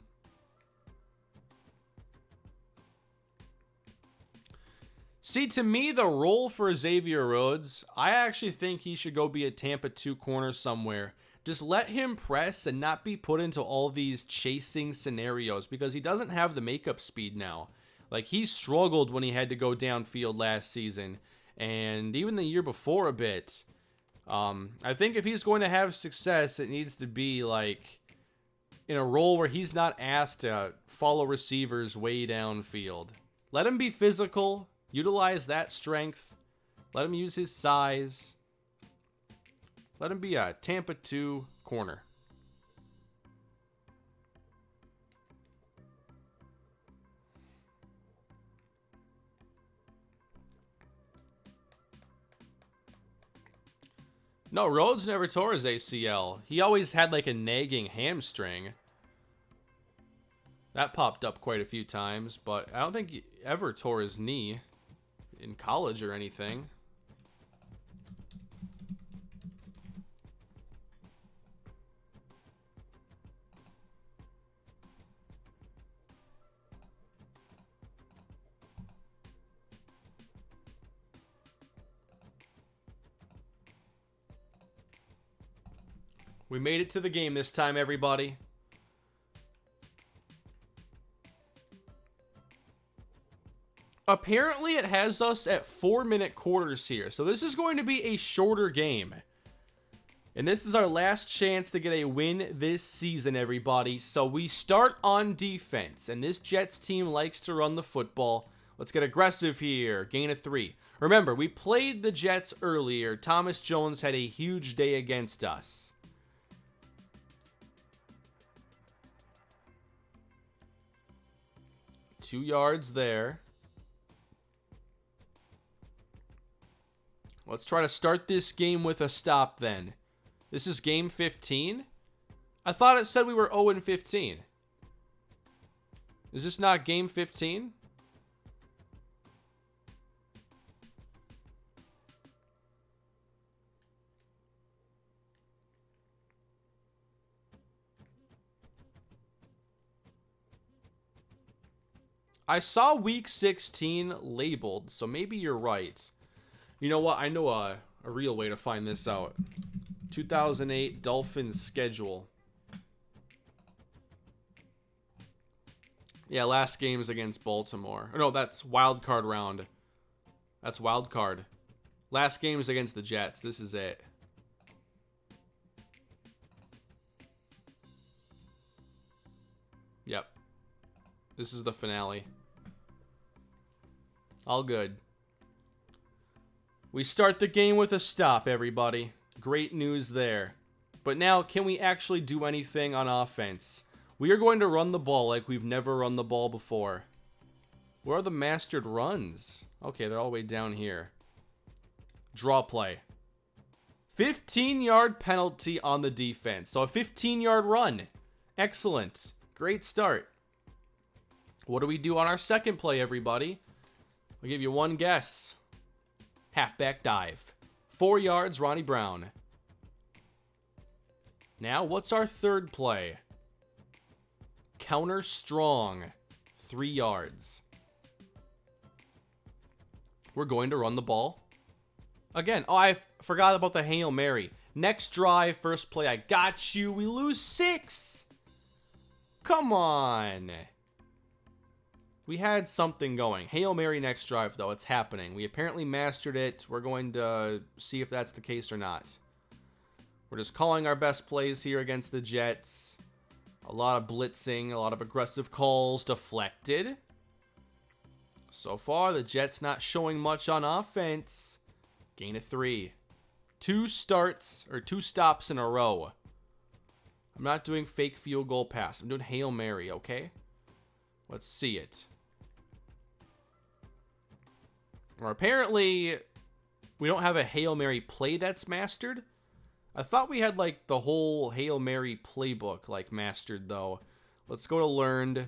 See, to me, the role for Xavier Rhodes, I actually think he should go be a Tampa 2 corner somewhere. Just let him press and not be put into all these chasing scenarios because he doesn't have the makeup speed now. Like, he struggled when he had to go downfield last season and even the year before a bit. I think if he's going to have success, it needs to be like in a role where he's not asked to follow receivers way downfield. Let him be physical, utilize that strength, let him use his size. Let him be a Tampa 2 corner. No, Rhodes never tore his ACL. He always had like a nagging hamstring. That popped up quite a few times, but I don't think he ever tore his knee in college or anything. We made it to the game this time, everybody. Apparently, it has us at 4-minute quarters here. So this is going to be a shorter game. And this is our last chance to get a win this season, everybody. So we start on defense. And this Jets team likes to run the football. Let's get aggressive here. Gain of 3. Remember, we played the Jets earlier. Thomas Jones had a huge day against us. Two yards there. Let's try to start this game with a stop then. This is game 15? I thought it said we were 0-15. Is this not game 15? I saw week 16 labeled, so maybe you're right. You know what? I know a real way to find this out. 2008 Dolphins schedule. Yeah, last game is against Baltimore. No, that's wild card round. That's wild card. Last game is against the Jets. This is it. Yep. This is the finale. All good. We start the game with a stop, everybody. Great news there. But now, can we actually do anything on offense? We are going to run the ball like we've never run the ball before. Where are the mastered runs? Okay, they're all the way down here. Draw play. 15-yard penalty on the defense. So a 15-yard run. Excellent. Great start. What do we do on our second play, everybody? I'll give you one guess. Halfback dive. 4 yards, Ronnie Brown. Now, what's our third play? Counter strong, 3 yards. We're going to run the ball. Again, oh, I forgot about the Hail Mary. Next drive, first play, I got you. We lose 6. Come on. We had something going. Hail Mary next drive, though. It's happening. We apparently mastered it. We're going to see if that's the case or not. We're just calling our best plays here against the Jets. A lot of blitzing, a lot of aggressive calls, deflected. So far, the Jets not showing much on offense. Gain of 3. 2 stops in a row. I'm not doing fake field goal pass. I'm doing Hail Mary, okay? Let's see it. Or apparently, we don't have a Hail Mary play that's mastered. I thought we had, like, the whole Hail Mary playbook, like, mastered, though. Let's go to learned.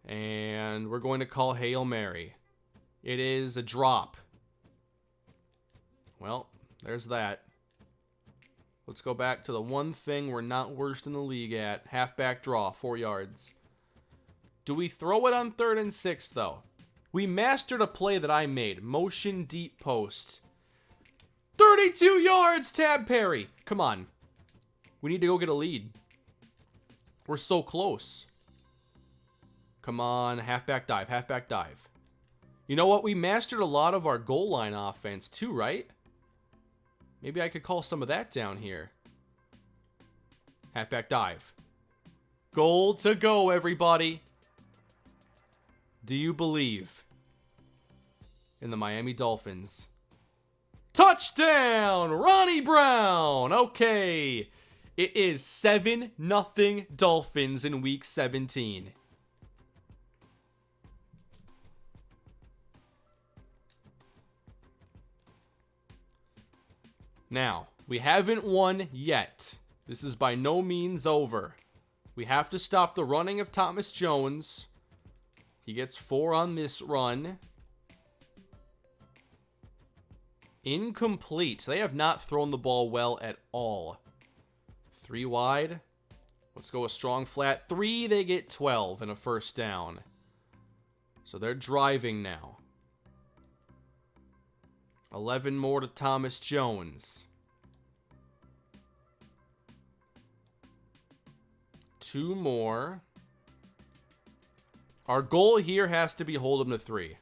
And we're going to call Hail Mary. It is a drop. Well, there's that. Let's go back to the one thing we're not worst in the league at. Halfback draw, 4 yards. Do we throw it on 3rd and 6, though? We mastered a play that I made. Motion deep post. 32 yards, Tab Perry. Come on. We need to go get a lead. We're so close. Come on, halfback dive, halfback dive. You know what? We mastered a lot of our goal line offense too, right? Maybe I could call some of that down here. Halfback dive. Goal to go, everybody. Do you believe in the Miami Dolphins? Touchdown! Ronnie Brown! Okay. It is 7-0 Dolphins in Week 17. Now, we haven't won yet. This is by no means over. We have to stop the running of Thomas Jones. He gets 4 on this run. Incomplete. They have not thrown the ball well at all. 3 wide. Let's go a strong flat. 3, they get 12 and a first down. So they're driving now. 11 more to Thomas Jones. 2 more. Our goal here has to be hold him to 3.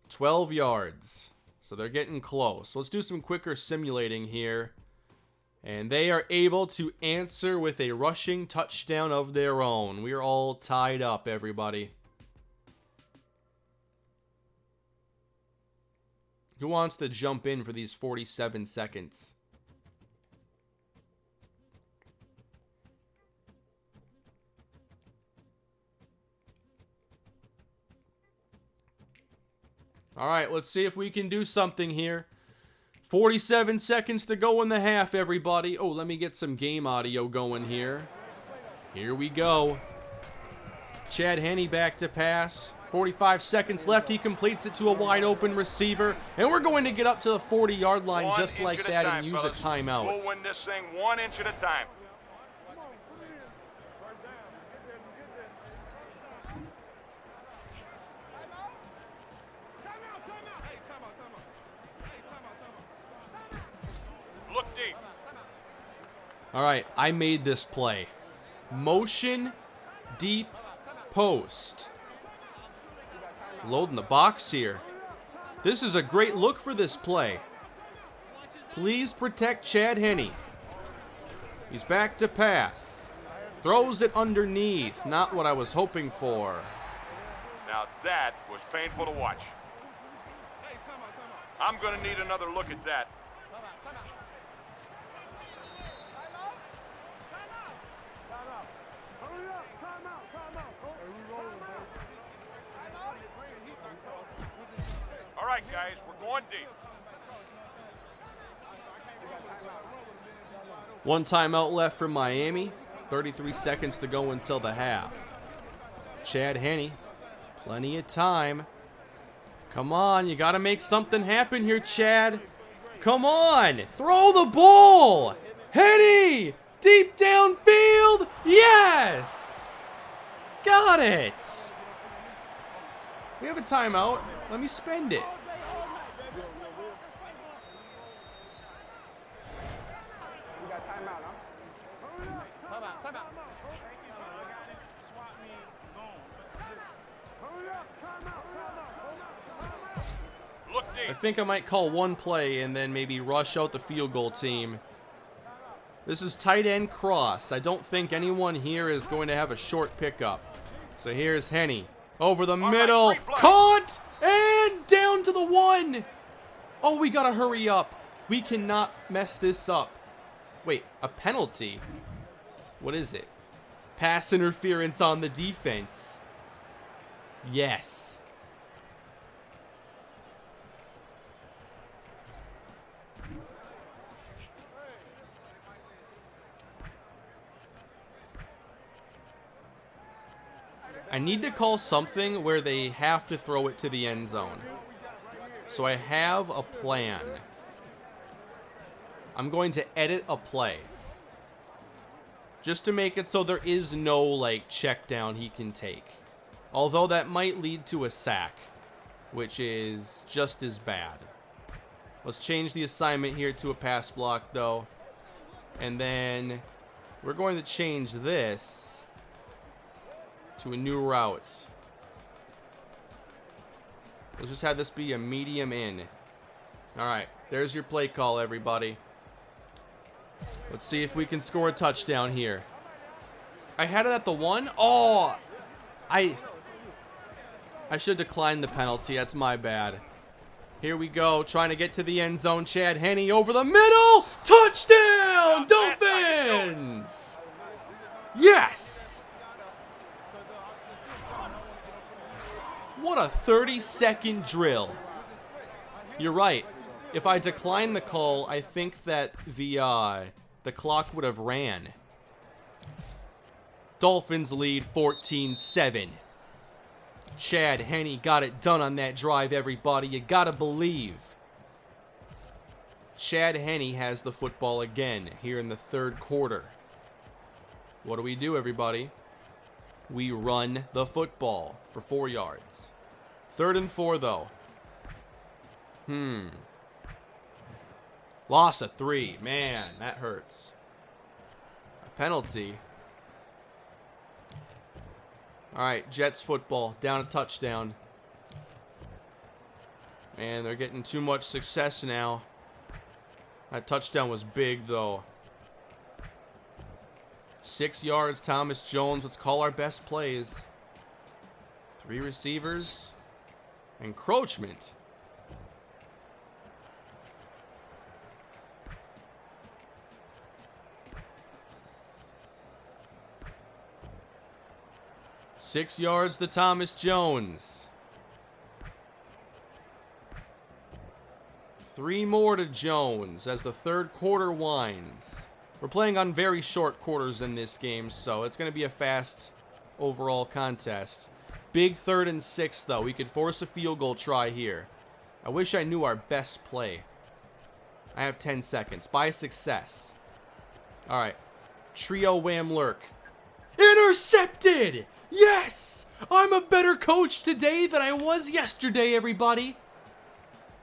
$12 yards. So they're getting close. Let's do some quicker simulating here. And they are able to answer with a rushing touchdown of their own. We're all tied up, everybody. Who wants to jump in for these 47 seconds? All right, let's see if we can do something here. 47 seconds to go in the half, everybody. Oh, let me get some game audio going here. Here we go. Chad Henne back to pass. 45 seconds left. He completes it to a wide open receiver. And we're going to get up to the 40-yard line just like that and use a timeout. We'll win this thing 1 inch at a time. Look deep. All right, I made this play. Motion deep post. Loading the box here. This is a great look for this play. Please protect Chad Henne. He's back to pass. Throws it underneath. Not what I was hoping for. Now that was painful to watch. I'm going to need another look at that. All right, guys, we're going deep. One timeout left for Miami. 33 seconds to go until the half. Chad Henne. Plenty of time. Come on, you got to make something happen here, Chad. Come on, throw the ball. Henne, deep downfield. Yes. Got it. We have a timeout. Let me spend it. I think I might call one play and then maybe rush out the field goal team. This is tight end cross. I don't think anyone here is going to have a short pickup. So here's Henne. Over the middle. Caught! And down to the 1. Oh, we got to hurry up. We cannot mess this up. Wait, a penalty? What is it? Pass interference on the defense. Yes. I need to call something where they have to throw it to the end zone. So I have a plan. I'm going to edit a play. Just to make it so there is no, like, check down he can take. Although that might lead to a sack, which is just as bad. Let's change the assignment here to a pass block, though. And then we're going to change this to a new route. Let's just have this be a medium in. Alright, there's your play call, everybody. Let's see if we can score a touchdown here. I had it at the 1. Oh! I should decline the penalty. That's my bad. Here we go, trying to get to the end zone. Chad Henne over the middle! Touchdown! Dolphins! Yes! What a 30-second drill. You're right. If I decline the call, I think that the clock would have ran. Dolphins lead 14-7. Chad Henne got it done on that drive, everybody. You gotta believe. Chad Henne has the football again here in the third quarter. What do we do, everybody? We run the football for 4 yards. 3rd and 4, though. Loss of 3. Man, that hurts. A penalty. All right, Jets football. Down a touchdown. Man, they're getting too much success now. That touchdown was big, though. 6 yards, Thomas Jones. Let's call our best plays. 3 receivers. Encroachment. Six yards to Thomas Jones. 3 more to Jones as the third quarter winds. We're playing on very short quarters in this game, so it's going to be a fast overall contest. Big 3rd and 6, though. We could force a field goal try here. I wish I knew our best play. I have 10 seconds. By success. All right. Trio wham lurk. Intercepted! Yes! I'm a better coach today than I was yesterday, everybody.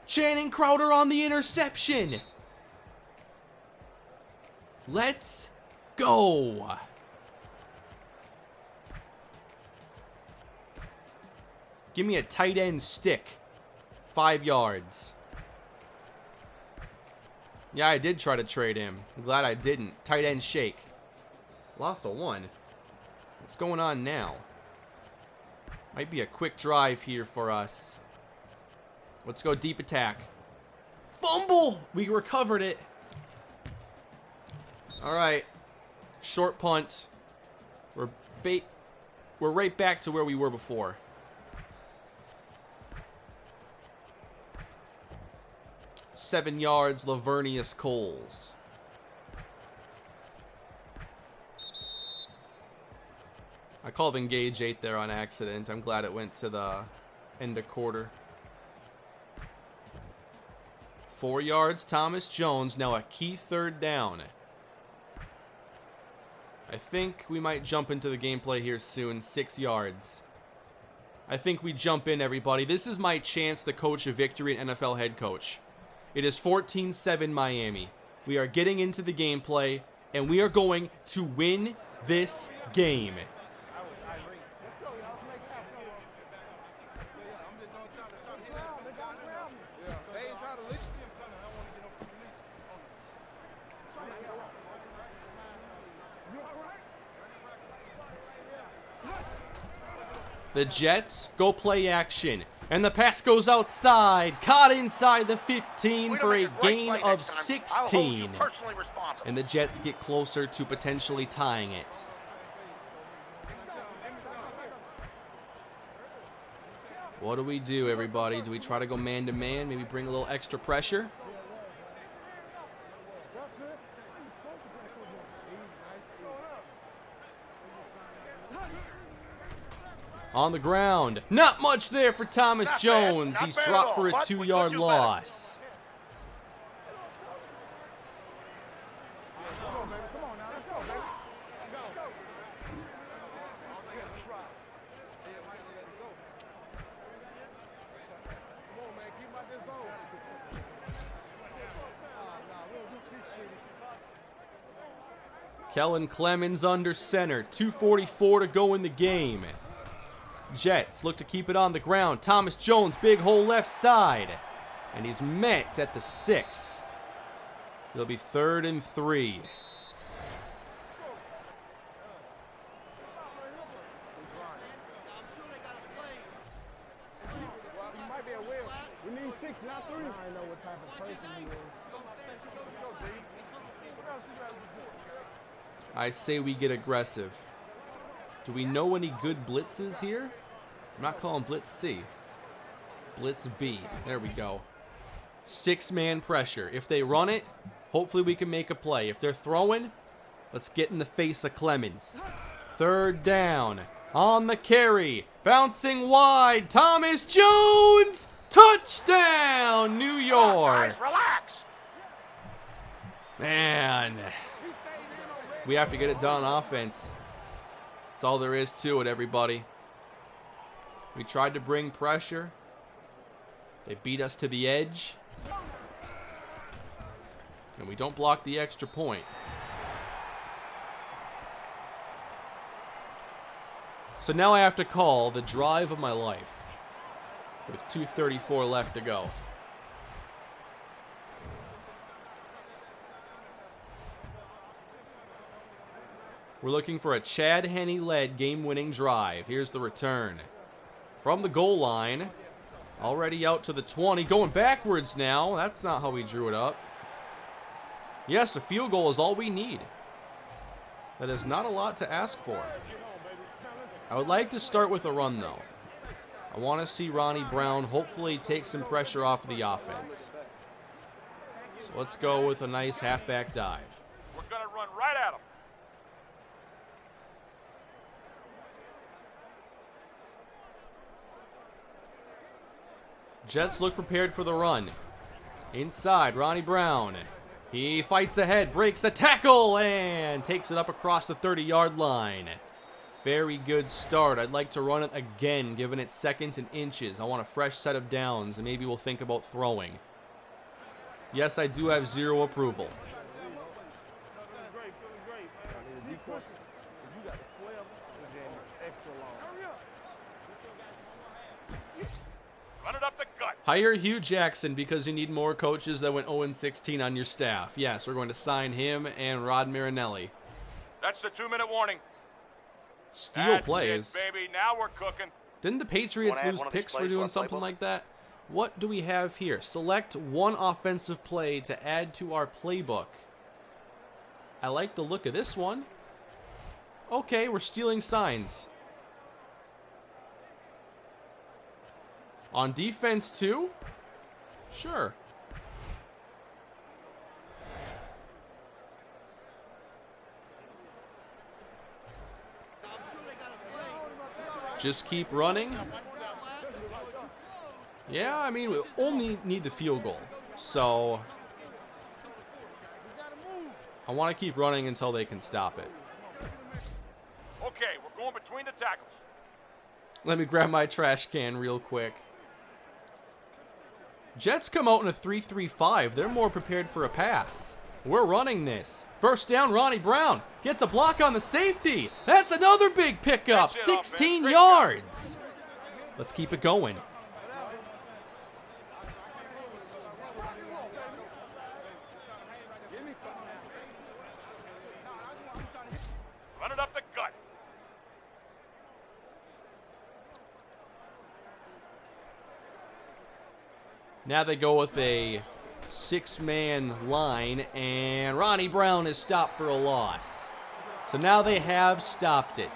Channing Crowder on the interception. Let's go. Give me a tight end stick. 5 yards. Yeah, I did try to trade him. I'm glad I didn't. Tight end shake. Lost a 1. What's going on now? Might be a quick drive here for us. Let's go deep attack. Fumble! We recovered it. All right. Short punt. We're right back to where we were before. Seven yards, Lavernius Coles. I called engage 8 there on accident. I'm glad it went to the end of quarter. 4 yards, Thomas Jones. Now a key third down. I think we might jump into the gameplay here soon. 6 yards. I think we jump in, everybody. This is my chance to coach a victory at NFL head coach. It is 14-7 Miami. We are getting into the gameplay, and we are going to win this game. The Jets go play action. And the pass goes outside. Caught inside the 15 for a gain of 16. And the Jets get closer to potentially tying it. What do we do, everybody? Do we try to go man-to-man? Maybe bring a little extra pressure? On the ground. Not much there for Thomas Jones. He's dropped for a 2-yard loss. Kellen Clemens under center. 2:44 to go in the game. Jets look to keep it on the ground. Thomas Jones, big hole left side. And he's met at the 6. It'll be 3rd and 3. I say we get aggressive. Do we know any good blitzes here? I'm not calling blitz C. Blitz B. There we go. 6-man pressure. If they run it, hopefully we can make a play. If they're throwing, let's get in the face of Clemens. 3rd down. On the carry. Bouncing wide. Thomas Jones. Touchdown, New York. Guys, relax. Man. We have to get it done on offense. That's all there is to it, everybody. We tried to bring pressure. They beat us to the edge. And we don't block the extra point. So now I have to call the drive of my life with 2:34 left to go. We're looking for a Chad Henne-led game-winning drive. Here's the return. From the goal line. Already out to the 20. Going backwards now. That's not how we drew it up. Yes, a field goal is all we need. That is not a lot to ask for. I would like to start with a run, though. I want to see Ronnie Brown hopefully take some pressure off of the offense. So let's go with a nice halfback dive. We're going to run right at him. Jets look prepared for the run. Inside, Ronnie Brown. He fights ahead, breaks the tackle, and takes it up across the 30-yard line. Very good start. I'd like to run it again, given it's 2nd and inches. I want a fresh set of downs, and maybe we'll think about throwing. Yes, I do have 0 approval. Hire Hugh Jackson because you need more coaches that went 0-16 on your staff. Yes, we're going to sign him and Rod Marinelli. That's the 2-minute warning. Steal plays. It, baby. Now we're cooking. Didn't the Patriots lose picks for doing something like that? What do we have here? Select one offensive play to add to our playbook. I like the look of this one. Okay, we're stealing signs. On defense, too? Sure. Just keep running. Yeah, I mean, we only need the field goal. So I want to keep running until they can stop it. Okay, we're going between the tackles. Let me grab my trash can real quick. Jets come out in a 3-3-5. They're more prepared for a pass. We're running this. First down, Ronnie Brown gets a block on the safety. That's another big pickup. 16 yards. Let's keep it going. Run it up the gut. Now they go with a 6-man line, and Ronnie Brown is stopped for a loss. So now they have stopped it.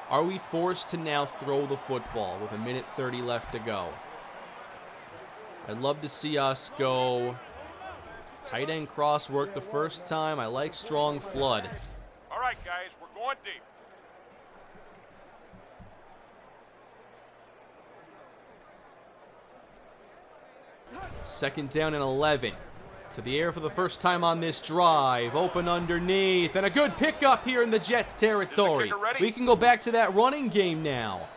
Are we forced to now throw the football with 1:30 left to go? I'd love to see us go tight end cross work the first time. I like strong flood. All right, guys, we're going deep. Second down and 11. To the air for the first time on this drive. Open underneath. And a good pickup here in the Jets territory. We can go back to that running game now.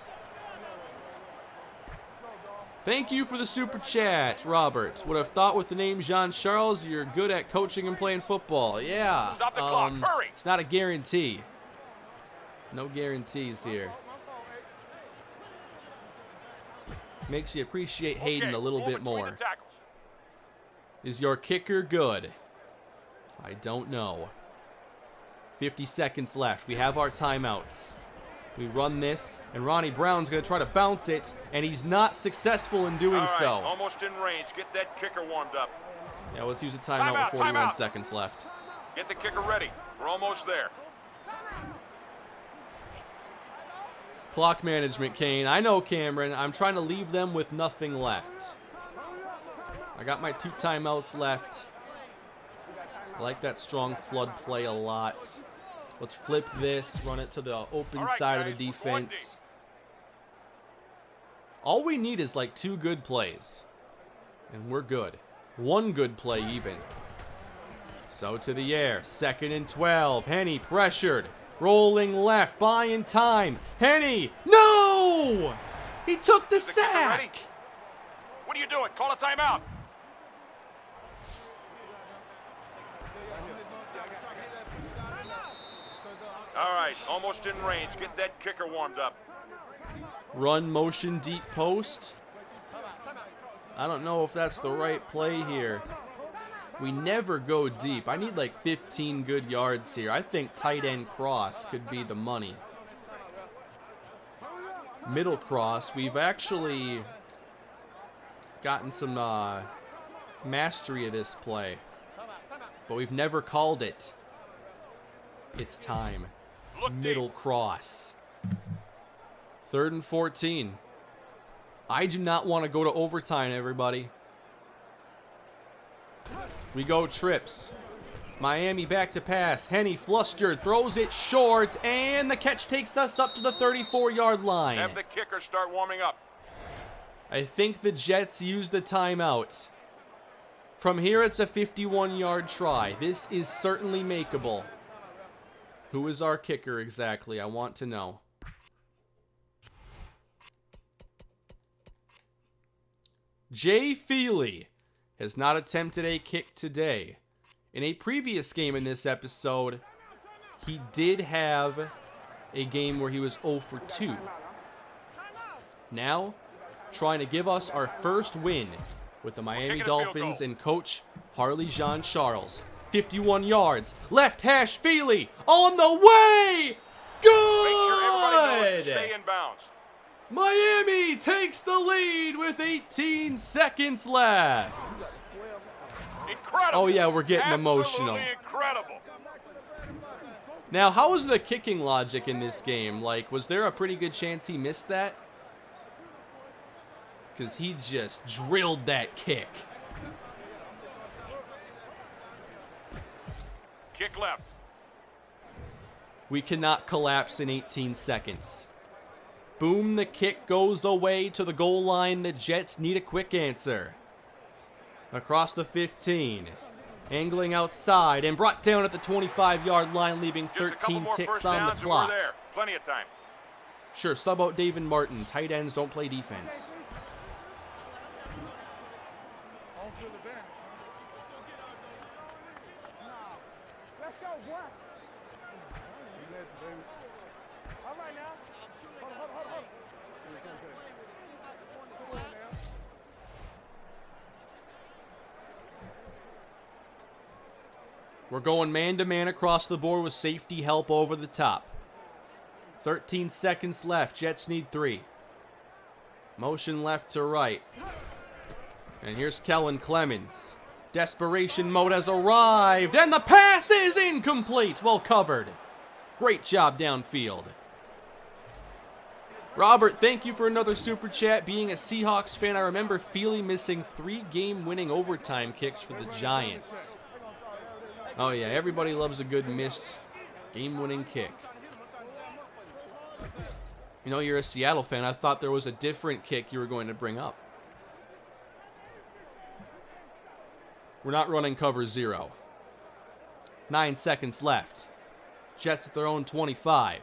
Thank you for the super chat, Robert. Would have thought with the name Jean-Charles, you're good at coaching and playing football. Yeah. Stop the clock. Hurry. It's not a guarantee. No guarantees here. Makes you appreciate Hayden a little bit more. Is your kicker good? I don't know. 50 seconds left. We have our timeouts. We run this, and Ronnie Brown's going to try to bounce it, and he's not successful in doing so. Almost in range. Get that kicker warmed up. Yeah, let's use a timeout with 41 seconds left. Get the kicker ready. We're almost there. Clock management, Kane. I know, Cameron. I'm trying to leave them with nothing left. I got my 2 timeouts left. I like that strong flood play a lot. Let's flip this, run it to the open side of the defense. All we need is like 2 good plays, and we're good. 1 good play even. So to the air, 2nd and 12. Henne pressured. Rolling left, buying time. Henne, no! He took the sack. What are you doing? Call a timeout. All right, almost in range. Get that kicker warmed up. Run motion deep post. I don't know if that's the right play here. We never go deep. I need like 15 good yards here. I think tight end cross could be the money. Middle cross. We've actually gotten some mastery of this play, but we've never called it. It's time. Middle cross. 3rd and 14. I do not want to go to overtime, everybody. We go trips. Miami back to pass. Henne flustered, throws it short, and the catch takes us up to the 34-yard line. Have the kicker start warming up. I think the Jets use the timeout. From here, it's a 51-yard try. This is certainly makeable. Who is our kicker exactly? I want to know. Jay Feely has not attempted a kick today. In a previous game in this episode, he did have a game where he was 0 for 2. Now, trying to give us our first win with the Miami Dolphins and coach Harley Jean-Charles. 51 yards, left hash Feely on the way. Good! Make sure everybody knows to stay in bounds. Miami takes the lead with 18 seconds left. Incredible. Oh yeah, we're getting emotional. Incredible. Now, how was the kicking logic in this game? Like, was there a pretty good chance he missed that? Because he just drilled that kick. Kick left. We cannot collapse in 18 seconds. Boom, the kick goes away to the goal line. The Jets need a quick answer. Across the 15. Angling outside and brought down at the 25-yard line, leaving 13 ticks on the clock. There. Plenty of time. Sure, sub out David Martin. Tight ends don't play defense. We're going man-to-man across the board with safety help over the top. 13 seconds left. Jets need 3. Motion left to right. And here's Kellen Clemens. Desperation mode has arrived, and the pass is incomplete. Well covered. Great job downfield. Robert, thank you for another super chat. Being a Seahawks fan, I remember Feely missing 3 game-winning overtime kicks for the Giants. Oh yeah, everybody loves a good missed game-winning kick. You know, you're a Seattle fan. I thought there was a different kick you were going to bring up. We're not running cover 0. 9 seconds left. Jets at their own 25.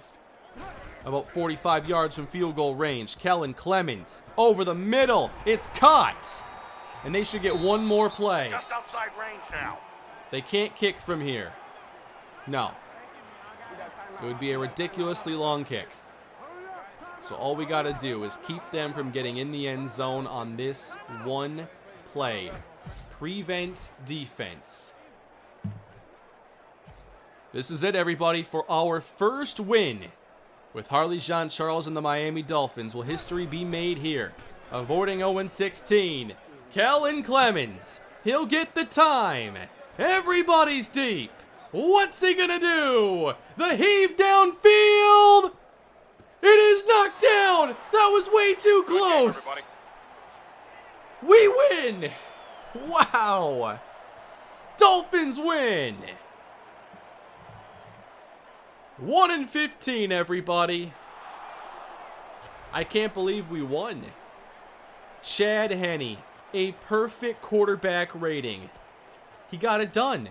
About 45 yards from field goal range. Kellen Clemens over the middle. It's caught. And they should get one more play. Just outside range now. They can't kick from here. No. It would be a ridiculously long kick. So all we got to do is keep them from getting in the end zone on this one play. Prevent defense. This is it, everybody, for our first win. With Harley Jean-Charles and the Miami Dolphins, will history be made here? Avoiding 0-16. Kellen Clemens. He'll get the time. Everybody's deep. What's he gonna do? The heave downfield. It is knocked down. That was way too close. We win. Wow. Dolphins win. 1-15, everybody. I can't believe we won. Chad Henne, a perfect quarterback rating. He got it done.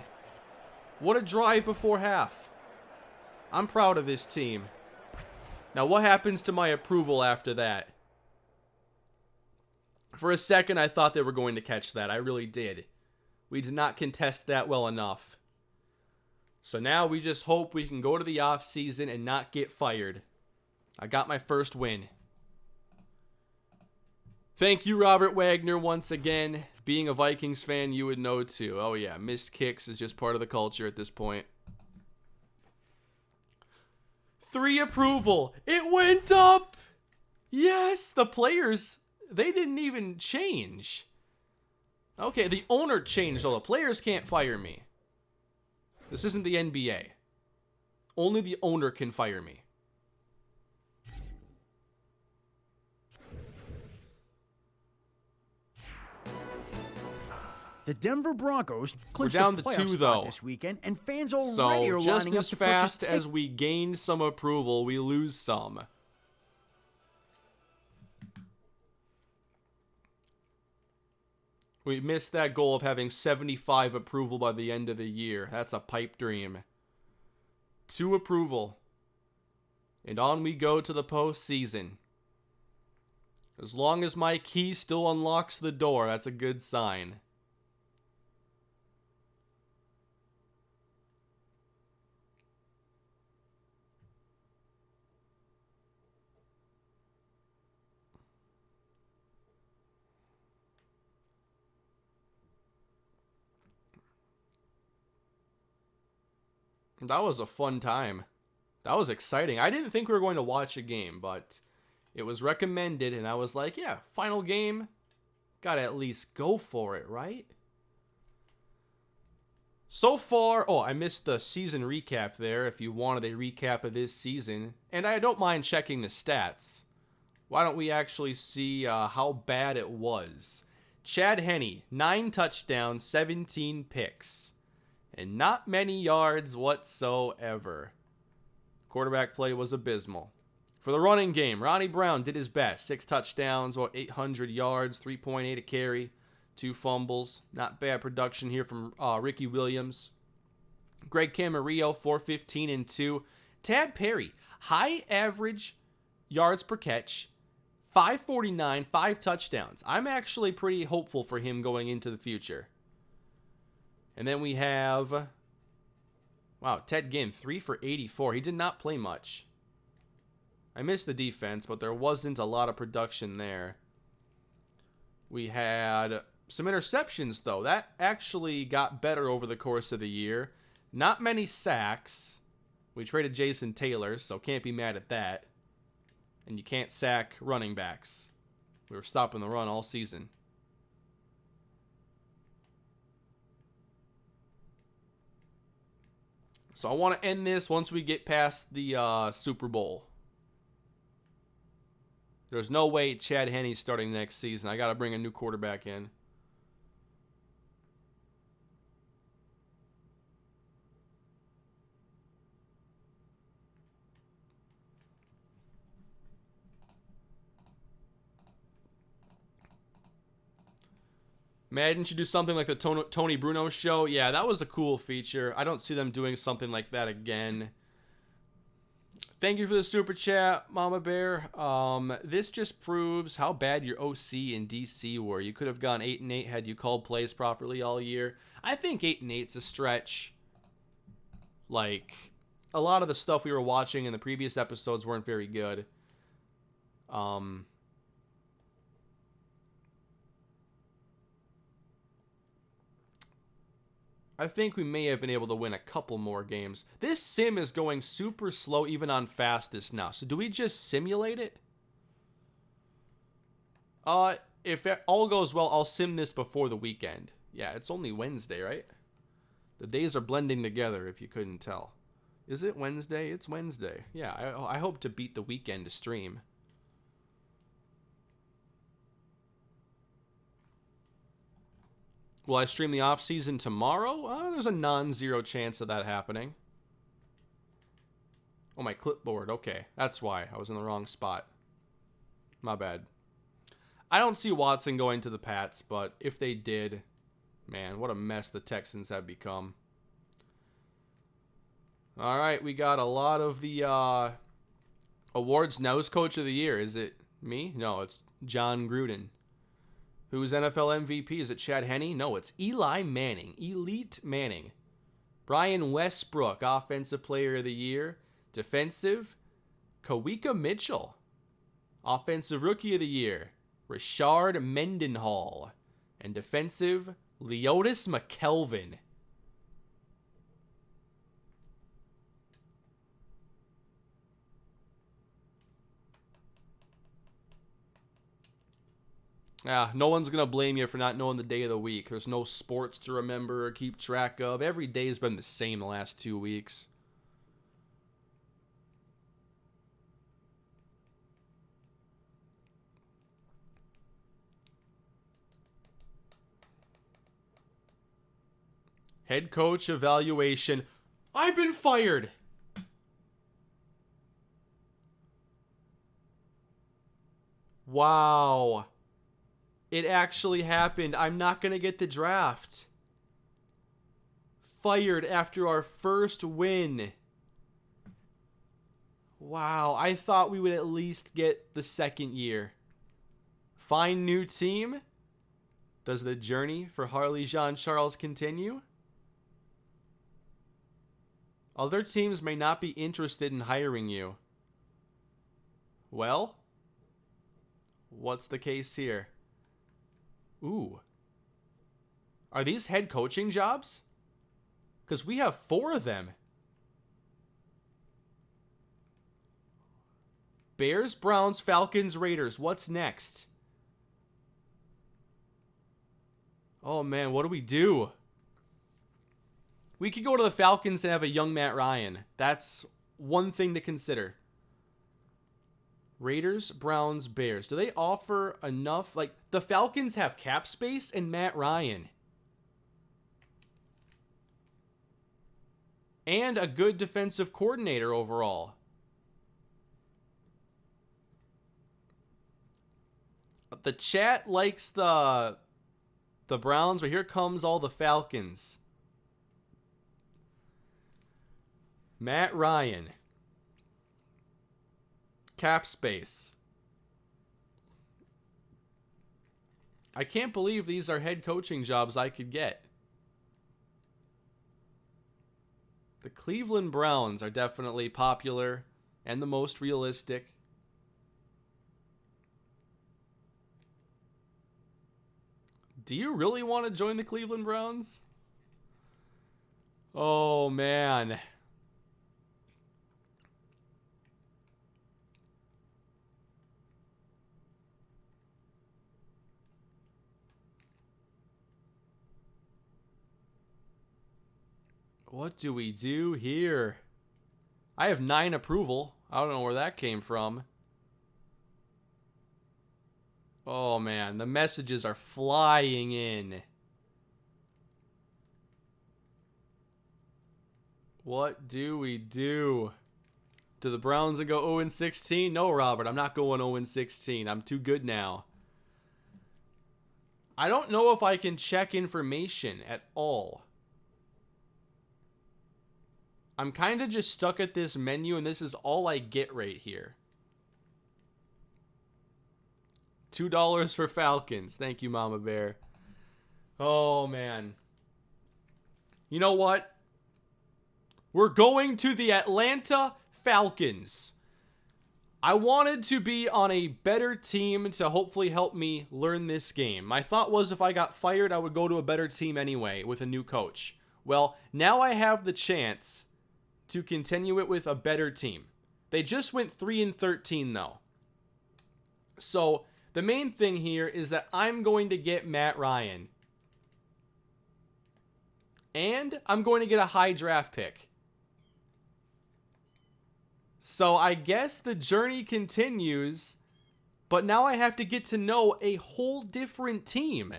What a drive before half. I'm proud of this team. Now, what happens to my approval after that? For a second, I thought they were going to catch that. I really did. We did not contest that well enough. So now we just hope we can go to the offseason and not get fired. I got my first win. Thank you, Robert Wagner, once again. Being a Vikings fan, you would know too. Oh yeah, missed kicks is just part of the culture at this point. 3 approval. It went up. Yes, the players, they didn't even change. Okay, the owner changed, so the players can't fire me. This isn't the NBA. Only the owner can fire me. The Denver Broncos clinched We're down the to playoff 2, spot though. this weekend, and fans already So are just lining up as to fast purchase as we gain some approval, we lose some. We missed that goal of having 75 approval by the end of the year. That's a pipe dream. 2 approval. And on we go to the postseason. As long as my key still unlocks the door, that's a good sign. That was a fun time. That was exciting. I didn't think we were going to watch a game, but it was recommended, and I was like, yeah, final game. Gotta at least go for it, right? So far, oh, I missed the season recap there, if you wanted a recap of this season. And I don't mind checking the stats. Why don't we actually see how bad it was? Chad Henne, 9 touchdowns, 17 picks. And not many yards whatsoever. Quarterback play was abysmal. For For the running game, Ronnie Brown did his best. 6 touchdowns, 800 yards, 3.8 a carry, 2 fumbles. Not bad production here from Ricky Williams. Greg Camarillo, 415 and 2. Tad Perry, high average yards per catch, 549, 5 touchdowns. I'm actually pretty hopeful for him going into the future. And then we have, Ted Ginn, 3 for 84. He did not play much. I missed the defense, but there wasn't a lot of production there. We had some interceptions, though. That actually got better over the course of the year. Not many sacks. We traded Jason Taylor, so can't be mad at that. And you can't sack running backs. We were stopping the run all season. So I want to end this once we get past the Super Bowl. There's no way Chad Henne's starting next season. I got to bring a new quarterback in. Madden should do something like the Tony Bruno show. Yeah, that was a cool feature. I don't see them doing something like that again. Thank you for the super chat, Mama Bear. This just proves how bad your OC and DC were. You could have gone 8-8 had you called plays properly all year. I think 8-8's a stretch. Like, a lot of the stuff we were watching in the previous episodes weren't very good. I think we may have been able to win a couple more games. This sim is going super slow even on fastest now. So do we just simulate it? If it all goes well, I'll sim this before the weekend. Yeah, it's only Wednesday, right? The days are blending together if you couldn't tell. Is it Wednesday? It's Wednesday. Yeah, I hope to beat the weekend to stream. Will I stream the off-season tomorrow? There's a non-zero chance of that happening. Oh, my clipboard. Okay, that's why. I was in the wrong spot. My bad. I don't see Watson going to the Pats, but if they did, man, what a mess the Texans have become. All right, we got a lot of the awards now. Who's Coach of the Year? Is it me? No, it's John Gruden. Who's NFL MVP? Is it Chad Henne? No, it's Eli Manning. Elite Manning. Brian Westbrook, Offensive Player of the Year. Defensive, Kawika Mitchell. Offensive Rookie of the Year, Rashard Mendenhall. And defensive, Leotis McKelvin. Yeah, no one's going to blame you for not knowing the day of the week. There's no sports to remember or keep track of. Every day's been the same the last 2 weeks. Head coach evaluation. I've been fired. Wow. It actually happened. I'm not going to get the draft. Fired after our first win. Wow, I thought we would at least get the second year. Find new team? Does the journey for Harley Jean-Charles continue? Other teams may not be interested in hiring you. Well, what's the case here? Ooh. Are these head coaching jobs? Because we have 4 of them. Bears, Browns, Falcons, Raiders. What's next? Oh, man, what do we do? We could go to the Falcons and have a young Matt Ryan. That's one thing to consider. Raiders, Browns, Bears. Do they offer enough? Like, the Falcons have cap space and Matt Ryan. And a good defensive coordinator overall. The chat likes the Browns, but here comes all the Falcons. Matt Ryan. Cap space. I can't believe these are head coaching jobs I could get. The Cleveland Browns are definitely popular and the most realistic. Do you really want to join the Cleveland Browns? Oh, man. What do we do here? I have 9 approval. I don't know where that came from. Oh man, the messages are flying in. What do we do? Do the Browns go 0-16? No, Robert, I'm not going 0-16. I'm too good now. I don't know if I can check information at all. I'm kind of just stuck at this menu, and this is all I get right here. $2 for Falcons. Thank you, Mama Bear. Oh, man. You know what? We're going to the Atlanta Falcons. I wanted to be on a better team to hopefully help me learn this game. My thought was if I got fired, I would go to a better team anyway with a new coach. Well, now I have the chance to continue it with a better team. They just went 3-13 though. So the main thing here is that I'm going to get Matt Ryan. And I'm going to get a high draft pick. So I guess the journey continues, but now I have to get to know a whole different team.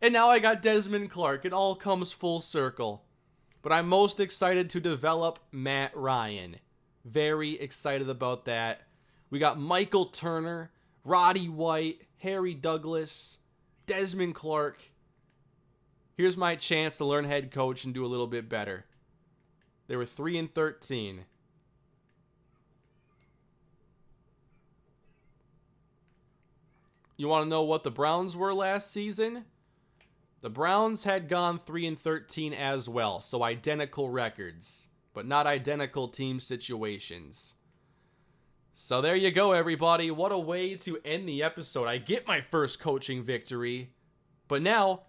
And now I got Desmond Clark. It all comes full circle. But I'm most excited to develop Matt Ryan. Very excited about that. We got Michael Turner, Roddy White, Harry Douglas, Desmond Clark. Here's my chance to learn head coach and do a little bit better. They were 3-13. You want to know what the Browns were last season? The Browns had gone 3-13 as well, so identical records, but not identical team situations. So there you go, everybody. What a way to end the episode. I get my first coaching victory, but now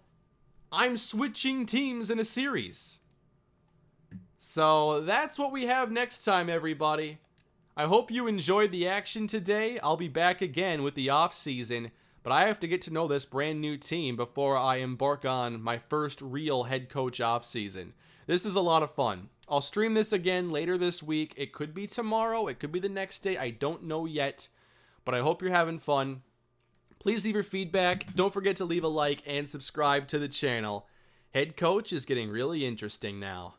I'm switching teams in a series. So that's what we have next time, everybody. I hope you enjoyed the action today. I'll be back again with the off season, but I have to get to know this brand new team before I embark on my first real head coach off season. This is a lot of fun. I'll stream this again later this week. It could be tomorrow. It could be the next day. I don't know yet, but I hope you're having fun. Please leave your feedback. Don't forget to leave a like and subscribe to the channel. Head coach is getting really interesting now.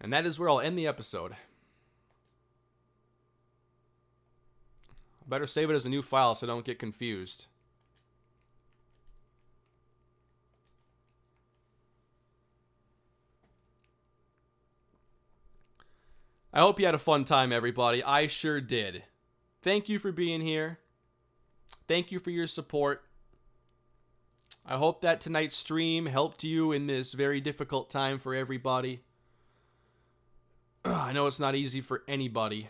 And that is where I'll end the episode. I better save it as a new file so I don't get confused. I hope you had a fun time, everybody. I sure did. Thank you for being here. Thank you for your support. I hope that tonight's stream helped you in this very difficult time for everybody. I know it's not easy for anybody.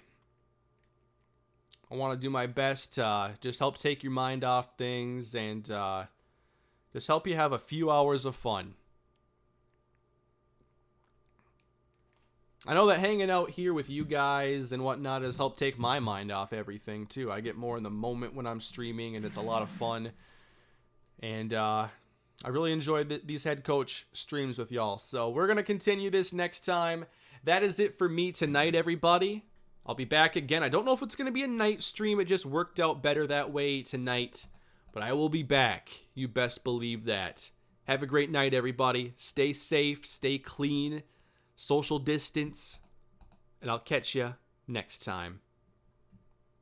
I want to do my best to just help take your mind off things and just help you have a few hours of fun. I know that hanging out here with you guys and whatnot has helped take my mind off everything too. I get more in the moment when I'm streaming and it's a lot of fun. And I really enjoyed these head coach streams with y'all. So we're going to continue this next time. That is it for me tonight, everybody. I'll be back again. I don't know if it's going to be a night stream. It just worked out better that way tonight. But I will be back. You best believe that. Have a great night, everybody. Stay safe. Stay clean. Social distance. And I'll catch you next time.